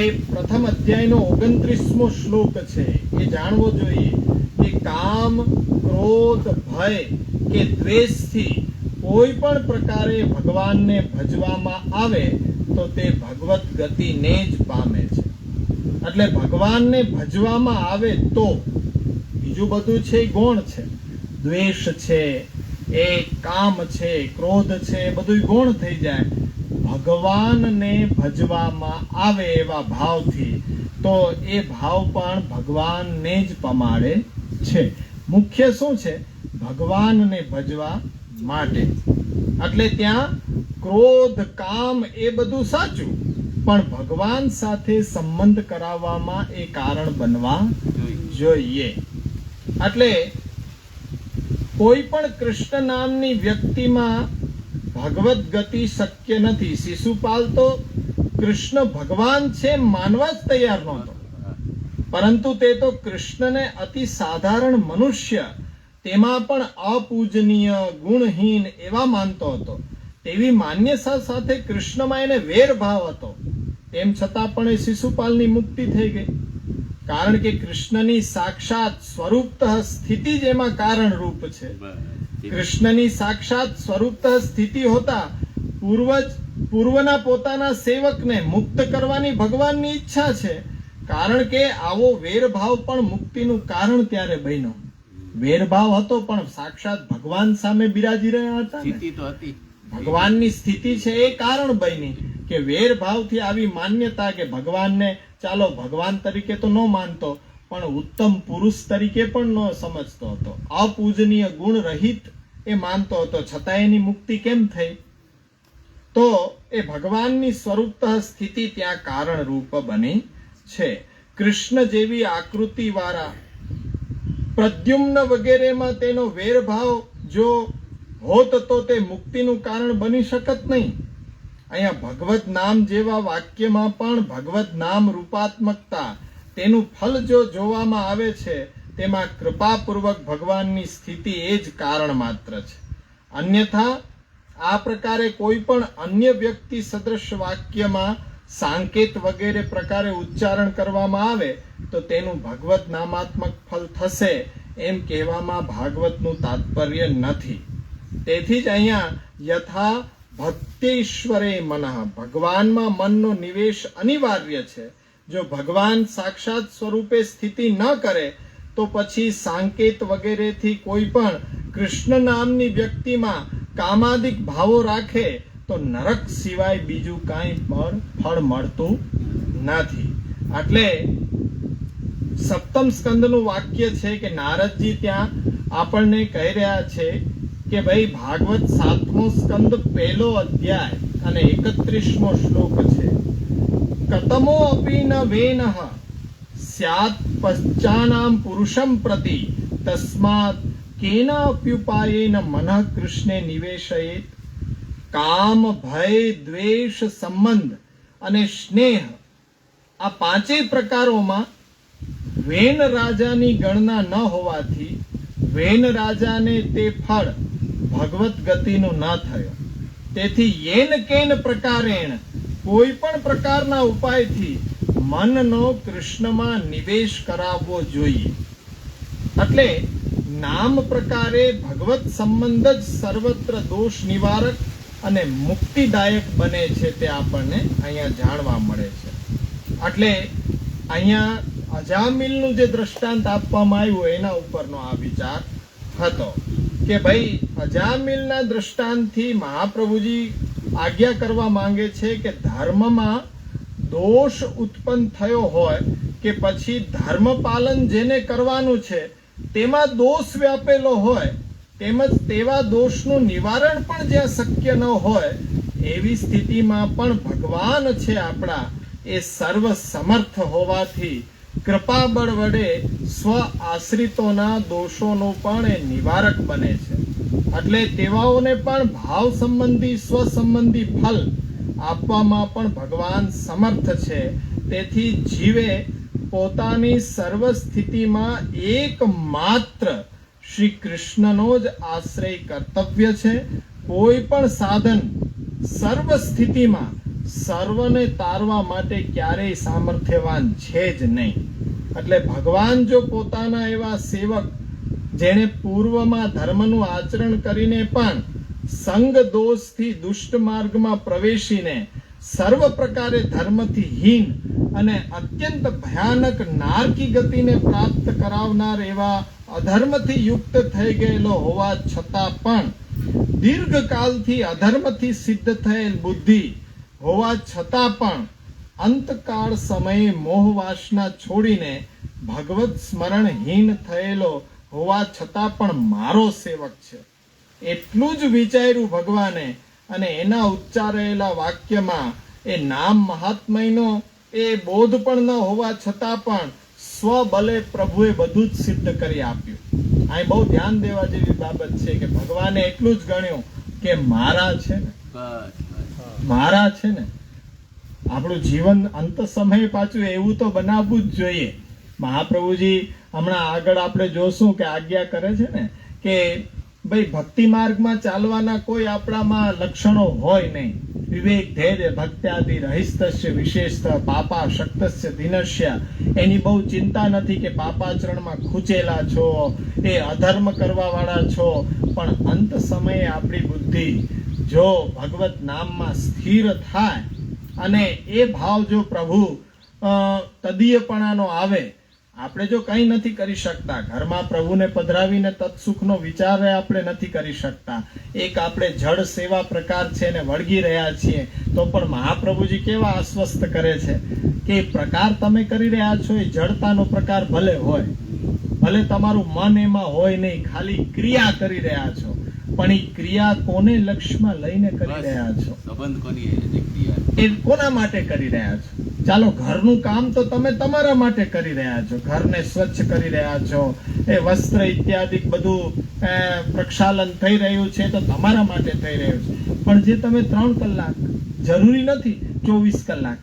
Speaker 1: એ પ્રથમ અધ્યાયનો 29મો શ્લોક છે. એ જાણવો જોઈએ કે કામ, ક્રોધ, ભય કે દ્વેષથી કોઈ પણ પ્રકારે ભગવાનને ભજવામાં આવે તો તે ભગવત ગતિને જ પામે છે. એટલે ભગવાનને ભજવામાં આવે તો બીજું બધું છે એ ગૌણ છે. દ્વેષ છે, એ કામ છે, ક્રોધ છે, એ બધું ગૌણ થઈ જાય. ભગવાનને ભજવામાં આવે એવા ભાવથી તો એ ભાવ પણ ભગવાનને જ પમાડે છે. મુખ્ય શું છે? ભગવાનને ભજવા માટે. એટલે ત્યાં ક્રોધ, કામ એ બધું સાચું પણ ભગવાન સાથે સંબંધ કરાવવામાં એ કારણ બનવા જોઈએ. એટલે કોઈ પણ કૃષ્ણ નામની વ્યક્તિમાં ભગવત ગતિ શક્ય નથી. શિશુપાલ તો કૃષ્ણ ભગવાન છે માનવા જ તૈયાર નહોતો, પરંતુ તે તો કૃષ્ણને અતિ સાધારણ મનુષ્ય, તેમાં પણ અપૂજનીય, ગુણહીન એવા માનતો હતો. તેવી માન્યતા સાથે કૃષ્ણમાં એને વેર ભાવ હતો. તેમ છતાં પણ એ શિશુપાલની મુક્તિ થઈ ગઈ. કારણ કે કૃષ્ણની સાક્ષાત સ્વરૂપતઃ સ્થિતિ જ એમાં કારણ રૂપ છે. કૃષ્ણની સાક્ષાત સ્વરૂપતઃ સ્થિતિ હોતા પૂર્વના પોતાના સેવકને મુક્ત કરવાની ભગવાનની ઈચ્છા છે. કારણ કે આવો વેરભાવ પણ મુક્તિનું કારણ ત્યારે બન્યો. વેરભાવ હતો પણ સાક્ષાત ભગવાન સામે બિરાજી રહ્યા હતા ને.
Speaker 2: સ્થિતિ તો હતી.
Speaker 1: ભગવાનની સ્થિતિ છે એ કારણ બની કે વેરભાવથી આવી માન્યતા કે ભગવાનને ચાલો ભગવાન તરીકે તો ન માનતો પણ ઉત્તમ પુરુષ તરીકે પણ ન સમજતો હતો, અપૂજનીય ગુણ રહિત એ માનતો હતો, છતાં એની મુક્તિ કેમ થઈ? તો એ ભગવાનની સ્વરૂપતઃ સ્થિતિ ત્યાં કારણ રૂપ બની છે. કૃષ્ણ જેવી આકૃતિ વાળા પ્રદ્યુમ્ન વગેરેમાં તેનો વેરભાવ જો હોત તો તે મુક્તિનું કારણ બની શકત નહીં. અહીંયા ભગવત નામ જેવા વાક્યમાં પણ ભગવત નામ રૂપાત્મકતા તેનું ફલ જો જોવામાં આવે છે તેમાં કૃપાપૂર્વક ભગવાનની સ્થિતિ એ જ કારણ માત્ર છે. અન્યથા આ પ્રકારે કોઈ પણ અન્ય વ્યક્તિ સદૃશ વાક્યમાં સાંકેત વગેરે પ્રકારે ઉચ્ચારણ કરવામાં આવે તો તેનું ભગવત નામાત્મક ફલ થશે એમ કહેવામાં ભાગવતનું તાત્પર્ય નથી. તેથી જ અહીંયા યથા ભક્તેશ્વરે મનઃ, ભગવાનમાં મનનો નિવેશ અનિવાર્ય છે. જો ભગવાન સાક્ષાત સ્વરૂપે સ્થિતિ ન કરે તો પછી સાંકેત વગેરેથી કોઈ પણ કૃષ્ણ નામની વ્યક્તિમાં કામાદિક ભાવો રાખે તો નરક સિવાય બીજું કાંઈ પણ ફળ મળતું નથી. એટલે સપ્તમ સ્કંદનું વાક્ય છે કે નારદજી ત્યાં આપણને કહી રહ્યા છે કે ભાઈ ભાગવત 7મો સ્કંદ 1લો અધ્યાય અને 31મો શ્લોક છે. કતમો અપી ન વેનઃ સ્યાત પશ્ચાનામ પુરુષમ પ્રતિ તસ્માત કેનાપ્યુપાયેન મનઃ કૃષ્ણે નિવેશયેત. કામ, ભય, દ્વેષ, સંબંધ અને સ્નેહ આ પાંચેય પ્રકારોમાં વેન રાજાની ગણના ન હોવાથી વેન રાજાને તે ફળ ભગવત ગતિનું ન થયો. તેથી યેન કેન પ્રકારેણ, કોઈ પણ પ્રકારના ઉપાયથી મનનો કૃષ્ણમાં નિવેશ કરાવવો જોઈએ. એટલે નામ પ્રકારે ભગવત સંબંધ જ સર્વત્ર દોષ નિવારક અને મુક્તિદાયક બને છે તે આપણને અહીંયા જાણવા મળે છે. એટલે અહીંયા અજામિલનું જે દ્રષ્ટાંત આપવામાં આવ્યું એના ઉપરનો આ વિચાર હતો કે ભાઈ અજામિલના દ્રષ્ટાંતથી મહાપ્રભુજી આજ્ઞા કરવા માંગે છે કે ધર્મમાં દોષ ઉત્પન્ન થયો હોય કે પછી ધર્મ પાલન જેને કરવાનું છે તેમાં દોષ વ્યાપેલો હોય તેમજ તેવા દોષનું નિવારણ પણ જ્યાં શક્ય ન હોય એવી સ્થિતિમાં પણ ભગવાન છે આપણા એ સર્વ સમર્થ હોવાથી કૃપાબળ વડે સ્વ આશ્રિતોના દોષોનું પણ એ નિવારક બને છે. એટલે તેવાઓને પણ ભાવ સંબંધી સ્વ સંબંધી ફલ આપવામાં પણ ભગવાન સમર્થ છે. તેથી જીવે પોતાની સર્વ સ્થિતિમાં એકમાત્ર શ્રી કૃષ્ણનો જ આશ્રય કર્તવ્ય છે. કોઈ પણ સાધન સર્વ સ્થિતિમાં સર્વને તારવા માટે ક્યારેય સામર્થ્યવાન છે જ નહીં. એટલે ભગવાન જો પોતાના એવા સેવક જેણે પૂર્વમાં ધર્મનું આચરણ કરીને પણ સંગ દોષથી દુષ્ટ માર્ગમાં પ્રવેશીને સર્વ પ્રકારે ધર્મથી હીન અને અત્યંત ભયાનક નારકી ગતિને પ્રાપ્ત કરાવનાર એવા અધર્મથી યુક્ત થઈ ગયેલો હોવા છતાં પણ દીર્ઘકાલથી અધર્મથી સિદ્ધ થયેલ બુદ્ધિ હોવા છતાં પણ અંતકાળ સમયે મોહ વાસના છોડીને ભગવત સ્મરણહીન થયેલો હોવા છતાં પણ મારો સેવક છે એટલું જ વિચાર્યું ભગવાને. અને એના ઉચ્ચારેલા વાક્યમાં એ નામ મહાત્મયનો એ બોધ પણ ન હોવા છતાં પણ સ્વબલે પ્રભુએ બધું જ સિદ્ધ કરી આપ્યું. અહીં બહુ ધ્યાન દેવા જેવી બાબત છે કે ભગવાને એટલું જ ગણ્યું કે મારા છે ને, મારા છે ને. આપણું જીવન અંત સમયે પાછું એવું તો બનાવવું જ જોઈએ. મહાપ્રભુજી હમણાં આગળ આપણે જોશું કે આજ્ઞા કરે છે ને કે ભાઈ ભક્તિ માર્ગમાં ચાલવાના કોઈ આપણામાં લક્ષણો હોય નહીં વિવેક ધૈર્ય ભક્ત્યાદિ રહિસ્તસ્ય વિશેષતઃ પાપા શક્તસ્ય દિનસ્ય. એની બહુ ચિંતા નથી કે પાપાચરણમાં ખૂચેલા છો, એ અધર્મ કરવા વાળા છો, પણ અંત સમયે આપણી બુદ્ધિ જો ભગવત નામમાં સ્થિર થાય અને એ ભાવ જો પ્રભુ તદીયપણાનો આવે, આપણે જો કંઈ નથી કરી શકતા, ઘરમાં પ્રભુને પધરાવીને તત્સુખનો વિચાર આપણે નથી કરી શકતા, એક આપણે જડ સેવા પ્રકાર છે ને વળગી રહ્યા છીએ, તો પણ મહાપ્રભુજી કેવા આશ્વસ્ત કરે છે કે એ પ્રકાર તમે કરી રહ્યા છો એ જડતાનો પ્રકાર ભલે હોય, ભલે તમારું મન એમાં હોય નહીં, ખાલી ક્રિયા કરી રહ્યા છો, પણ એ ક્રિયા કોને લક્ષ્યમાં લઈને કરી રહ્યા છો?
Speaker 2: સંબંધ કોની એ ક્રિયા
Speaker 1: એ કોના માટે કરી રહ્યા છો? ચાલો ઘરનું કામ તો તમે તમારા માટે કરી રહ્યા છો, ઘરને સ્વચ્છ કરી રહ્યા છો, એ વસ્ત્ર ઇત્યાદિ બધું પ્રક્ષાલન થઈ રહ્યું છે તો તમારા માટે થઈ રહ્યું છે, પણ જે તમે 3 કલાક, જરૂરી નથી 24 કલાક,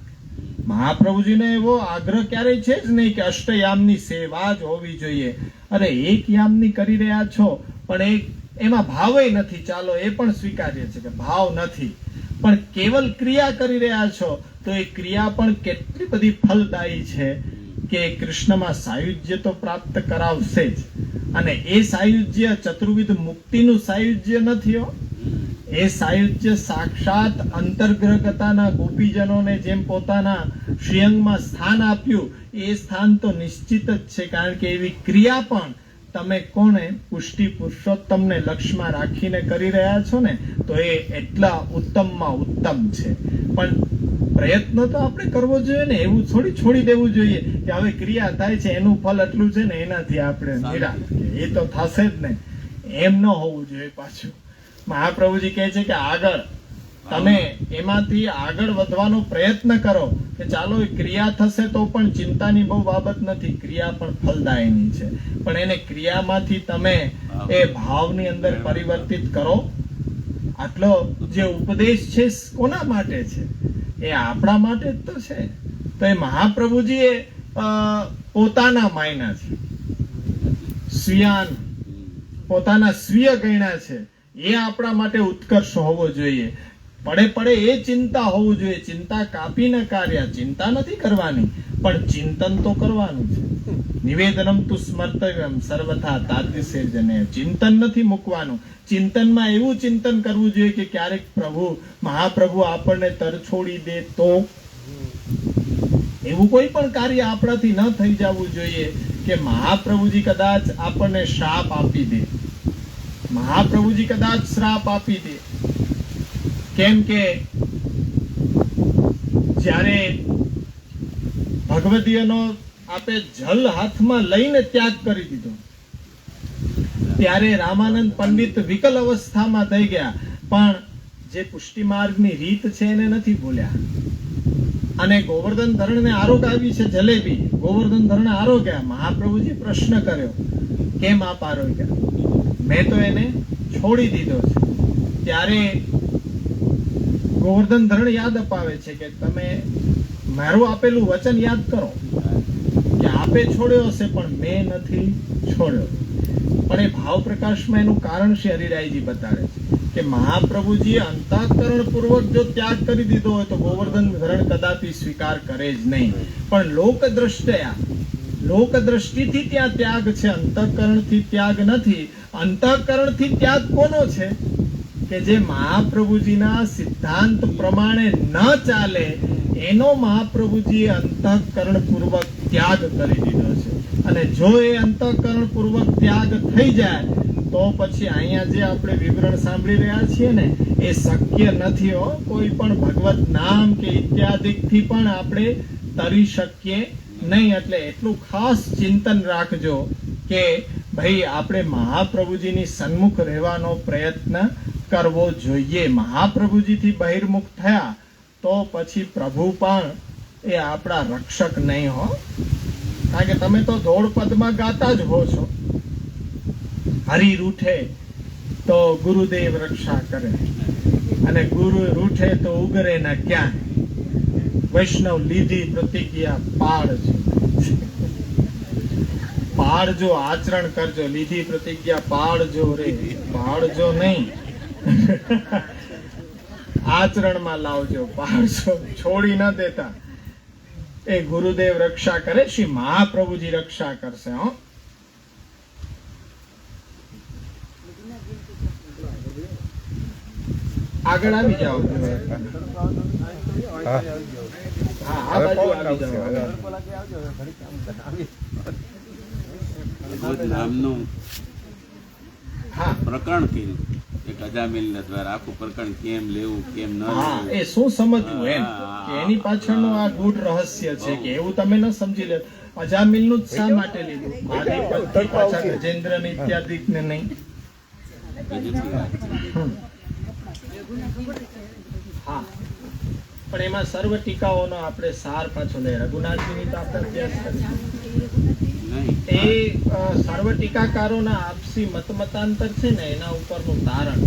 Speaker 1: મહાપ્રભુજીને એવો આગ્રહ ક્યારેય છે જ નહીં કે અષ્ટયામની સેવા જ હોવી જોઈએ. અરે એક યામની કરી રહ્યા છો પણ એમાં ભાવય નથી, ચાલો એ પણ સ્વીકાર્ય છે કે ભાવ નથી, પણ કેવલ ક્રિયા કરી રહ્યા છો તો એ ક્રિયા પણ કેટલી બધી ફલદાયી છે કે કૃષ્ણમાં સાયુજ્ય તો પ્રાપ્ત કરાવશે જ. અને એ સાયુજ્ય ચતુર્વિધ મુક્તિનું સાયુજ્ય નથી હો, એ સાયુજ્ય સાક્ષાત અંતર્ગ્રહતાના ગોપીજનોને જેમ પોતાના શ્રીઅંગમાં સ્થાન આપ્યું એ સ્થાન તો નિશ્ચિત જ છે, કારણ કે એવી ક્રિયા પણ તમે કોને પુષ્ટિ પુરુષોત્તમને લક્ષ્યમાં રાખીને કરી રહ્યા છો ને, તો એ એટલા ઉત્તમમાં ઉત્તમ છે. પણ પ્રયત્ન તો આપણે કરવો જોઈએ ને, એવું થોડી છોડી દેવું જોઈએ કે હવે ક્રિયા થાય છે એનું ફલ એટલું છે ને એનાથી આપણે નિરાશ, એ તો થશે જ ને, એમ ન હોવું જોઈએ. પાછું મહાપ્રભુજી કહે છે કે આગળ તમે એમાંથી આગળ વધવાનો પ્રયત્ન કરો કે ચાલો એ ક્રિયા થશે તો પણ ચિંતાની બહુ બાબત નથી, ક્રિયા પણ ફલદાયની છે, પણ એને ક્રિયામાંથી તમે એ ભાવની અંદર પરિવર્તિત કરો. આટલો જે ઉપદેશ છે કોના માટે છે? એ આપણા માટે જ તો છે. તો એ મહાપ્રભુજીએ પોતાના માયના છે, સ્વીયાન પોતાના સ્વીય ગણ્યા છે, એ આપણા માટે ઉત્કર્ષ હોવો જોઈએ. પડે પડે એ ચિંતા હોવું જોઈએ, ચિંતા કાપીને કાર્ય, ચિંતા નથી કરવાની પણ ચિંતન તો કરવાનું છે. નિવેદનમ તુ સ્મર્તવ્યમ સર્વથા તાદૃશેર્જને, ચિંતન નથી મૂકવાનું, ચિંતનમાં એવું ચિંતન કરવું જોઈએ કે ક્યારેક મહાપ્રભુ આપણને તરછોડી દે તો, એવું કોઈ પણ કાર્ય આપણાથી ન થઈ જવું જોઈએ કે મહાપ્રભુજી કદાચ આપણને શ્રાપ આપી દે, મહાપ્રભુજી કદાચ શ્રાપ આપી દે. કેમ કે જ્યારે ભગવદીયનો આપે જલ હાથમાં લઈને ત્યાગ કરી દીધો ત્યારે રામાનંદ પંડિત વિકલ અવસ્થામાં થઈ ગયા, પણ જે પુષ્ટિ માર્ગની રીત છે એને નથી ભૂલ્યા. અને ગોવર્ધન ધરણને આરોગ આવી છે જલેબી, ગોવર્ધન ધરણ આરોગ્યા, મહાપ્રભુજી પ્રશ્ન કર્યો કેમ આપ આરોગ્યા? મેં તો એને છોડી દીધો છે. ત્યારે ગોવર્ધન ધરણ યાદ અપાવે છે કે તમે મારું આપેલું વચન યાદ કરો કે આપે છોડ્યો હશે પણ મેં નથી છોડ્યો. પણ એ ભાવ પ્રકાશમાં એનું કારણ શ્રી હરિરાયજી બતાવે છે કે મહાપ્રભુજીએ અંતઃકરણ પૂર્વક જો ત્યાગ કરી દીધો હોય તો ગોવર્ધન ધરણ કદાપી સ્વીકાર કરે જ નહીં. પણ લોક દ્રષ્ટિથી ત્યાં ત્યાગ છે, અંતઃકરણથી ત્યાગ નથી. અંતઃકરણથી ત્યાગ કોનો છે? કે જે મહાપ્રભુજીના સિદ્ધાંત પ્રમાણે ન ચાલે એનો મહાપ્રભુજીએ અંતઃકરણ પૂર્વક ત્યાગ કરી દીધો છે. અને જો એ અંતઃકરણ પૂર્વક ત્યાગ થઈ જાય તો પછી અહીંયા જે આપણે વિવરણ સાંભળી રહ્યા છીએ ને એ શક્ય નથી હો. કોઈ પણ ભગવત નામ કે ઇત્યાદિથી પણ આપણે તરી શકીએ નહીં. એટલે એટલું ખાસ ચિંતન રાખજો કે ભાઈ આપણે મહાપ્રભુજીની સન્મુખ રહેવાનો પ્રયત્ન કરવો જોઈએ. મહાપ્રભુજીથી બહિર્મુખ થયા તો પછી પ્રભુ પણ એ આપણા રક્ષક નહીં હો. કારણ કે તમે તો ધોળ પદમાં ગાતા જ હો છો, હરિ રૂઠે તો ગુરુદેવ રક્ષા કરે, અને ગુરુ રૂઠે તો ઉગરે ન ક્યાં, વૈષ્ણવ લીધી પ્રતિજ્ઞા પાળજો. પાળજો, આચરણ કરજો, લીધી પ્રતિજ્ઞા પાળજો રે, પાળજો નહીં. આચરણમાં લાવજો, પાડશો, છોડી ન દેતા. એ ગુરુદેવ રક્ષા કરે, શ્રી મહાપ્રભુજી રક્ષા કરશે. હો, આગળ આવી જાઓ. હા, આ બાજુ આવી જાઓ.
Speaker 2: ભગવત નામનું
Speaker 1: હા,
Speaker 2: પ્રકરણ કર્યું એક અજામિલના દ્વારા. આખું પ્રકરણ કેમ લેવું કેમ ન
Speaker 1: હા,
Speaker 2: લેવું.
Speaker 1: એ શું સમજવું એમ કે એની પાછળનું આ ગૂઢ રહસ્ય છે કે એવું તમે ન સમજી લે. અજામિલનું જ શા માટે લીધું? આદિ પદથી પાછા ગજેન્દ્ર ને ઇત્યાદિ ને નહીં.
Speaker 2: ગજબની વાત છે.
Speaker 1: હા, પણ એમાં સર્વ ટીકાઓનો આપણે સાર પાછો લે. રઘુનાથજીની તો આપણે અભ્યાસ કરીશું.
Speaker 2: નહીં
Speaker 1: એ સર્વ ટીકાકારોના આપસી મતાંતર છે ને એના ઉપરનું તારણ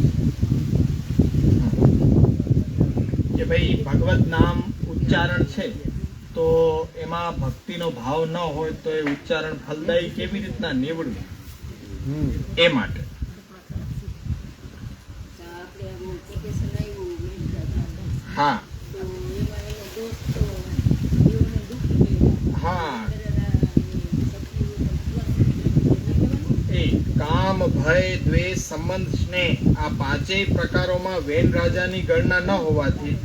Speaker 1: કે ભાઈ ભગવત નામ ઉચ્ચારણ છે તો એમાં ભક્તિનો ભાવ ન હોય તો એ ઉચ્ચારણ ફલદાયી કેવી રીતના નીવડવું, એ માટે. હા, હા, એ કામ, ભય, દ્વેષ, સંબંધ, સ્નેહ આ પાંચેય પ્રકારોમાં વેન રાજાની ગણના ન હોવાથી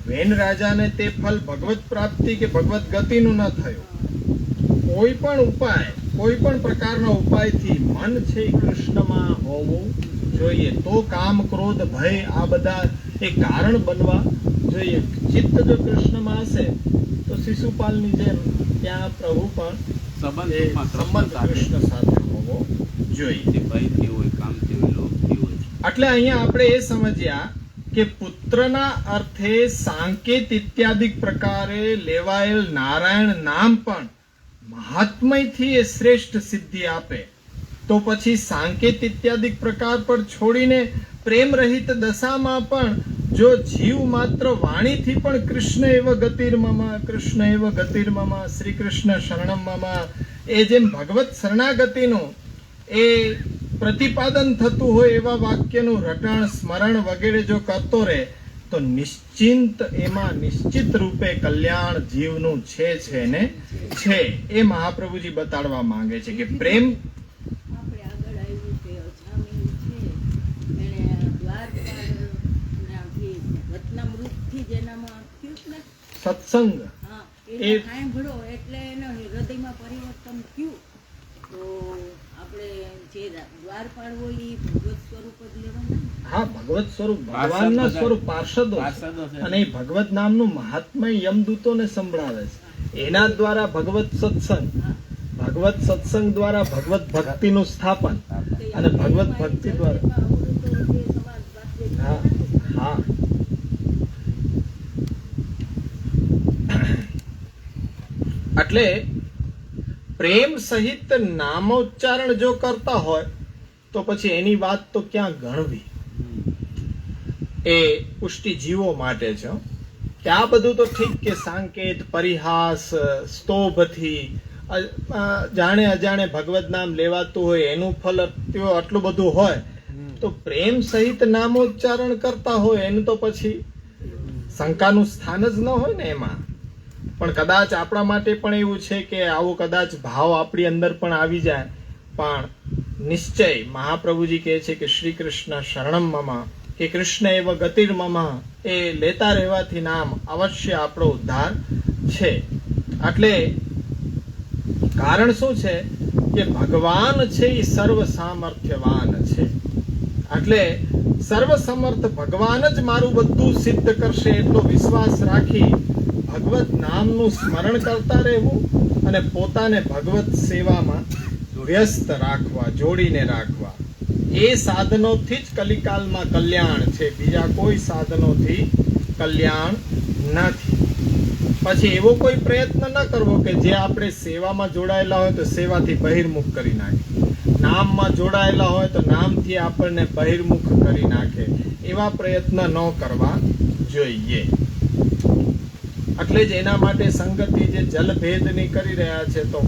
Speaker 1: વેન રાજાને તે ફલ ભગવત પ્રાપ્તિ કે ભગવત ગતિનું ન થયું. કોઈ પણ ઉપાય, કોઈ પણ પ્રકારના ઉપાયથી મન છે એ કૃષ્ણમાં હોવું જોઈએ. તો કામ, ક્રોધ, ભય આ બધા એ કારણ બનવા જોઈએ. ચિત્ત જો કૃષ્ણમાં હશે તો શિશુપાલની જેમ ત્યાં પ્રભુ પણ એ સંબંધ કૃષ્ણ સાથે હોવો જોઈએ.
Speaker 2: તે ભય કેવો હોય, કામ કેવો, લોભ કેવો હોય.
Speaker 1: એટલે અહીંયા આપણે એ સમજ્યા કે પુત્રના અર્થે સાંકેત ઇત્યાદિક પ્રકારે લેવાયેલ નારાયણ નામ પણ મહાત્મયથી એ શ્રેષ્ઠ સિદ્ધિ આપે તો પછી સાંકેત ઇત્યાદિક પ્રકાર પર છોડીને પ્રેમ રહિત દશામાં પણ જો જીવ માત્ર વાણીથી પણ કૃષ્ણ એવ ગતિર્મમ, કૃષ્ણ એવ ગતિર્મમ, શ્રી કૃષ્ણ શરણમ મમ એ જેમ ભગવત શરણાગતિનું એ પ્રતિપાદન થતું હોય એવા વાક્યનું રટણ, સ્મરણ વગેરે જો કરતો રહે તો નિશ્ચિંત એમાં નિશ્ચિત રૂપે કલ્યાણ જીવનું છે ને છે. એ મહાપ્રભુજી બતાડવા માંગે છે કે પ્રેમ
Speaker 3: આપણે આગળ આવ્યું કે અજામિલ છે એણે દ્વારપાળના જે વતનામૃતથી જેનામાં થયું ને,
Speaker 1: સત્સંગ
Speaker 3: હા,
Speaker 1: એ-
Speaker 3: એને સાંભળો એટલે એના હૃદયમાં પરિવર્તન થયું. તો આપણે જે દ્વારપાળ હોય એ ભગવત સ્વરૂપ જ લેવાના.
Speaker 1: હા, ભગવત સ્વરૂપ ભગવાનના સ્વરૂપ પાર્ષદો છે.
Speaker 2: પાર્ષદો છે.
Speaker 1: અને એ ભગવત નામનું મહાત્મય યમદૂતોને સંભળાવે છે. એના દ્વારા ભગવત સત્સંગ, ભગવત સત્સંગ દ્વારા ભગવત ભક્તિનું સ્થાપન અને ભગવત ભક્તિ દ્વારા
Speaker 3: અવૃતો જે સમાજ વાક્ય
Speaker 1: હા, હા, એટલે પ્રેમ સહિત નામોચ્ચારણ જો કરતા હોય તો પછી એની વાત તો ક્યાં ગણવી. એ પુષ્ટિ જીવો માટે છે. હો. કે આ બધું તો ઠીક કે સાંકેત, પરિહાસ, સ્તોભથી જાણે અજાણે ભગવત નામ લેવાતું હોય એનું ફલ આટલું બધું હોય તો પ્રેમ સહિત નામોચ્ચારણ કરતા હોય એનું તો પછી શંકાનું સ્થાન જ ન હોય ને એમાં. પણ કદાચ આપણા માટે પણ એવું છે કે આવો કદાચ ભાવ આપણી અંદર પણ આવી જાય, પણ નિશ્ચય મહાપ્રભુજી કહે છે કે શ્રી કૃષ્ણ શરણમ મમ કે કૃષ્ણ એવ ગતિર્મમ એ લેતા રહેવાથી નામ અવશ્ય આપણો ઉદ્ધાર છે. એટલે કારણ શું છે કે ભગવાન છે એ સર્વ સામર્થ્યવાન છે. એટલે સર્વ સમર્થ ભગવાન જ મારું બધું સિદ્ધ કરશે એટલો વિશ્વાસ રાખી ભગવત નામનું સ્મરણ કરતા રહેવું અને પોતાને ભગવત સેવામાં વ્યસ્ત રાખવા, જોડીને રાખવા. એ સાધનોથી જ કલિકાલમાં કલ્યાણ છે, બીજા કોઈ સાધનોથી કલ્યાણ નથી. પછી એવો કોઈ પ્રયત્ન ન કરવો કે જે આપણે સેવામાં જોડાયેલા હોય તો સેવાથી બહિર્મુખ કરી નાખે, નામમાં જોડાયેલા હોય તો નામથી આપણને બહિર્મુખ કરી નાખે. એવા પ્રયત્ન ન કરવા જોઈએ. એટલે જ એના માટે સંગતિ જે જલભેદની કરી રહ્યા છે તો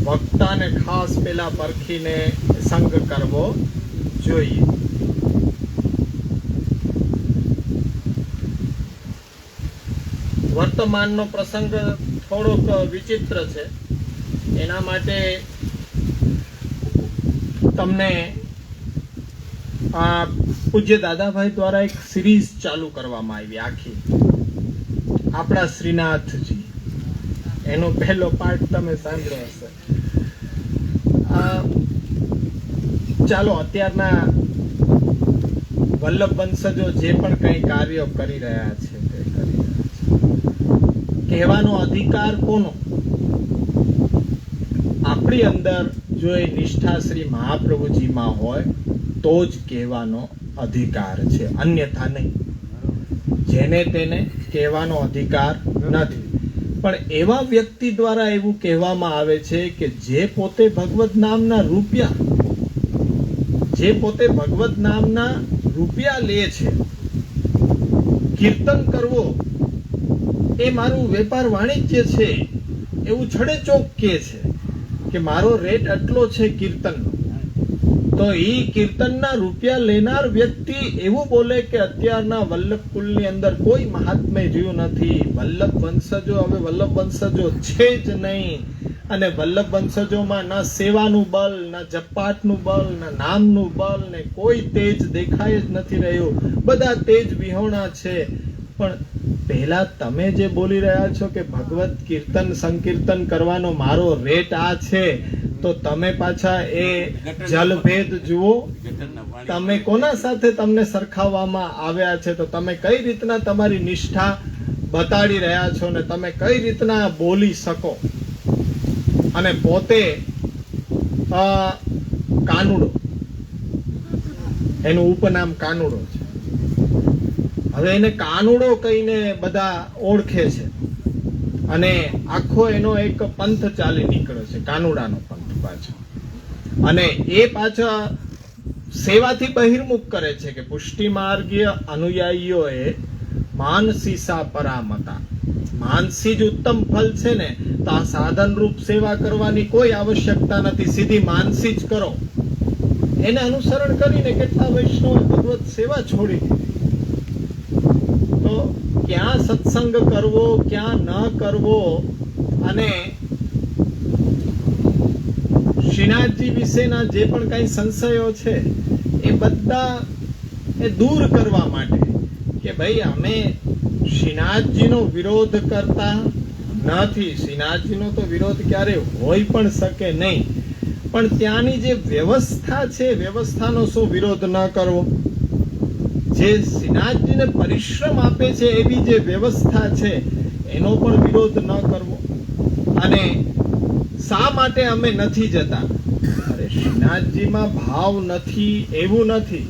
Speaker 1: વક્તાને ખાસ પેલા પરખીને સંગ કરવો જોઈએ. વર્તમાનનો પ્રસંગ થોડોક વિચિત્ર છે. એના માટે તમને આ પૂજ્ય દાદાભાઈ દ્વારા એક સિરીઝ ચાલુ કરવામાં આવી આખી, આપણા શ્રીનાથજી. એનો પહેલો પાર્ટ તમે સાંભળ્યો હશે. ચાલો, અત્યારના વલ્લભ વંશજો જે પણ કંઈ કાર્યો કરી રહ્યા છે તે કરી રહ્યા છે. કહેવાનો અધિકાર કોનો? આપણી અંદર જો એ નિષ્ઠા શ્રી મહાપ્રભુજીમાં હોય તો જ કહેવાનો અધિકાર છે, અન્યથા નહીં. જેને તેને કહેવાનો અધિકાર નથી. પણ એવા વ્યક્તિ દ્વારા એવું કહેવામાં આવે છે કે જે પોતે ભગવત નામના રૂપિયા લે છે. કીર્તન કરવો એ મારું વેપાર વાણિજ્ય છે એવું છડે ચોક કહે છે કે મારો રેટ આટલો છે કીર્તનનો. તો એ કીર્તનના રૂપિયા લેનાર વ્યક્તિ એવું બોલે કે અત્યારના વલ્લભ કુલની અંદર કોઈ મહાત્મ્ય રહ્યું નથી, વલ્લભ વંશજો હવે વલ્લભ વંશજો છે જ નહીં. અને વલ્લભ વંશજોમાં ના સેવાનું બળ, ના જપાટનું બળ, ના નામનું બળ, ને કોઈ તેજ દેખાય જ નથી રહ્યું. બધા તેજ વિહોણા છે. પણ પહેલા તમે જે બોલી રહ્યા છો કે ભગવત કીર્તન સંકીર્તન કરવાનો મારો રેટ આ છે, તો તમે પાછા એ જલભેદ જુઓ. તમે કોના સાથે તમને સરખાવવામાં આવ્યા છે? તો તમે કઈ રીતના તમારી નિષ્ઠા બતાડી રહ્યા છો ને તમે કઈ રીતના બોલી શકો? અને પોતે કાનુડો, એનું ઉપનામ કાનુડો છે. હવે એને કાનુડો કહીને બધા ઓળખે છે અને આખો એનો એક પંથ ચાલી નીકળ્યો છે, કાનુડાનો પંથ પાછો. અને એ પાછા સેવાથી બહિર્મુખ કરે છે કે પુષ્ટિ માર્ગીય અનુયાયીઓએ માનસીસા પરામતા. માનસી જ ઉત્તમ ફલ છે ને, તો આ સાધન રૂપ સેવા કરવાની કોઈ આવશ્યકતા નથી, સીધી માનસી જ કરો. એને અનુસરણ કરીને કેટલા વૈષ્ણવ ભગવત સેવા છોડી દીધી. તો ક્યાં સત્સંગ કરવો, ક્યાં ન કરવો, અને શ્રીનાથજી વિશેના જે પણ કઈ સંશયો છે એ બધા એ દૂર કરવા માટે કે ભાઈ અમે શ્રીનાથજીનો વિરોધ કરતા નથી. શ્રીનાથજીનો તો વિરોધ ક્યારે હોઈ પણ શકે નહીં, પણ ત્યાંની જે વ્યવસ્થા છે, વ્યવસ્થાનો શું વિરોધ ન કરવો? જે શ્રીનાથજીને પરિશ્રમ આપે છે એવી જે વ્યવસ્થા છે એનો પણ વિરોધ ન કરવો. અને શા માટે અમે નથી જતા? અરે શ્રીનાથજીમાં ભાવ નથી એવું નથી.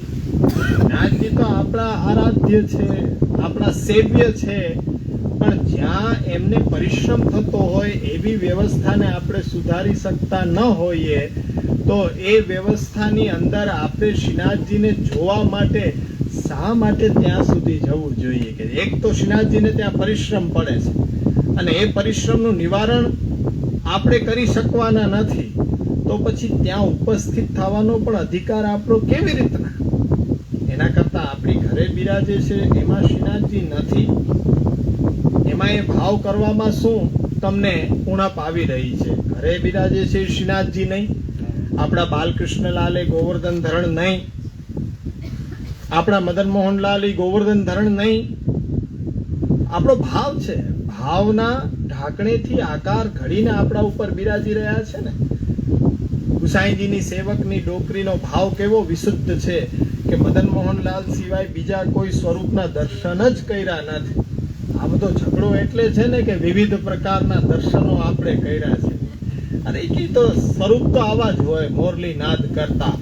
Speaker 1: શ્રીનાથજી તો આપણા આરાધ્ય છે, આપણા સેવ્ય છે, પણ જ્યાં એમને પરિશ્રમ થતો હોય એવી વ્યવસ્થાને આપણે સુધારી શકતા ન હોઈએ તો એ વ્યવસ્થાની અંદર આપણે શ્રીનાથજીને જોવા માટે શા માટે ત્યાં સુધી જવું જોઈએ? કે એક તો શ્રીનાથજીને ત્યાં પરિશ્રમ પડે છે અને એ પરિશ્રમનું નિવારણ આપણે કરી શકવાના નથી, તો પછી ત્યાં ઉપસ્થિત થવાનો પણ અધિકાર આપણો કેવી રીતના? એના કરતા આપણી ઘરે બિરાજે છે એમાં શ્રીનાથજી નથી, એમાં એ ભાવ કરવામાં શું તમને ઉણપ આવી રહી છે? ઘરે બિરાજે છે શ્રીનાથજી નહીં, આપણા બાલકૃષ્ણલાલ એ ગોવર્ધન ધરણ નહીં, આપણા મદન મોહનલાલ એ ગોવર્ધન ધરણ નહીં. આપણો ભાવ છે, ભાવના ઢાંકણેથી આકાર ઘડીને આપણા ઉપર બિરાજી રહ્યા છે ને. ગુસાઈજીની સેવકની ડોકરીનો ભાવ કેવો વિશુદ્ધ છે કે મદન મોહનલાલ સિવાય બીજા કોઈ સ્વરૂપના દર્શન જ કર્યા નથી. આ બધો ઝઘડો એટલે છે ને કે વિવિધ પ્રકારના દર્શનો આપણે કર્યા છે. અને એ તો સ્વરૂપ તો આવા જ હોય, મોરલી નાદ કરતા.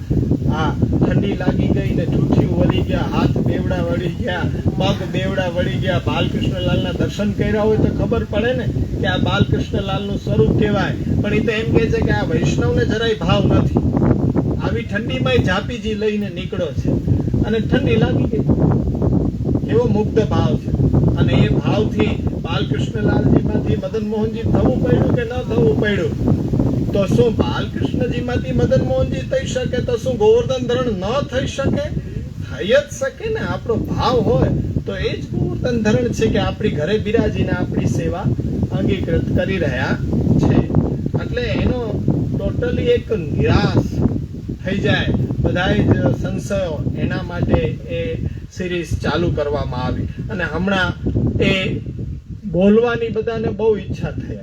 Speaker 1: આ ઠંડી લાગી ગઈ ને ઠૂઠિયું વળી ગયા, હાથ બેવડા વળી ગયા, પગ બેવડા વળી ગયા. બાલકૃષ્ણલાલના દર્શન કર્યા હોય તો ખબર પડે ને કે આ બાલકૃષ્ણલાલનું સ્વરૂપ કહેવાય. પણ એ તો એમ કહે છે કે આ વૈષ્ણવને જરાય ભાવ નથી. આવી ઠંડીમાં ઝાપીજી લઈને નીકળ્યો છે અને ઠંડી લાગી ગઈ. એવો મુગ્ધ ભાવ છે. અને એ ભાવથી બાલકૃષ્ણલાલજીમાંથી મદન મોહનજી થવું પડ્યું કે ન થવું પડ્યું? તો શું બાલકૃષ્ણજીમાંથી મદન મોહનજી થઈ શકે તો શું ગોવર્ધન ધરણ ન થઈ શકે? થઈ જ શકે ને. આપણો ભાવ હોય તો એ જ ગોવર્ધન ધરણ છે કે આપણી ઘરે બિરાજીને આપણી સેવા અંગીકૃત કરી રહ્યા છે. એટલે એનો ટોટલી એક નિરાશ થઈ જાય બધાય જ સંશયો, એના માટે એ સિરીઝ ચાલુ કરવામાં આવી. અને હમણાં એ બોલવાની બધાને બહુ ઈચ્છા થઈ.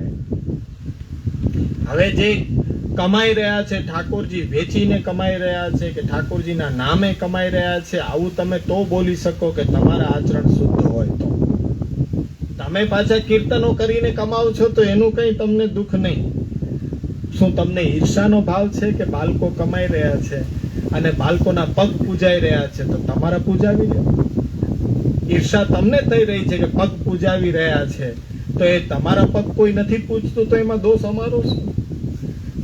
Speaker 1: હવે જે કમાઈ રહ્યા છે ઠાકોરજી, વેચીને કમાઈ રહ્યા છે કે ઠાકોરજીના નામે કમાઈ રહ્યા છે, આવું તમે તો બોલી શકો કે તમારા આચરણ શુદ્ધ હોય તો. તમે પાછા કીર્તનો કરીને કમાવ છો તો એનું કંઈ તમને દુઃખ નહીં. શું તમને ઈર્ષાનો ભાવ છે કે બાળકો કમાઈ રહ્યા છે અને બાળકોના પગ પૂજાઈ રહ્યા છે તો તમારા પૂજાવી લો? ઈર્ષા તમને થઈ રહી છે કે પગ પૂજાવી રહ્યા છે તો એ તમારા પગ કોઈ નથી પૂજતું તો એમાં દોષ અમારો શું?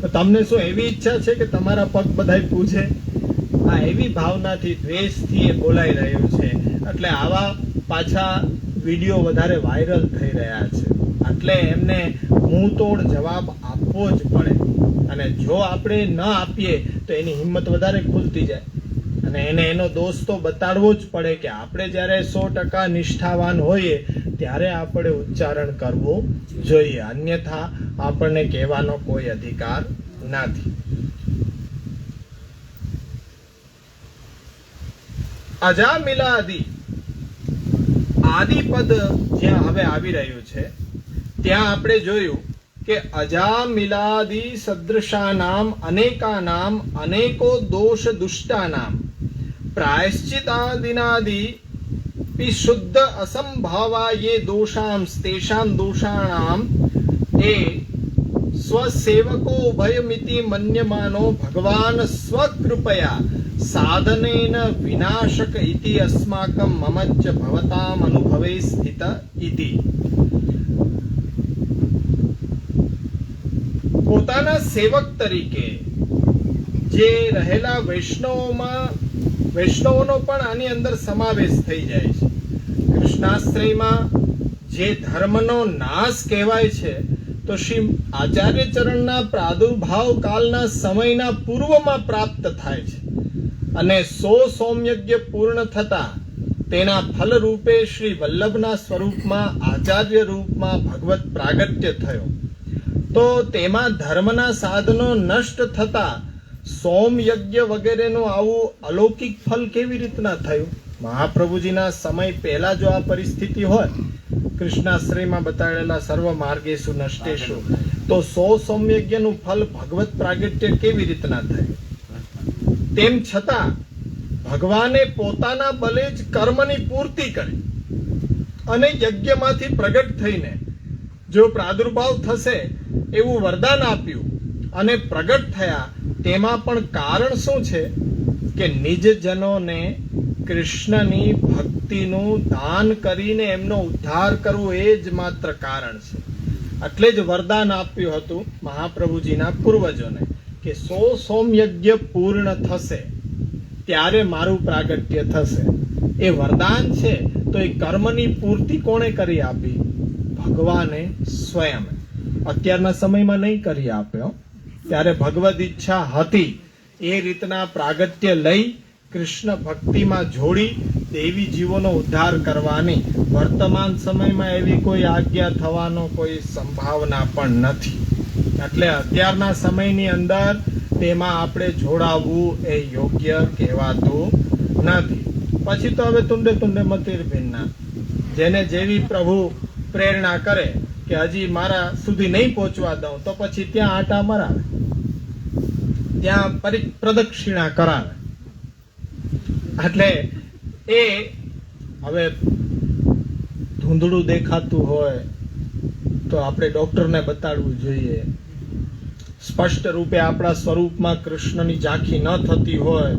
Speaker 1: તો તમને શું એવી ઈચ્છા છે કે તમારા પગ બધાય પૂજે? આ એવી ભાવનાથી, દ્વેષથી એ બોલાઈ રહ્યું છે. એટલે આવા પાછા વિડીયો વધારે વાયરલ થઈ રહ્યા છે. એટલે એમને મુંહતોડ જવાબ આપવો જ પડે. અને જો આપણે ન આપીએ તો એની હિંમત વધારે ખુલતી જાય અને એને એનો દોષ તો બતાડવો જ પડે કે આપણે જ્યારે 100% નિષ્ઠાવાન હોઈએ ત્યારે આપણે ઉચ્ચારણ કરવું જોઈએ, અન્યથા આપણને કહેવાનો કોઈ અધિકાર નથી. અજામિલાદિ આદિપદ જ્યાં હવે આવી રહ્યું છે ત્યાં આપણે જોયું કે અજામિલાદિ સદૃશાનામ અનેકાનામ અનેકો દોષ દુષ્ટાનામ પ્રાયશ્ચિતાદિનાદિ શુદ્ધ અસંભાવા યે દોષામ તેષામ દોષાણામ એ સ્વસેવકો ભયમિતિ મન્યમાનો ભગવાન સ્વકૃપયા સાધનેન વિનાશક ઇતિ અસ્માકં મમચ્ચ ભવતામ અનુભવે સ્થિત ઇતિ. પોતાના સેવક તરીકે જે રહેલા વૈષ્ણવોનો પણ આની અંદર સમાવેશ થઈ જાય છે. કૃષ્ણાશ્રયમાં જે ધર્મનો નાશ કહેવાય છે તો શ્રી આચાર્ય ચરણના પ્રાદુર્ભાવ કાળના સમયના પૂર્વમાં પ્રાપ્ત થાય છે અને 100 સોમયજ્ઞ પૂર્ણ થતા તેના ફલ રૂપે શ્રી વલ્લભના સ્વરૂપમાં આચાર્ય રૂપમાં ભગવત પ્રાગટ્ય થયો. તો તેમાં ધર્મના સાધનો નષ્ટ થતા સોમયજ્ઞ વગેરેનું આવું અલૌકિક ફલ કેવી રીતના થયું? મહાપ્રભુજીના સમય પહેલા જો આ પરિસ્થિતિ હોય, કૃષ્ણાશ્રયમાં બતાડેલા સર્વ માર્ગેશુ નષ્ટેશુ, તો 100 સોમયજ્ઞનું ફલ ભગવત પ્રાગટ્ય કેવી રીતના થયું? તેમ છતાં ભગવાને પોતાના બલે જ કર્મની પૂર્તિ કરી અને યજ્ઞમાંથી પ્રગટ થઈને જો પ્રાદુર્ભાવ થશે એવું વરદાન આપ્યું અને પ્રગટ થયા. તેમાં પણ કારણ શું છે કે નિજજનોને કૃષ્ણની ભક્તિનું દાન કરીને એમનો ઉદ્ધાર કરવો, એ જ માત્ર કારણ છે. એટલે જ વરદાન આપ્યું હતું મહાપ્રભુજીના પૂર્વજોને કે 100 સોમયજ્ઞ પૂર્ણ થશે ત્યારે મારું પ્રાગટ્ય થશે. એ વરદાન છે. તો એ કર્મની પૂર્તિ કોણે કરી આપી? ભગવાને સ્વયં. અત્યારના સમયમાં નહીં કરી આપ્યો, ત્યારે ભગવદ ઈચ્છા હતી એ રીતના પ્રાગટ્ય લઈ કૃષ્ણ ભક્તિમાં જોડી દેવી જીવોનો ઉદ્ધાર કરવાની. વર્તમાન સમયમાં એવી કોઈ આજ્ઞા થવાનો કોઈ સંભાવના પણ નથી. એટલે અત્યારના સમયની અંદર તેમાં આપણે જોડાવવું એ યોગ્ય કહેવાતું નથી. પછી તો હવે તુંડે તુંડે મતિર ભિન્ના, જેને જેવી પ્રભુ પ્રેરણા કરે કે હજી મારા સુધી નહીં પહોંચવા દઉં તો પછી ત્યાં આટા મરાવે, ત્યાં પ્રદક્ષિણા કરાવે. એટલે એ હવે ધૂંધળું દેખાતું હોય તો આપણે ડોક્ટરને બતાડવું જોઈએ. સ્પષ્ટ રૂપે આપણા સ્વરૂપમાં કૃષ્ણની ઝાંખી ન થતી હોય,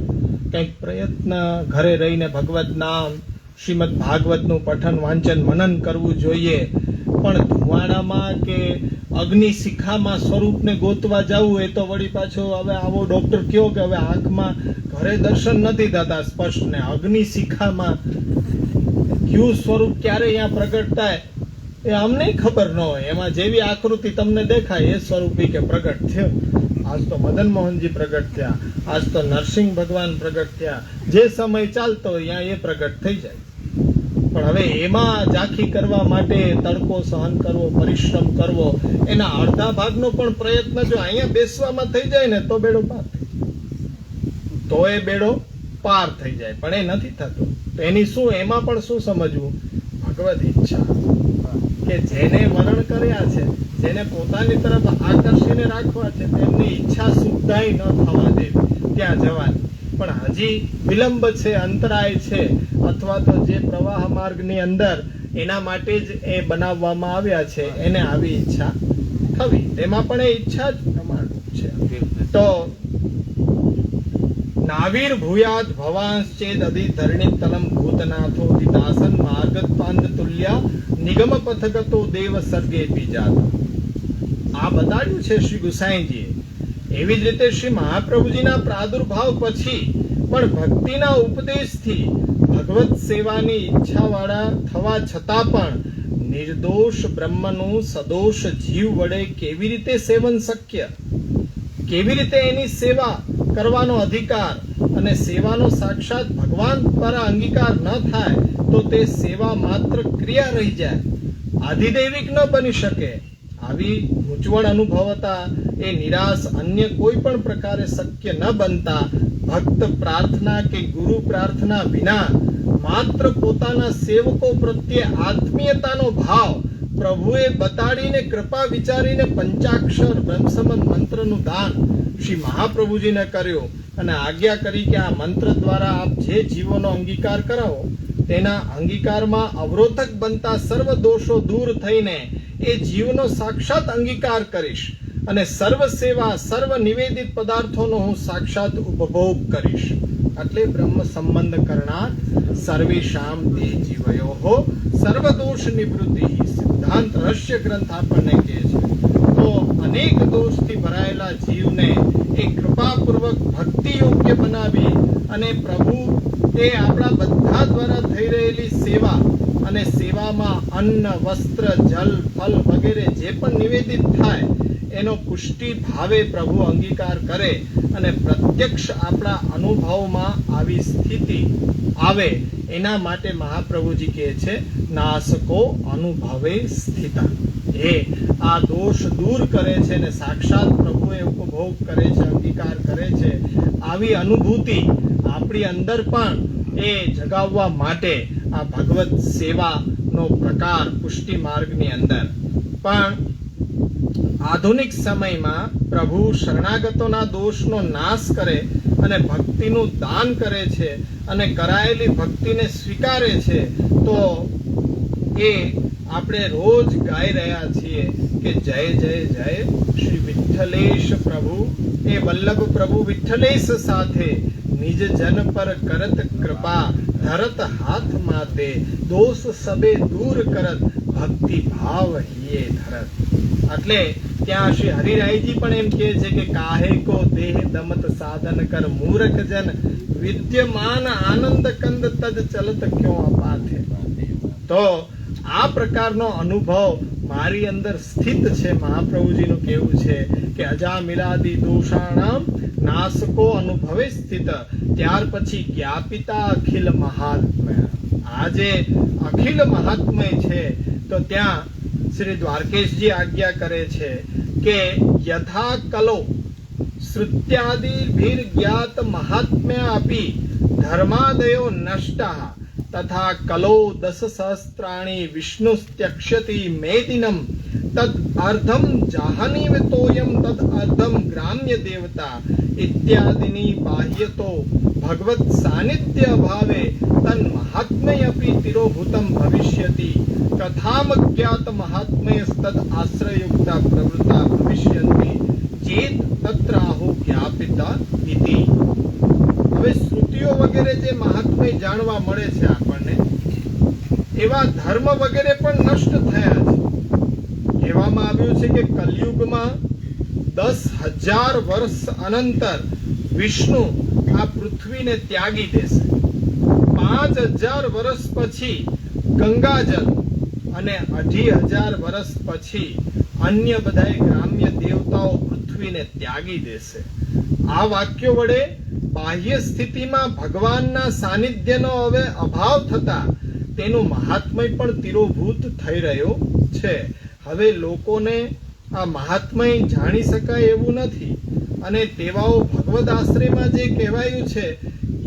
Speaker 1: કંઈક પ્રયત્ન ઘરે રહીને ભગવત નામ શ્રીમદ ભાગવતનું પઠન વાંચન મનન કરવું જોઈએ. પણ ધુવાડામાં કે અગ્નિ શિખામાં સ્વરૂપને ગોતવા જવું એ તો વળી પાછો હવે આવો ડોક્ટર કયો કે હવે આંખમાં ઘરે દર્શન નથી થતા સ્પષ્ટ, ને અગ્નિ શિખામાં કયું સ્વરૂપ ક્યારે અહીંયા પ્રગટ થાય એ અમને ખબર ન હોય. એમાં જેવી આકૃતિ તમને દેખાય એ સ્વરૂપી કે પ્રગટ થયો. આજ તો મદન મોહનજી પ્રગટ થયા, આજ તો નરસિંહ ભગવાન પ્રગટ થયા. જે સમય ચાલતો હોય ત્યાં એ પ્રગટ થઈ જાય. પણ હવે એમાં ઝાંખી કરવા માટે તડકો સહન કરવો, પરિશ્રમ કરવો, એના અડધા ભાગનો પણ પ્રયત્ન જો અહીંયા બેસવામાં થઈ જાય ને તો બેડો પાર થઈ જાય. તો એ બેડો પાર થઈ જાય, પણ એ નથી થતું. તો એની શું, એમાં પણ શું સમજવું? ભગવદ ઈચ્છા, કે જેને વરણ કર્યા છે, જેને પોતાની તરફ આકર્ષીને રાખવા છે, તેમની ઈચ્છા સુદ્ધાય ન થવા દેવી ત્યાં જવાની. પણ હજી વિલંબ છે, અંતરાય છે, અથવા તો જે પ્રવાહ માર્ગની અંદર એના માટે જ એ બનાવવામાં આવ્યા છે, એને આવી ઈચ્છા થવી. તેમાં પણ એ ઈચ્છા જ પ્રમાણરૂપ છે. તો નાવીર ભૂયાત ભવાંશ ચેદ અધિ ધરણી તલમ ભૂતનાથો દિતાસન માર્ગત્પાંદ તુલ્યા નિગમ પથગતો દેવ સર્ગે બીજાત. આ બતાડ્યું છે શ્રી ગુસાઈજીએ. એવી જ રીતે શ્રી મહાપ્રભુજીના પ્રાદુર્ભાવ પછી પણ ભક્તિના ઉપદેશથી ભગવત સેવાની ઈચ્છાવાળા થવા છતાં પણ નિર્દોષ બ્રહ્મનું સદોષ જીવ વડે કેવી રીતે સેવન શક્ય, કેવી રીતે એની સેવા કરવાનો અધિકાર અને સેવાનો સાક્ષાત ભગવાન દ્વારા અંગીકાર ન થાય તો તે સેવા માત્ર ક્રિયા રહી જાય, આધિદૈવિક ન બની શકે. આવી ગૂંચવણ અનુભવતા એ નિરાશ અન્ય કોઈ પણ પ્રકારે શક્ય ન બનતા ભક્ત પ્રાર્થના કે ગુરુ પ્રાર્થના વિના માત્ર પોતાના સેવકો પ્રત્યે આત્મીયતાનો ભાવ પ્રભુએ બતાડીને કૃપા વિચારીને પંચાક્ષર બ્રહ્મસમન મંત્રનું દાન શ્રી મહાપ્રભુજીને કર્યું અને આજ્ઞા કરી કે આ મંત્ર દ્વારા આપ જે જીવોનો અંગીકાર કરાવો તેના અંગીકારમાં અવરોધક બનતા સર્વ દોષો દૂર થઈને એ જીવનો સાક્ષાત અંગીકાર કરીશ અને સર્વ સેવા સર્વ નિવેદિત પદાર્થોનો હું સાક્ષાત ઉપભોગ કરીશ. એટલે બ્રહ્મ સંબંધ કરનાર સર્વેશામ તે જીવયોહો સર્વદોષ નિવૃત્તિ સિદ્ધાંત રહસ્ય ગ્રંથ આપણને કહે છે. તો અનેક દોષથી ભરાયેલા જીવને એ કૃપાપૂર્વક ભક્તિ યોગ્ય બનાવી અને પ્રભુ તે આપણા બધા દ્વારા થઈ રહેલી સેવા અને સેવામાં અન્ન વસ્ત્ર જલ ફલ વગેરે જે પણ નિવેદિત થાય એનો પુષ્ટિ ભાવે પ્રભુ અંગીકાર કરે અને પ્રત્યક્ષ આપણા અનુભવમાં આવી સ્થિતિ આવે એના માટે મહાપ્રભુજી કહે છે નાસકો અનુભવે સ્થિતા. એ આ દોષ દૂર કરે છે ને સાક્ષાત પ્રભુએ ઉપભોગ કરે છે, અંગીકાર કરે છે. આવી અનુભૂતિ આપણી અંદર પણ એ જગાવવા માટે આ ભગવત સેવાનો પ્રકાર પુષ્ટિ માર્ગની અંદર પણ આધુનિક સમયમાં પ્રભુ શરણાગતોના દોષનો નાશ કરે અને ભક્તિનું દાન કરે છે અને કરાયેલી ભક્તિને સ્વીકારે છે. તો એ આપણે રોજ ગાઈ રહ્યા છીએ કે જય જય જય શ્રી વિઠ્ઠલેશ પ્રભુ, એ વલ્લભ પ્રભુ વિઠ્ઠલેશ સાથે નિજ જન પર કરત કૃપા ધરત હાથ માતે દોષ સબે દૂર કરત ભક્તિ ભાવ હિયે ધરત. એટલે ત્યાં શ્રી હરિરાયજી પણ એમ કહે છે કે કાહે કો દેહ દમત સાધન કર મૂરખ જન વિદ્યમાન આનંદ કંદ તજ ચલત ક્યો અપાથે. તો આ પ્રકારનો અનુભવ મારી અંદર સ્થિત છે. મહાપ્રભુજીનું કહેવું છે કે અજામિલાદી દોષાણામ નાસકો અનુભવે સ્થિત. ત્યાર પછી જ્ઞાપિતા અખિલ મહાત્મ્ય. આ જે અખિલ મહાત્મ્ય છે તો ત્યાં શ્રી દ્વારકેશજી આજ્ઞા કરે છે કે યથા કલો શ્રુત્યાદિભિર જ્ઞાત મહાત્મ્ય અપી ધર્માદયો નષ્ટઃ તથા કલો દસ સહસ્ત્રાણી વિષ્ણુસ્ત્યક્ષ્યતિ મેદિનમ તદ અર્ધમ જાહનીવતોયમ તદ અર્ધમ ગ્રામ્ય દેવતા ઇત્યાદિની બાહ્યતો ભગવત સાનિધ્ય ભાવે તન મહાત્મ્ય અપી તિરોભૂતમ ભવિષ્યતિ કથામ જ્ઞાત મહાત્મ્ય તદ આશ્રયુક્તા પ્રવૃત્તા ભવિષ્યન્તિ ચેત તત્રાહો જ્ઞાપિતા ઇતિ. હવે શ્રુતિઓ વગેરે જે મહાત્મ્ય જાણવા મળે છે આપણને, એવા ધર્મ વગેરે પણ નષ્ટ થયા છે. કહેવામાં આવ્યું છે કે કલયુગમાં 10,000 વર્ષ અનંતર વિષ્ણુ આ પૃથ્વીને ત્યાગી દેશે. 5,000 વર્ષ પછી ગંગાજલ અને 2,500 વર્ષ પછી અન્ય બધા ગ્રામ્ય દેવતાઓ પૃથ્વીને ત્યાગી દેશે. આ વાક્યો વડે બાહ્ય સ્થિતિમાં ભગવાનના સાનિધ્યનો હવે અભાવ થતા તેનું મહાત્મય પણ તિરોભૂત થઈ રહ્યો છે. હવે લોકોને આ મહાત્મય જાણી શકાય એવું નથી, અને તેવાઓ ભગવદ આશ્રયમાં જે કહેવાયું છે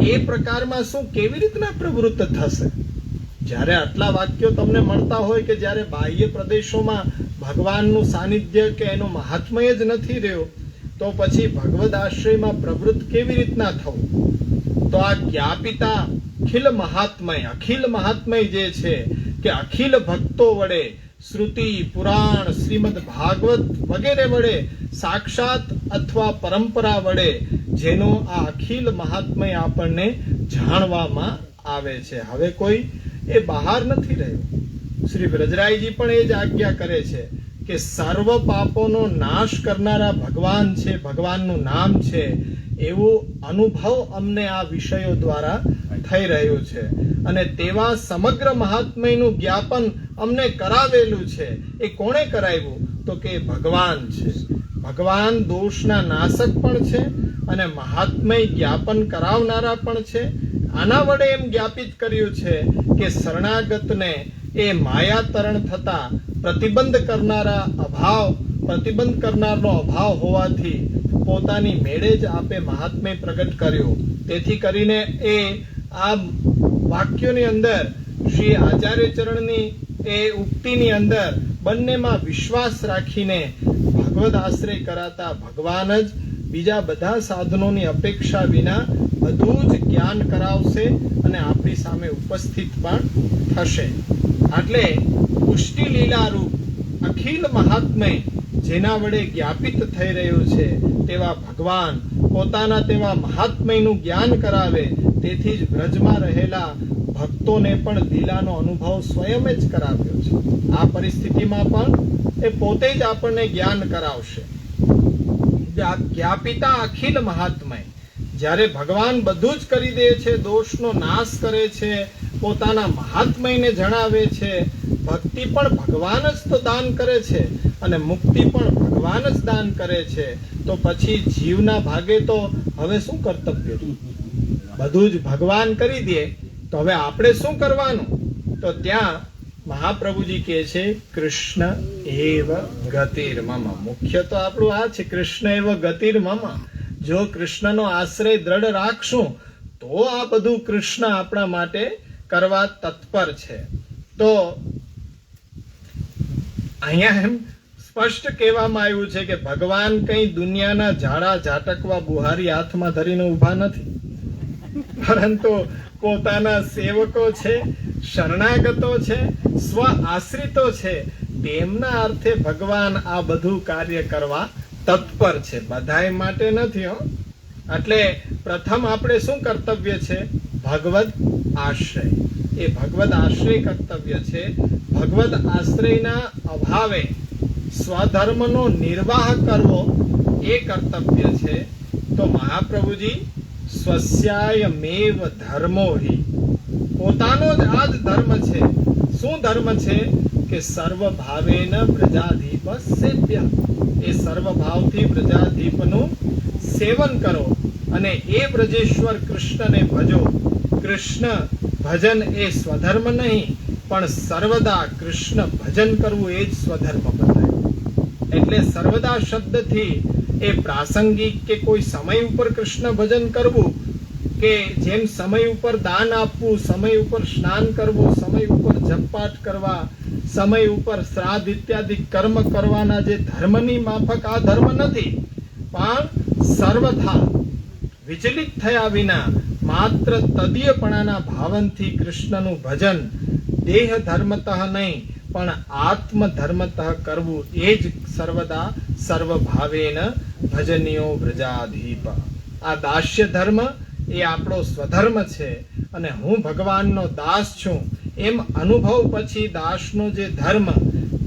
Speaker 1: એ પ્રકારમાં શું કેવી રીતના પ્રવૃત્ત થશે? જ્યારે આટલા વાક્યો તમને મળતા હોય કે જ્યારે બાહ્ય પ્રદેશોમાં ભગવાનનું સાનિધ્ય કે એનો મહાત્મય જ નથી રહ્યો, તો પછી ભગવદ આશ્રયમાં પ્રવૃત્ત કેવી રીતના થવું? તો આ જ્ઞાપિતા અખિલ મહાત્મય જે છે કે અખિલ ભક્તો વડે શ્રુતિ, પુરાણ, શ્રીમદ ભાગવત વગેરે વડે સાક્ષાત અથવા પરંપરા વડે જેનો આ અખિલ મહાત્મય આપણને જાણવામાં આવે છે. હવે કોઈ એ બહાર નથી રહ્યો. શ્રી વ્રજરાયજી પણ એ જ આજ્ઞા કરે છે કે સર્વ પાપોનો નાશ કરનારા ભગવાન છે, ભગવાનનું નામ છે, એવો અનુભવ અમને આ વિષયો દ્વારા થઈ રહ્યો છે. અને તેવા સમગ્ર મહાત્મયનું જ્ઞાપન અમને કરાવેલું છે. એ કોણે કરાવ્યું? તો કે ભગવાન છે. ભગવાન દોષના નાશક પણ છે અને મહાત્મય જ્ઞાપન કરાવનારા પણ છે. આના વડે એમ જ્ઞાપિત કર્યું છે કે શરણાગતને એ માયાતરણ થતા પ્રતિબંધ કરનારનો અભાવ હોવાથી પોતાની મેળે જ આપે મહાત્મય પ્રગટ કર્યો. તેથી કરીને એ આ વાક્યોની અંદર શ્રી આચાર્ય ચરણની એ ઉક્તિની અંદર બંનેમાં વિશ્વાસ રાખીને ભગવદ આશ્રય કરાતા ભગવાન જ બીજા બધા સાધનોની અપેક્ષા વિના બધું જ જ્ઞાન કરાવશે અને આપણી સામે ઉપસ્થિત પણ થશે. એટલે પુષ્ટિ લીલા રૂપ અખિલ મહાત્મય જેના વડે જ્ઞાપિત થઈ રહ્યું છે તેવા ભગવાન પોતાના તેવા મહાત્મયનું જ્ઞાન કરાવે. તેથી જ બ્રજમાં રહેલા ભક્તોને પણ લીલાનો અનુભવ સ્વયં જ કરાવ્યો છે. આ પરિસ્થિતિમાં પણ એ પોતે જ આપણને જ્ઞાન કરાવશે. જ્ઞાપિતા અખિલ મહાત્મય, જ્યારે ભગવાન બધું જ કરી દે છે, દોષનો નાશ કરે છે, પોતાના મહાત્મયને જણાવે છે, ભક્તિ પણ ભગવાન જ તો દાન કરે છે અને મુક્તિ પણ ભગવાન જ દાન કરે છે, તો પછી જીવના ભાગે તો હવે શું કર્તવ્ય? બધું જ ભગવાન કરી દે તો હવે આપણે શું કરવાનું? તો ત્યાં મહાપ્રભુજી કહે છે કૃષ્ણ એવ ગતિર્મમ. મુખ્ય તો આપણું આ છે, કૃષ્ણ એવ ગતિર્મમ. જો કૃષ્ણનો આશ્રય દ્રઢ રાખશું તો આ બધું કૃષ્ણ આપણા માટે કરવા તત્પર છે. તો અહીંયા એમ સ્પષ્ટ કહેવામાં આવ્યું છે કે ભગવાન કઈ દુનિયાના ઝાડા ઝાટકવા બુહારી હાથમાં ધરીને ઊભા નથી, પરંતુ પોતાના સેવકો છે, શરણાગતો છે, સ્વ આશ્રિતો છે, તેમના અર્થે ભગવાન આ બધું કાર્ય કરવા તત્પર છે. બધાય માટે નથી હો. એટલે પ્રથમ આપણે શું કર્તવ્ય છે? ભગવદ આશ્રય. એ ભગવદ આશ્રય કર્તવ્ય છે. ભગવદ આશ્રયના અભાવે સ્વધર્મનો નિર્વાહ કરવો એ કર્તવ્ય છે. તો મહાપ્રભુજી સ્વસ્યાયમેવ ધર્મો હિ, પોતાનો જ આ જ ધર્મ છે. શું ધર્મ છે? કે સર્વ ભાવેન પ્રજાધીપ સેવ્ય. એ સર્વ ભાવથી પ્રજાધીપનું સેવન કરો અને એ બ્રજેશ્વર કૃષ્ણને ભજો. કૃષ્ણ ભજન એ સ્વધર્મ નહીં, પણ સર્વદા કૃષ્ણ ભજન કરવું એ જ સ્વધર્મ બતાય. એટલે સર્વદા શબ્દથી એ પ્રાસંગિક કે કોઈ સમય ઉપર કૃષ્ણ ભજન કરવું, કે જેમ સમય ઉપર દાન આપવું, સમય ઉપર સ્નાન કરવું, સમય ઉપર જપપાઠ કરવા, સમય ઉપર શ્રાદ્ધ ઇત્યાદિ કર્મ કરવાના જે ધર્મની માફક આ ધર્મ નથી, પણ સર્વથા વિચલિત થયા વિના માત્ર તદીયપણાના ભાવનથી કૃષ્ણનું ભજન દેહ ધર્મતઃ નહીં પણ આત્મ ધર્મતઃ કરવું એ જ સર્વદા સર્વ ભાવેન ભજનીયો વ્રજાધીપ. આ દાસ્ય ધર્મ એ આપણો સ્વધર્મ છે અને હું ભગવાનનો દાસ છું એમ અનુભવ પછી દાસનો જે ધર્મ,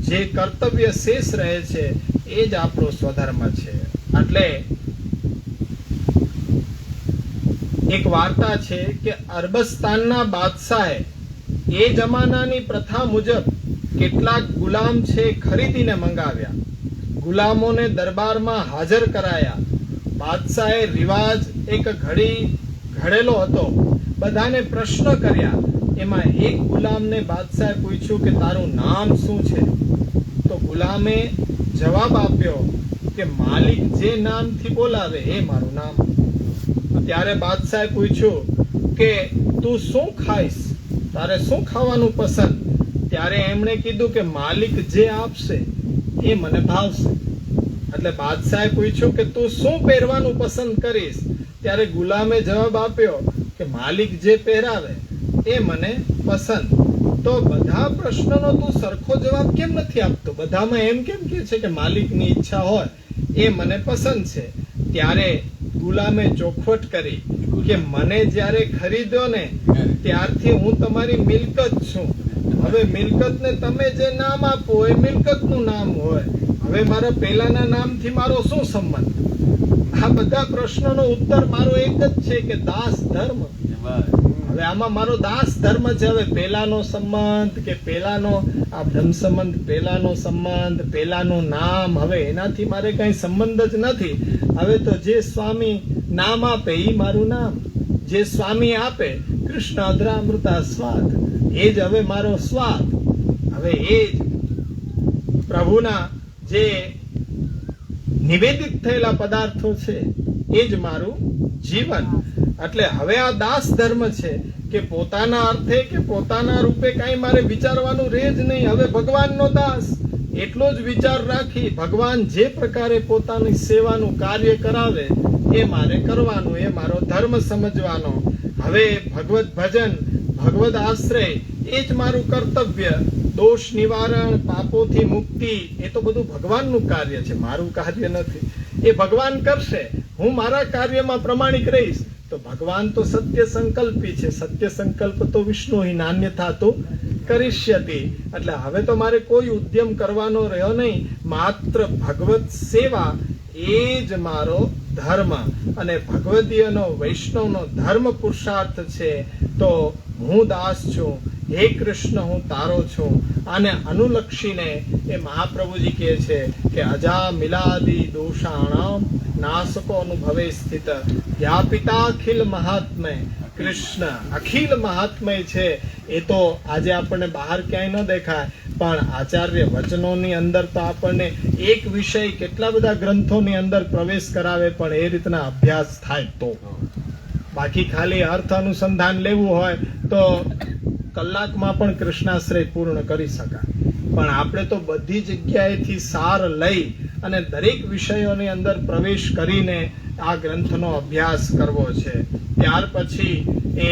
Speaker 1: જે કર્તવ્ય શેષ રહે છે એ જ આપણો સ્વધર્મ છે. એટલે એક વાર્તા છે કે અરબસ્તાનના બાદશાહે એ જમાનાની પ્રથા મુજબ કેટલાક ગુલામ છે ખરીદીને મંગાવ્યા. ગુલામોને દરબારમાં હાજર કરાયા. બાદશાહે રિવાજ એક ઘડી ઘડેલો હતો. બધાને પ્રશ્ન કર્યા. એમાં એક ગુલામને બાદશાહે પૂછ્યું કે તારું નામ શું છે? તો ગુલામે જવાબ આપ્યો કે માલિક જે નામથી બોલાવે એ મારું નામ. તો ત્યારે બાદશાહે પૂછ્યું કે તું શું ખાઈશ, તારે શું ખાવાનું પસંદ? ત્યારે એમણે કીધું કે માલિક જે આપશે એ મને ભાવશે. એટલે બાદશાહે પૂછ્યું કે તું શું પહેરવાનું પસંદ કરીશ? ત્યારે ગુલામે જવાબ આપ્યો કે માલિક જે પહેરાવે એ મને પસંદ. તો બધા પ્રશ્નનો તું સરખો જવાબ કેમ નથી આપતો? બધામાં એમ કેમ કહે છે કે માલિકની ઈચ્છા હોય એ મને પસંદ છે? ત્યારે ગુલામે ચોખવટ કરી કે મને જ્યારે ખરીદ્યો ને ત્યારથી હું તમારી મિલકત છું. હવે મિલકતને તમે જે નામ આપો એ મિલકતનું નામ હોય. હવે મારા પહેલાના નામથી મારો શું સંબંધ? આ બધા પ્રશ્નોનો ઉત્તર મારો એક જ છે કે દાસ ધર્મ. હવે આમાં મારો દાસ ધર્મ છે. હવે પહેલાનો સંબંધ કે પહેલાનો આ બ્રહ્મ સંબંધ, પહેલાનો સંબંધ, પહેલાનું નામ, હવે એનાથી મારે કઈ સંબંધ જ નથી. હવે તો જે સ્વામી નામ આપે એ મારું નામ, જે સ્વામી આપે કૃષ્ણ અધરામૃતા સ્વાદ, એ જ હવે મારો સ્વાદ. હવે એ જ પ્રભુના જે નિવેદિત થયેલા પદાર્થો છે એ જ મારું જીવન. એટલે હવે આ દાસ ધર્મ છે કે પોતાના અર્થે કે પોતાના રૂપે કઈ મારે વિચારવાનું રહે જ નહીં. હવે ભગવાનનો દાસ એટલો જ વિચાર રાખી ભગવાન જે પ્રકારે પોતાની સેવાનું કાર્ય કરાવે એ મારે કરવાનું, એ મારો ધર્મ સમજવાનો. હવે ભગવત ભજન, ભગવદ આશ્રય એ જ મારું કર્તવ્ય. દોષ નિવારણ, પાપોથી મુક્તિ એ તો બધું ભગવાનનું કાર્ય છે, મારું કાર્ય નથી. એ ભગવાન કરશે, હું મારા કાર્યમાં પ્રમાણિક રહીશ. તો ભગવાન તો સત્ય સંકલ્પી છે. સત્ય સંકલ્પ તો વિષ્ણુ હિ નાન્યથા તો કરિષ્યતિ. એટલે હવે તો મારે કોઈ ઉદ્યમ કરવાનો રહ્યો નહીં. માત્ર ભગવત સેવા એ જ મારો ધર્મ અને ભગવદીયનો વૈષ્ણવનો ધર્મ પુરુષાર્થ છે. તો હું દાસ છું, હે કૃષ્ણ હું તારો છું. આને અનુલક્ષીને એ મહાપ્રભુજી કહે છે કે અજા મિલાદિ દોષાણામ નાસકો અનુભવે સ્થિત વ્યાપિતા અખિલ મહાત્મય. કૃષ્ણ અખિલ મહાત્મય છે. એ તો આજે આપણને બહાર ક્યાંય ન દેખાય, પણ આચાર્ય વચનોની અંદર તો આપણને એક વિષય કેટલા બધા ગ્રંથોની અંદર પ્રવેશ કરાવે, પણ એ રીતના અભ્યાસ થાય તો. બાકી ખાલી અર્થ અનુસંધાન લેવું હોય તો કલાકમાં પણ કૃષ્ણાશ્રય પૂર્ણ કરી શકાય. પણ આપણે તો બધી જગ્યાએથી સાર લઈ અને દરેક વિષયોની અંદર પ્રવેશ કરીને આ ગ્રંથનો અભ્યાસ કરવો છે. ત્યાર પછી એ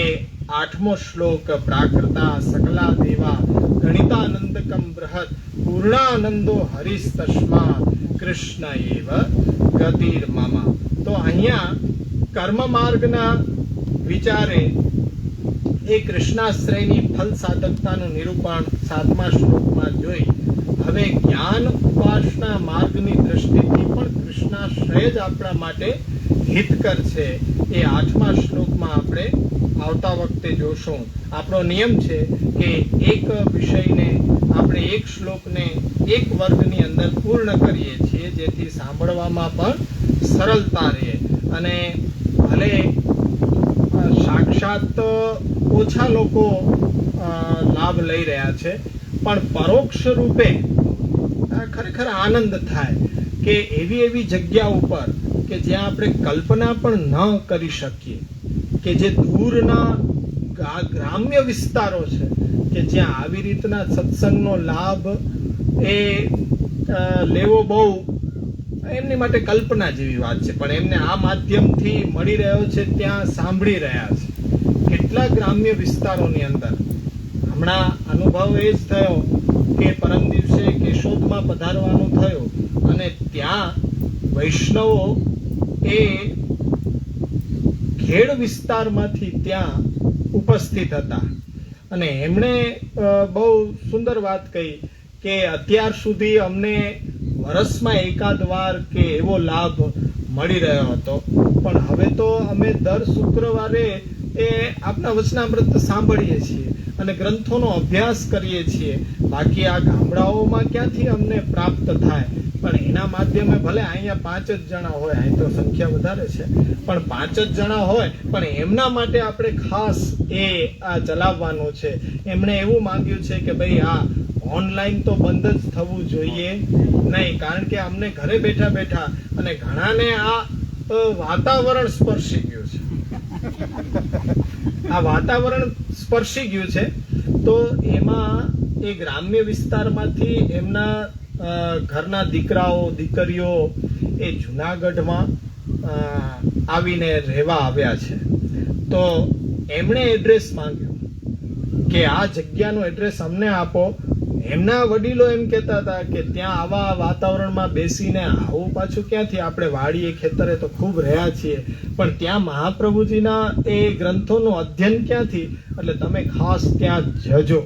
Speaker 1: 8મો શ્લોક પ્રાકૃતા સકલા દેવા ગણિતાનંદકમ બૃહદ પૂર્ણાનંદો હરિસ્તસ્મા કૃષ્ણ એવ ગતિર્મમ. તો અહીંયા કર્મ માર્ગના વિચારે એ કૃષ્ણાશ્રયની ફલ સાધકતાનું નિરૂપણ 7મા શ્લોકમાં જોઈ. હવે જ્ઞાન ઉપાસના માર્ગની દ્રષ્ટિથી પણ કૃષ્ણાશ્રય જ આપણા માટે હિતકર છે. એ 8મા શ્લોકમાં આપણે આવતા વખતે જોશું. આપણો નિયમ છે કે એક વિષયને આપણે એક શ્લોકને એક વર્ગની અંદર પૂર્ણ કરીએ છીએ, જેથી સાંભળવામાં પણ સરળતા રહે. અને ભલે સાક્ષાત ઓછા લોકો લાભ લઈ રહ્યા છે, પણ પરોક્ષ રૂપે ખરેખર આનંદ થાય કે એવી એવી જગ્યા ઉપર કે જ્યાં આપણે કલ્પના પણ ન કરી શકીએ, કે જે દૂરના ગ્રામ્ય વિસ્તારો છે, કે જ્યાં આવી રીતના સત્સંગનો લાભ એ લેવો બહુ એમની માટે કલ્પના જેવી વાત છે. પણ એમને આ માધ્યમથી મળી રહ્યો છે, ત્યાં સાંભળી રહ્યા છે. કેટલા ગ્રામ્ય વિસ્તારોની અંદર હમણાં અનુભવ એ જ થયો કે પરમ દિવસે કેશોદમાં પધારવાનું થયું અને ત્યાં વૈષ્ણવો એ ખેડ વિસ્તારમાંથી ત્યાં ઉપસ્થિત હતા અને એમણે બહુ સુંદર વાત કહી કે અત્યાર સુધી અમને વર્ષમાં એકાદ વાર કે એવો લાભ મળી રહ્યો હતો, પણ હવે તો અમે દર શુક્રવારે એ આપના વચનામૃત સાંભળીએ છીએ અને ગ્રંથોનો અભ્યાસ કરીએ છીએ. બાકી આ ગામડાઓમાં ક્યાંથી અમને પ્રાપ્ત થાય? પણ એના માધ્યમે ભલે અહીંયા 5 જ જણા હોય, અહીં તો સંખ્યા વધારે છે, પણ 5 જ જણા હોય, પણ એમના માટે આપણે ખાસ આ ચલાવવાનું છે. એમણે એવું માંગ્યું છે કે ભાઈ આ ઓનલાઈન તો બંધ જ થવું જોઈએ નહીં, કારણ કે અમને ઘરે બેઠા બેઠા અને ઘણાને આ વાતાવરણ સ્પર્શી ગયું છે. આ વાતાવરણ સ્પર્શી ગયું છે. તો એમાં એ ગ્રામ્ય વિસ્તારમાંથી એમના ઘરના દીકરાઓ દીકરીઓ એ જુનાગઢમાં આવીને રહેવા આવ્યા છે. તો એમણે એડ્રેસ માંગ્યું કે આ જગ્યાનું એડ્રેસ અમને આપો. એમના વડીલો એમ કહેતા હતા કે ત્યાં આવા વાતાવરણમાં બેસીને આવું પાછું ક્યાંથી, આપણે વાડીએ ખેતરે તો ખૂબ રહ્યા છીએ, પણ ત્યાં મહાપ્રભુજીના એ ગ્રંથોનું અધ્યયન ક્યાંથી? એટલે તમે ખાસ ત્યાં જજો.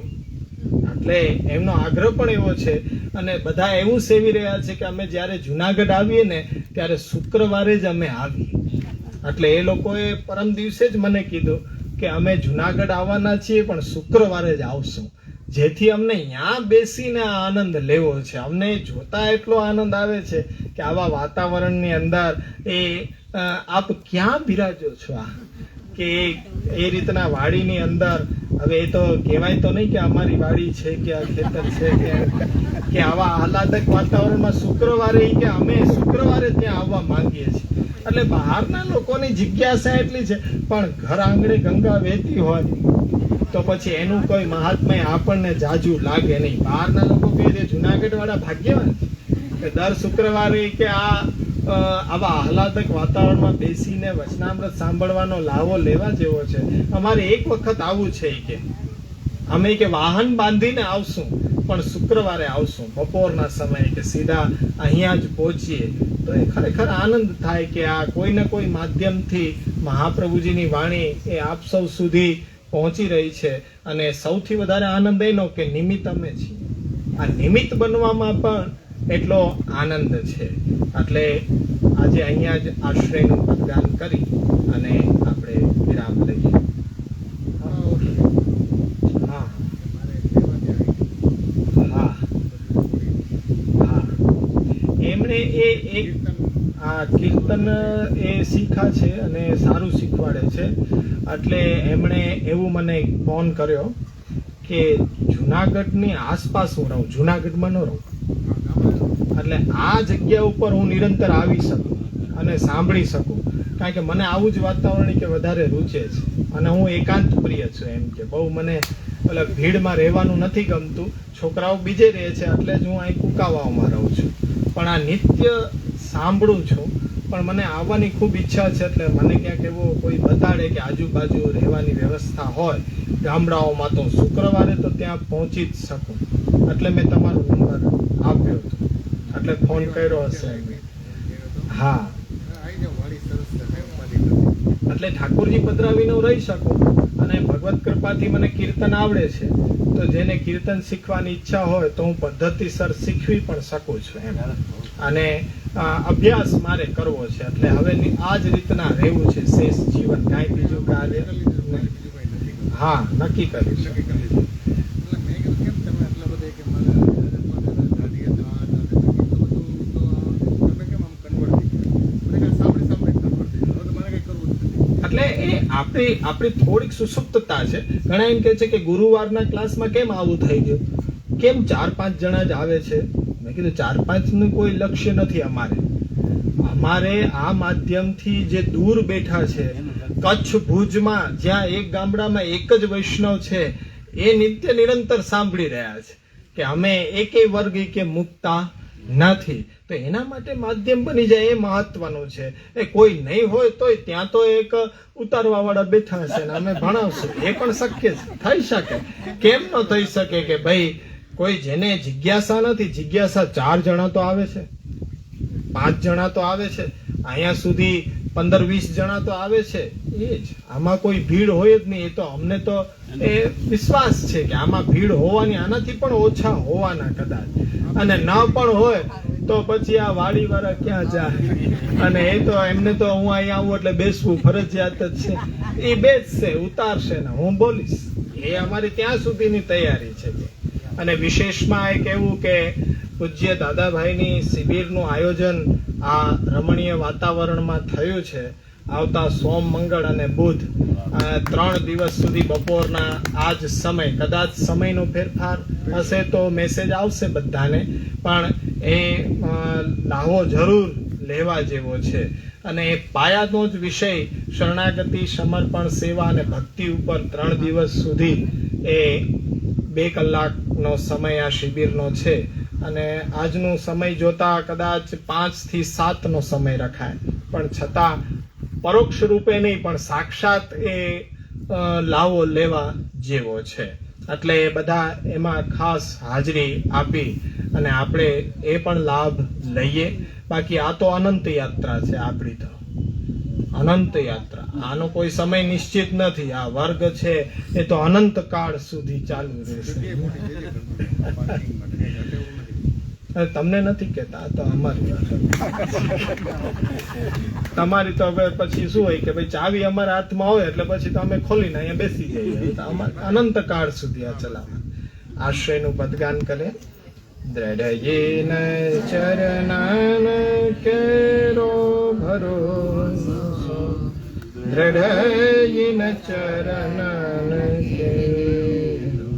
Speaker 1: એટલે એમનો આગ્રહ પણ એવો છે. અને બધા એવું સેવી રહ્યા છે કે અમે જ્યારે જુનાગઢ આવીએ ને ત્યારે શુક્રવારે જ અમે આવીએ. એટલે એ લોકોએ પરમ દિવસે જ મને કીધું કે અમે જુનાગઢ આવવાના છીએ પણ શુક્રવારે જ આવશું, જેથી અમને ત્યાં બેસીને આ આનંદ લેવો છે. અમને જોતા એટલો આનંદ આવે છે કે આવા વાતાવરણની અંદર આપ ક્યાં બિરાજો છો, કે એ રીતના વાડીની અંદર. હવે એ તો કહેવાય તો નહીં કે અમારી વાડી છે કે આ ખેતર છે કે આવા આહલાદક વાતાવરણમાં શુક્રવારે કે અમે શુક્રવારે ત્યાં આવવા માંગીએ છીએ. એટલે બહારના લોકોની જિજ્ઞાસા એટલી છે, પણ ઘર આંગણે ગંગા વહેતી હોય તો પછી એનું કોઈ મહાત્મય આપણને જાજુ લાગે નહીં. બહારના લોકો કહે છે જુનાગઢ વાળા ભાગ્યવાન કે દર શુક્રવારે કે આવા આહલાદક વાતાવરણમાં બેસીને વચનામૃત સાંભળવાનો લાવો લેવા જેવો છે. અમારે એક વખત આવું છે કે અમે કે વાહન બાંધીને આવશું, પણ શુક્રવારે આવશું બપોરના સમયે, કે સીધા અહીંયા જ પહોંચીએ. તો એ ખરેખર આનંદ થાય કે આ કોઈ ને કોઈ માધ્યમથી મહાપ્રભુજીની વાણી એ આપ સૌ સુધી પહોંચી રહી છે. અને સૌથી વધારે આનંદ એનો કે નિમિત્ત અમે છીએ. આ નિમિત્ત બનવામાં પણ એટલો આનંદ છે. એટલે આજે અહીંયા જ આશ્રયનું પદગાન કરી અને આપણે વિરામ લઈએ. હા હા હા એમણે એક આ કીર્તન એ શીખા છે અને સારું શીખવાડે છે. એટલે એમણે એવું મને ફોન કર્યો કે જુનાગઢની આસપાસ હું રહું, જુનાગઢમાં ન રહું, એટલે આ જગ્યા ઉપર હું નિરંતર આવી શકું અને સાંભળી શકું. કારણ કે મને આવું જ વાતાવરણ કે વધારે રૂચે છે અને હું એકાંત પ્રિય છું. એમ કે બહુ મને ભીડમાં રહેવાનું નથી ગમતું. છોકરાઓ બીજે રહે છે એટલે જ હું અહીં કુકાવામાં રહું છું, પણ આ નિત્ય સાંભળું છું. પણ મને આવવાની ખૂબ ઈચ્છા છે. એટલે મને ક્યાંક એવો કોઈ બતાડે કે આજુબાજુ રહેવાની વ્યવસ્થા હોય ગામડાઓમાં, તો શુક્રવારે તો ત્યાં પહોંચી જ શકું. એટલે મેં તમારો નંબર આપ્યો હતો, એટલે ફોન કર્યો હશે. હા, એટલે ઠાકોરજી પધરાવીને હું રહી શકું. અને ભગવત કૃપાથી મને કીર્તન આવડે છે, તો જેને કીર્તન શીખવાની ઈચ્છા હોય તો હું પદ્ધતિસર શીખવી પણ શકું છું એમ. અને અભ્યાસ મારે કરવો છે. એટલે હવે આ જ રીતના રહેવું છે શેષ જીવન, કાંઈ બીજું કાર્ય હા નક્કી કર્યું છે. એટલે એ આપણી થોડીક સુસુપ્તતા છે. ઘણા એમ કે છે કે ગુરુવારના ક્લાસમાં કેમ આવું થઈ ગયું, કેમ 4-5 જણા જ આવે છે? મેં કીધું 4-5 નું કોઈ લક્ષ્ય નથી અમારે. અમારે આ માધ્યમથી જે દૂર બેઠા છે, કચ્છ ભુજમાં જ્યાં એક ગામડામાં એક જ વૈષ્ણવ છે, એ નિત્ય નિરંતર સાંભળી રહ્યા છે કે અમે એકેય વર્ગ કે મુકતા નથી. તો એના માટે માધ્યમ બની જાય એ મહત્વનું છે. એ કોઈ નહીં હોય તોય ત્યાં તો એક ઉતારવા વાળા બેઠા હશે ને અમે ભણાવશું, એ પણ શક્ય છે, થઈ શકે. કેમ ન થઈ શકે કે ભાઈ કોઈ જેને જિજ્ઞાસા નથી, જિજ્ઞાસા 4 જણા તો આવે છે, 5 જણા તો આવે છે, અહીંયા સુધી 15-20 જણા તો આવે છે. એ જ આમાં કોઈ ભીડ હોય જ નહીં. એ તો અમને તો એ વિશ્વાસ છે કે આમાં ભીડ હોવાની, આનાથી પણ ઓછા હોવાના કદાચ. અને ન પણ હોય તો પછી આ વાડી વાળા ક્યાં જાય? અને એ તો એમને તો હું અહીંયા આવું એટલે બેસવું ફરજિયાત જ છે. એ બેસશે, ઉતારશે ને હું બોલીશ,
Speaker 4: એ અમારી ત્યાં સુધીની તૈયારી છે કે. અને વિશેષમાં એક એવું કે પૂજ્ય દાદાભાઈની શિબિરનું આયોજન આ રમણીય વાતાવરણમાં થયું છે. આવતા સોમ, મંગળ અને બુધ 3 દિવસ સુધી બપોરના આ જ સમય, કદાચ સમયનો ફેરફાર હશે તો મેસેજ આવશે બધાને, પણ એ લાહો જરૂર લેવા જેવો છે. અને એ પાયાનો જ વિષય શરણાગતિ, સમર્પણ, સેવા અને ભક્તિ ઉપર 3 દિવસ સુધી એ 2 કલાકનો સમય આ શિબિરનો છે. અને આજનો સમય જોતા કદાચ 5 થી 7 નો સમય રખાય, પણ છતાં પરોક્ષ રૂપે નહીં પણ સાક્ષાત એ લાવો લેવા જેવો છે. એટલે બધા એમાં ખાસ હાજરી આપી અને આપણે એ પણ લાભ લઈએ. બાકી આ તો અનંત યાત્રા છે આપણી, તો અનંત યાત્રા, આનો કોઈ સમય નિશ્ચિત નથી. આ વર્ગ છે એ તો અનંત કાળ સુધી ચાલુ રહેશે. તમને નથી કેતા, તો અમારી વાત. તમારી તો હવે પછી શું હોય કે ભાઈ ચાવી અમારા હાથમાં હોય એટલે પછી તો અમે ખોલીને અહીંયા બેસી જઈએ. અનંત કાળ સુધી આ ચલાવવા. આશ્રયનું પદગાન કરે. દ્રઢયેન ચરણન કેરો ભરોસો, દ્રઢયેન ચરણન કેરો.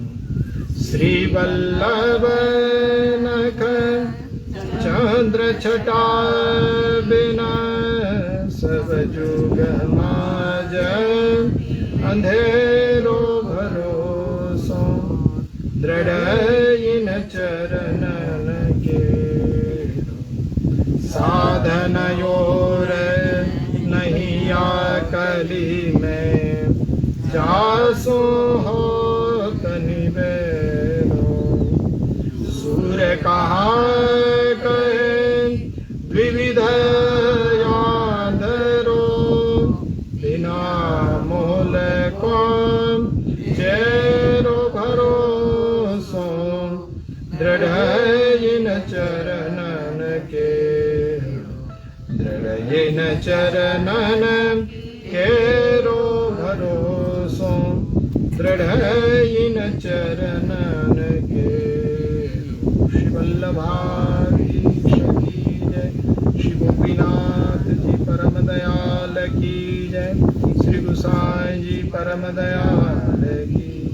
Speaker 4: શ્રી વલ્લભ નખ ચંદ્ર છટા બિના સબ જુગ માજ અંધેરો ભરોસો, દ્રઢયેન ચરણન કેરો. સાધન યોર નહીં આકલી મેં જાસો હોત નિવેરો. સુર કહા કહે દ્વિવિધ યાદરો, બિના મોલ કોમ ચેરો ભરોસો, દ્રઢયેન ચરણન કેરો. દ્રઢયેન ચરણન કેરો ભરોસો, દ્રઢયેન ચરણન કેરો. શ્રી વલ્લભાધીશ કી જય. શ્રી ગોપીનાથજી પરમ દયાલ કી જય. શ્રી ગુસાઈજી પરમ દયાલ કી